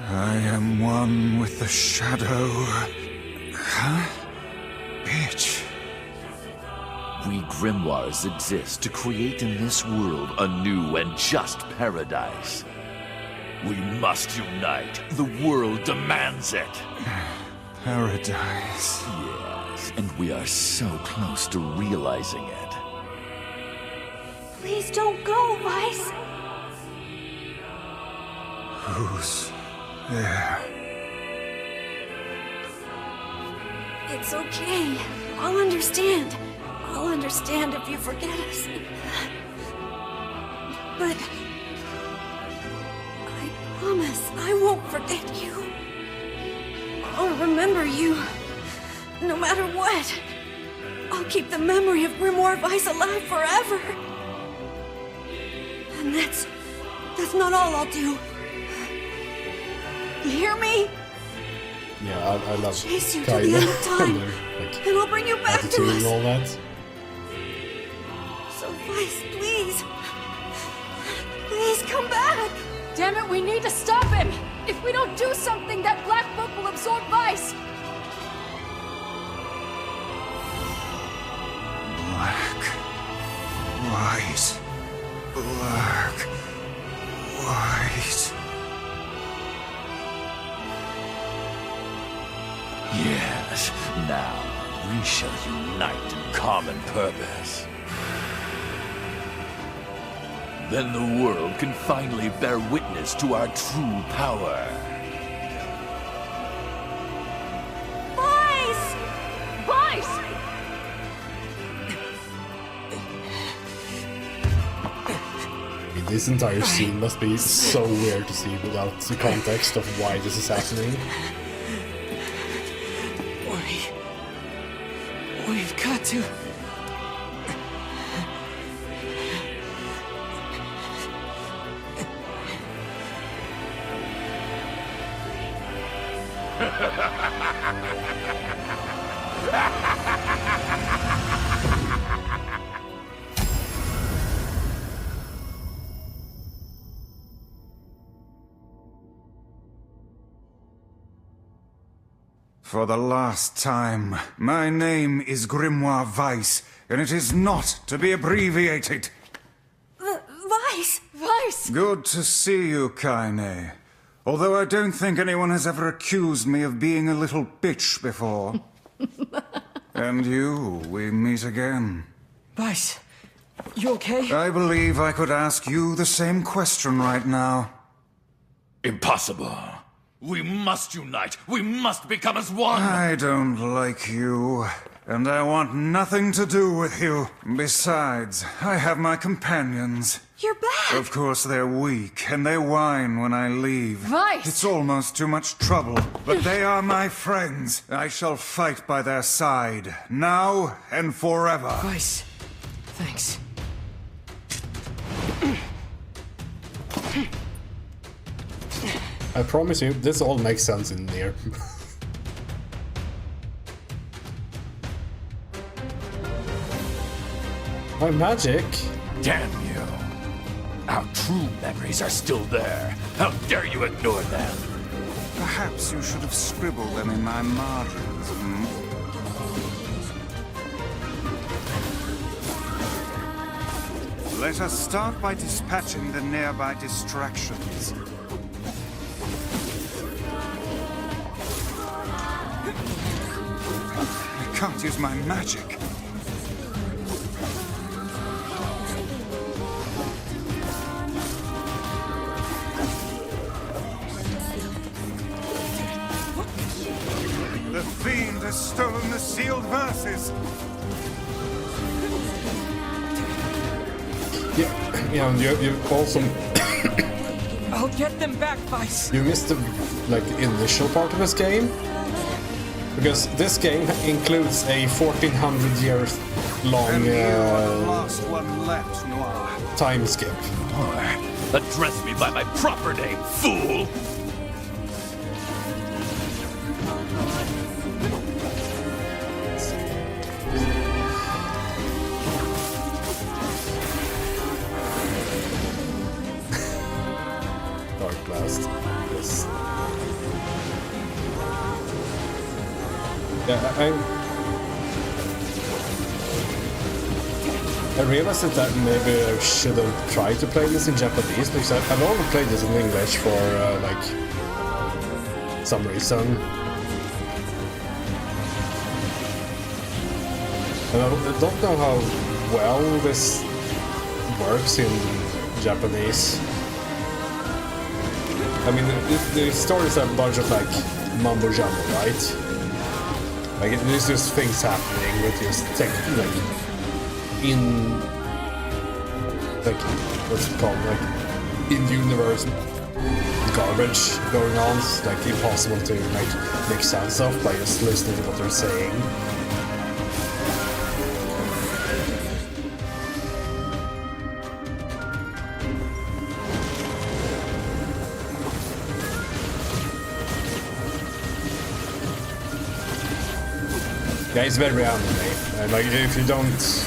I am one with the shadow. Huh? Bitch. We grimoires exist to create in this world a new and just paradise. We must unite. The world demands it. Paradise. Yes, and we are so close to realizing it. Please don't go, Vice. Who's there? It's okay. I'll understand. I'll understand if you forget us. But I promise I won't forget you. I'll remember you, no matter what. I'll keep the memory of Grimoire Vice alive forever. And that's not all I'll do. You hear me? Yeah, I love Chase you to the end of time, and I'll bring you back to attitude us. and all that. So Vice, please come back. Damn it, we need to stop him! If we don't do something, that black book will absorb Vice! Black. White. Black. White. Yes, now we shall unite in common purpose. Then the world can finally bear witness to our true power. Vice! Vice! This entire scene must be so weird to see without the context of why this is happening. We've got to... For the last time, my name is Grimoire Vice, and it is not to be abbreviated. Vice! Vice! Good to see you, Kaine. Although I don't think anyone has ever accused me of being a little bitch before. And you, we meet again. Vice, you okay? I believe I could ask you the same question right now. Impossible. We must unite. We must become as one. I don't like you, and I want nothing to do with you. Besides, I have my companions. You're back! Of course they're weak, and they whine when I leave. Vice! It's almost too much trouble, but they are my friends. I shall fight by their side, now and forever. Vice, thanks. I promise you, this all makes sense in NieR. My magic? Damn you. Our true memories are still there. How dare you ignore them? Perhaps you should have scribbled them in my margins. Let us start by dispatching the nearby distractions. I can't use my magic. The fiend has stolen the sealed verses. Yeah, and you also I'll get them back, Vice. you missed the initial part of this game, because this game includes a 1400 years long And you are the last one left, Noir. time skip. Address me by my proper name, fool! Dark Blast. Yes. Yeah, I realized that maybe I should have tried to play this in Japanese, because I've only played this in English for some reason. And I don't know how well this works in Japanese. I mean, the stories are a bunch of mumbo jumbo, right? There's just things happening with just what's it called, in-universe garbage going on. It's impossible to make sense of by just listening to what they're saying. Yeah, it's very anime. And if you don't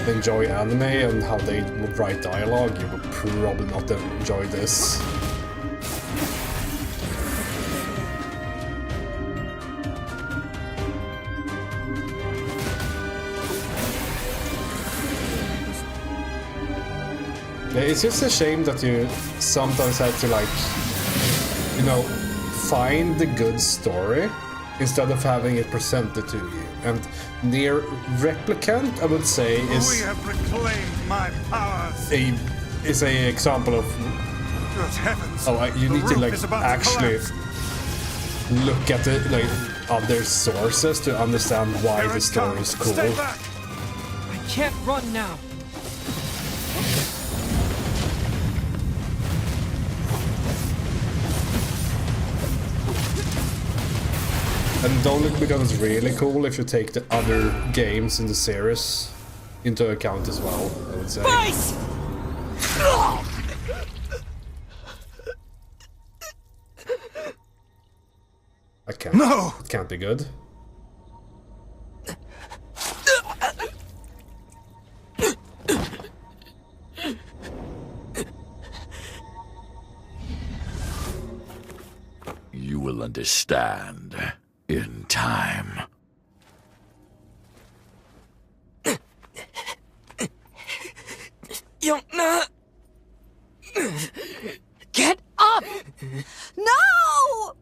enjoy anime and how they would write dialogue, you would probably not enjoy this. Yeah, it's just a shame that you sometimes have to find the good story instead of having it presented to you. And NieR Replicant, I would say, is We have reclaimed my powers. is a example of Good heavens. you The need to roof is about to actually collapse. look at the other sources to understand why the story is cool. I can't run now. And it only becomes really cool if you take the other games in the series into account as well, I would say. Vice! I can't. No! It can't be good. You will understand in time. Yona! Get up! No!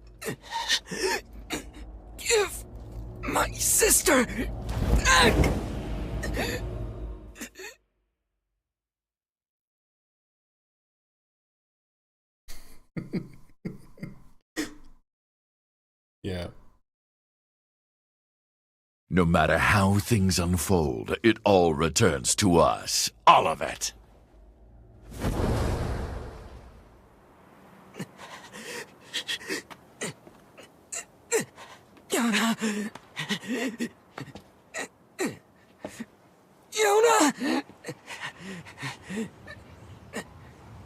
Give my sister back! Yeah. No matter how things unfold, it all returns to us. All of it. Yona! Yona!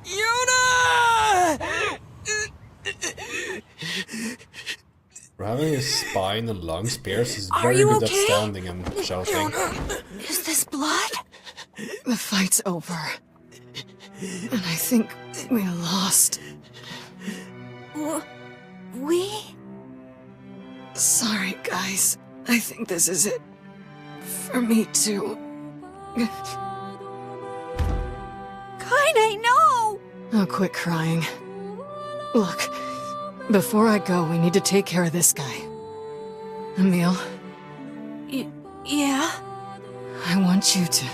Yona! For having his spine and lungs pierced, he's Are very you good okay? at standing and shouting. Is this blood? The fight's over. And I think we lost. We? Sorry, guys. I think this is it. For me, too. Kaine, no! Oh, quit crying. Look, before I go, we need to take care of this guy. Emil, Yeah? I want you to...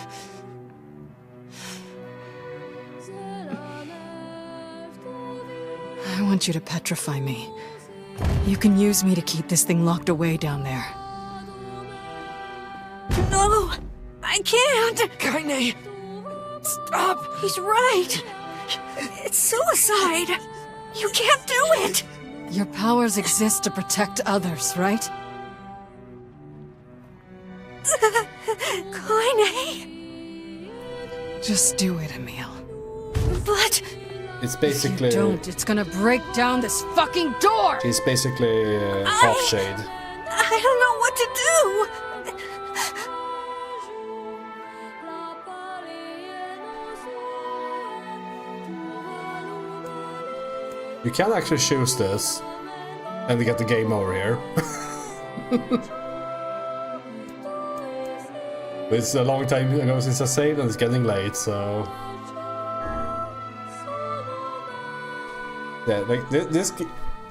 I want you to petrify me. You can use me to keep this thing locked away down there. No! I can't! Kaine! Stop! He's right! It's suicide! You can't do it! Your powers exist to protect others, right? Kaine! Just do it, Emil. But... It's basically... If you don't, it's gonna break down this fucking door! She's basically half shade. I don't know what to do! You can actually choose this and get the game over here. But it's a long time ago since I saved and it's getting late, so... Yeah, like this...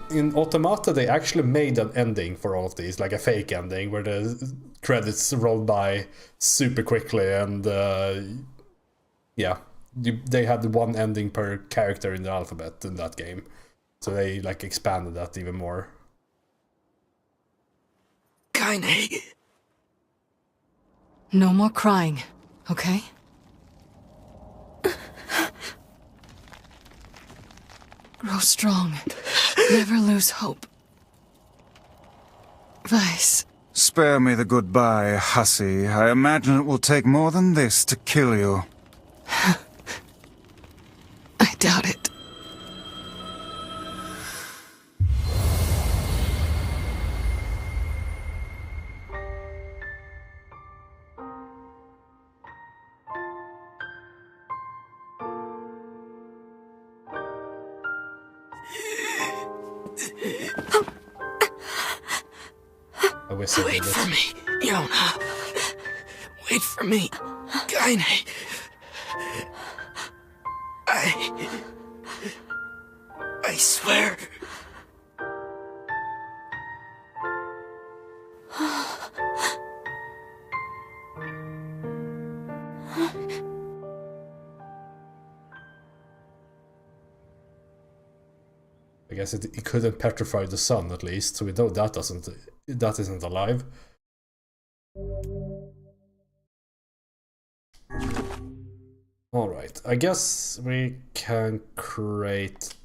In Automata they actually made an ending for all of these, like a fake ending where the credits rolled by super quickly and yeah, they had one ending per character in the alphabet in that game. So they like expanded that even more. Kaine. No more crying, okay? Grow strong. Never lose hope. Weiss. Spare me the goodbye, hussy. I imagine it will take more than this to kill you. I doubt it. Wait for me, Yona. Wait for me, Kaine. I swear. I guess it couldn't petrify the sun at least, so we know that isn't alive. Alright, I guess we can create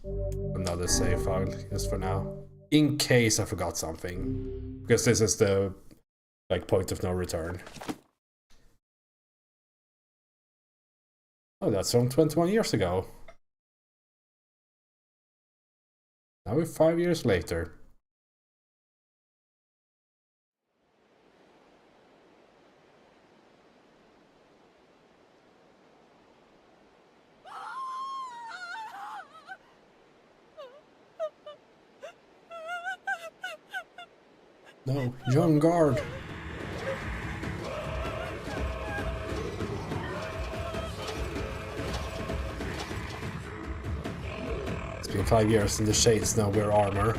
another save file just for now. In case I forgot something. Because this is the like point of no return. Oh, that's from 21 years ago. Now we're 5 years later. No, young guard. It's been 5 years and the shades now wear armor.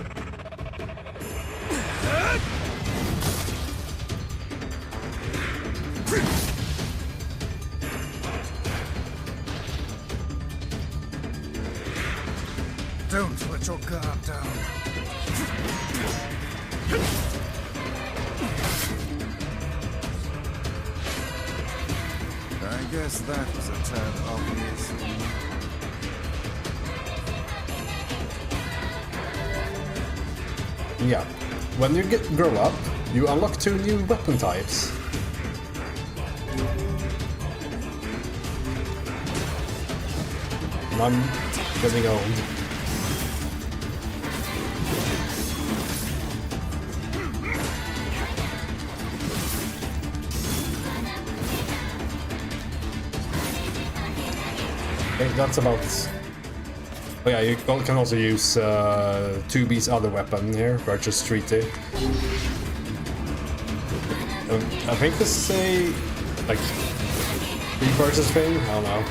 Don't let your guard down. I guess that was a tad obvious. Yeah, when you grow up, you unlock 2 new weapon types. And I'm getting old. Okay, that's about... Oh yeah, you can also use 2B's other weapon here, Virtuous Treaty. I think this is a... like... repurchase thing? I don't know.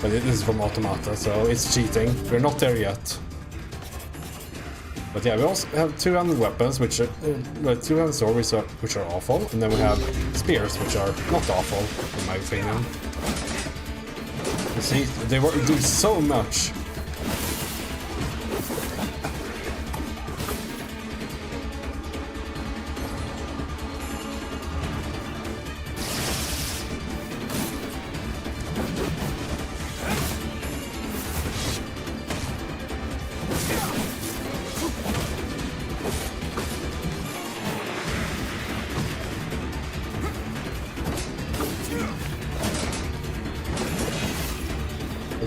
But this is from Automata, so it's cheating. We're not there yet. But yeah, we also have 200 weapons, which are... 200 swords, which are awful. And then we have spears, which are not awful, in my opinion. You see, they do so much.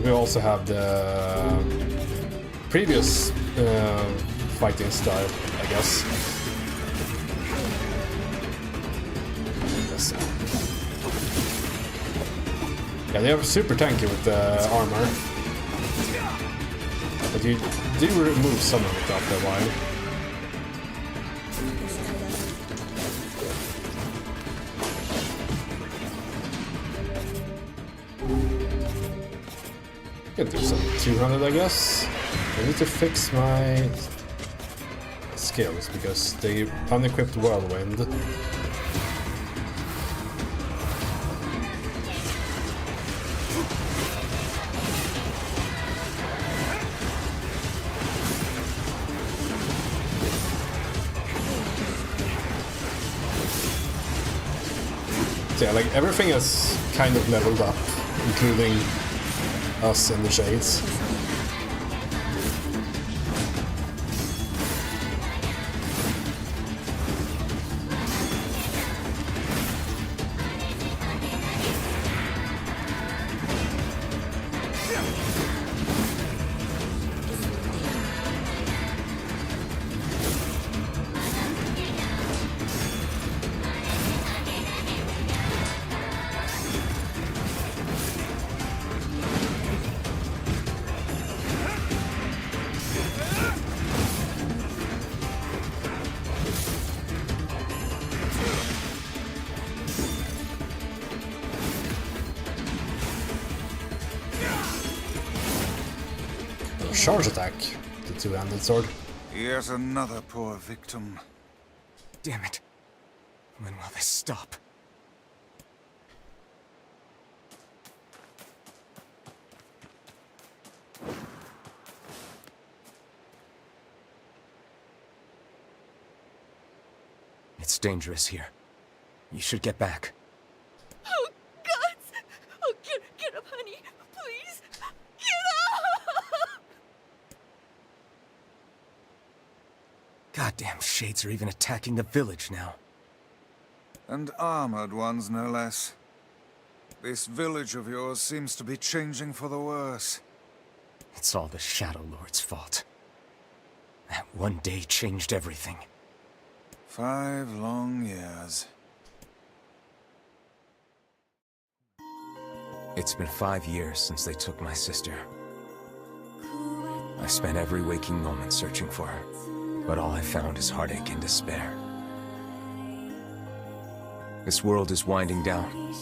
we also have the previous fighting style, I guess. Yes. Yeah, they are super tanky with the armor. But you do remove some of it after a while. Could do some 200, I guess. I need to fix my skills because they unequipped whirlwind. So yeah, like everything has kind of leveled up, including us in the shades. Charge attack, the two-handed sword. Yet another poor victim. Damn it. When will this stop? It's dangerous here. You should get back. Oh, God! Oh, get up, honey. Please. Get up! Goddamn shades are even attacking the village now. And armored ones, no less. This village of yours seems to be changing for the worse. It's all the Shadow Lord's fault. That one day changed everything. 5 long years. It's been 5 years since they took my sister. I spent every waking moment searching for her, but all I found is heartache and despair. This world is winding down.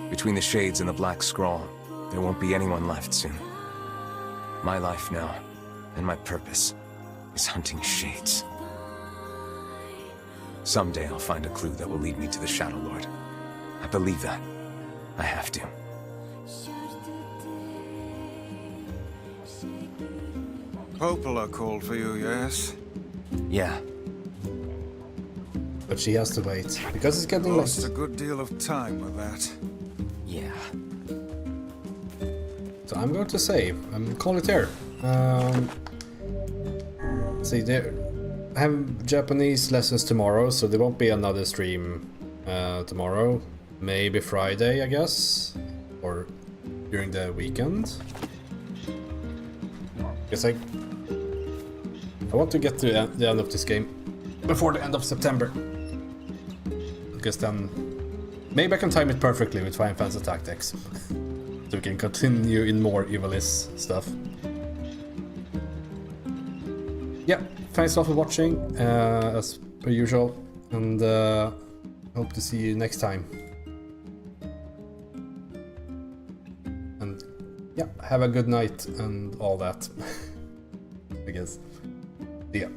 Between the shades and the black scrawl, there won't be anyone left soon. My life now, and my purpose, is hunting shades. Someday I'll find a clue that will lead me to the Shadow Lord. I believe that. I have to. Popola called for you, yes? Yeah. But she has to wait, because it's getting late. Lost a good deal of time with that. Yeah. So I'm going to save and call it here. See, there. I have Japanese lessons tomorrow, so there won't be another stream tomorrow. Maybe Friday, I guess, or during the weekend. Because I want to get to the end of this game before the end of September. Because then maybe I can time it perfectly with Final Fantasy Tactics, so we can continue in more Evilis stuff. Yeah. Thanks a lot for watching, as per usual, and hope to see you next time. And yeah, have a good night and all that, I guess. See ya.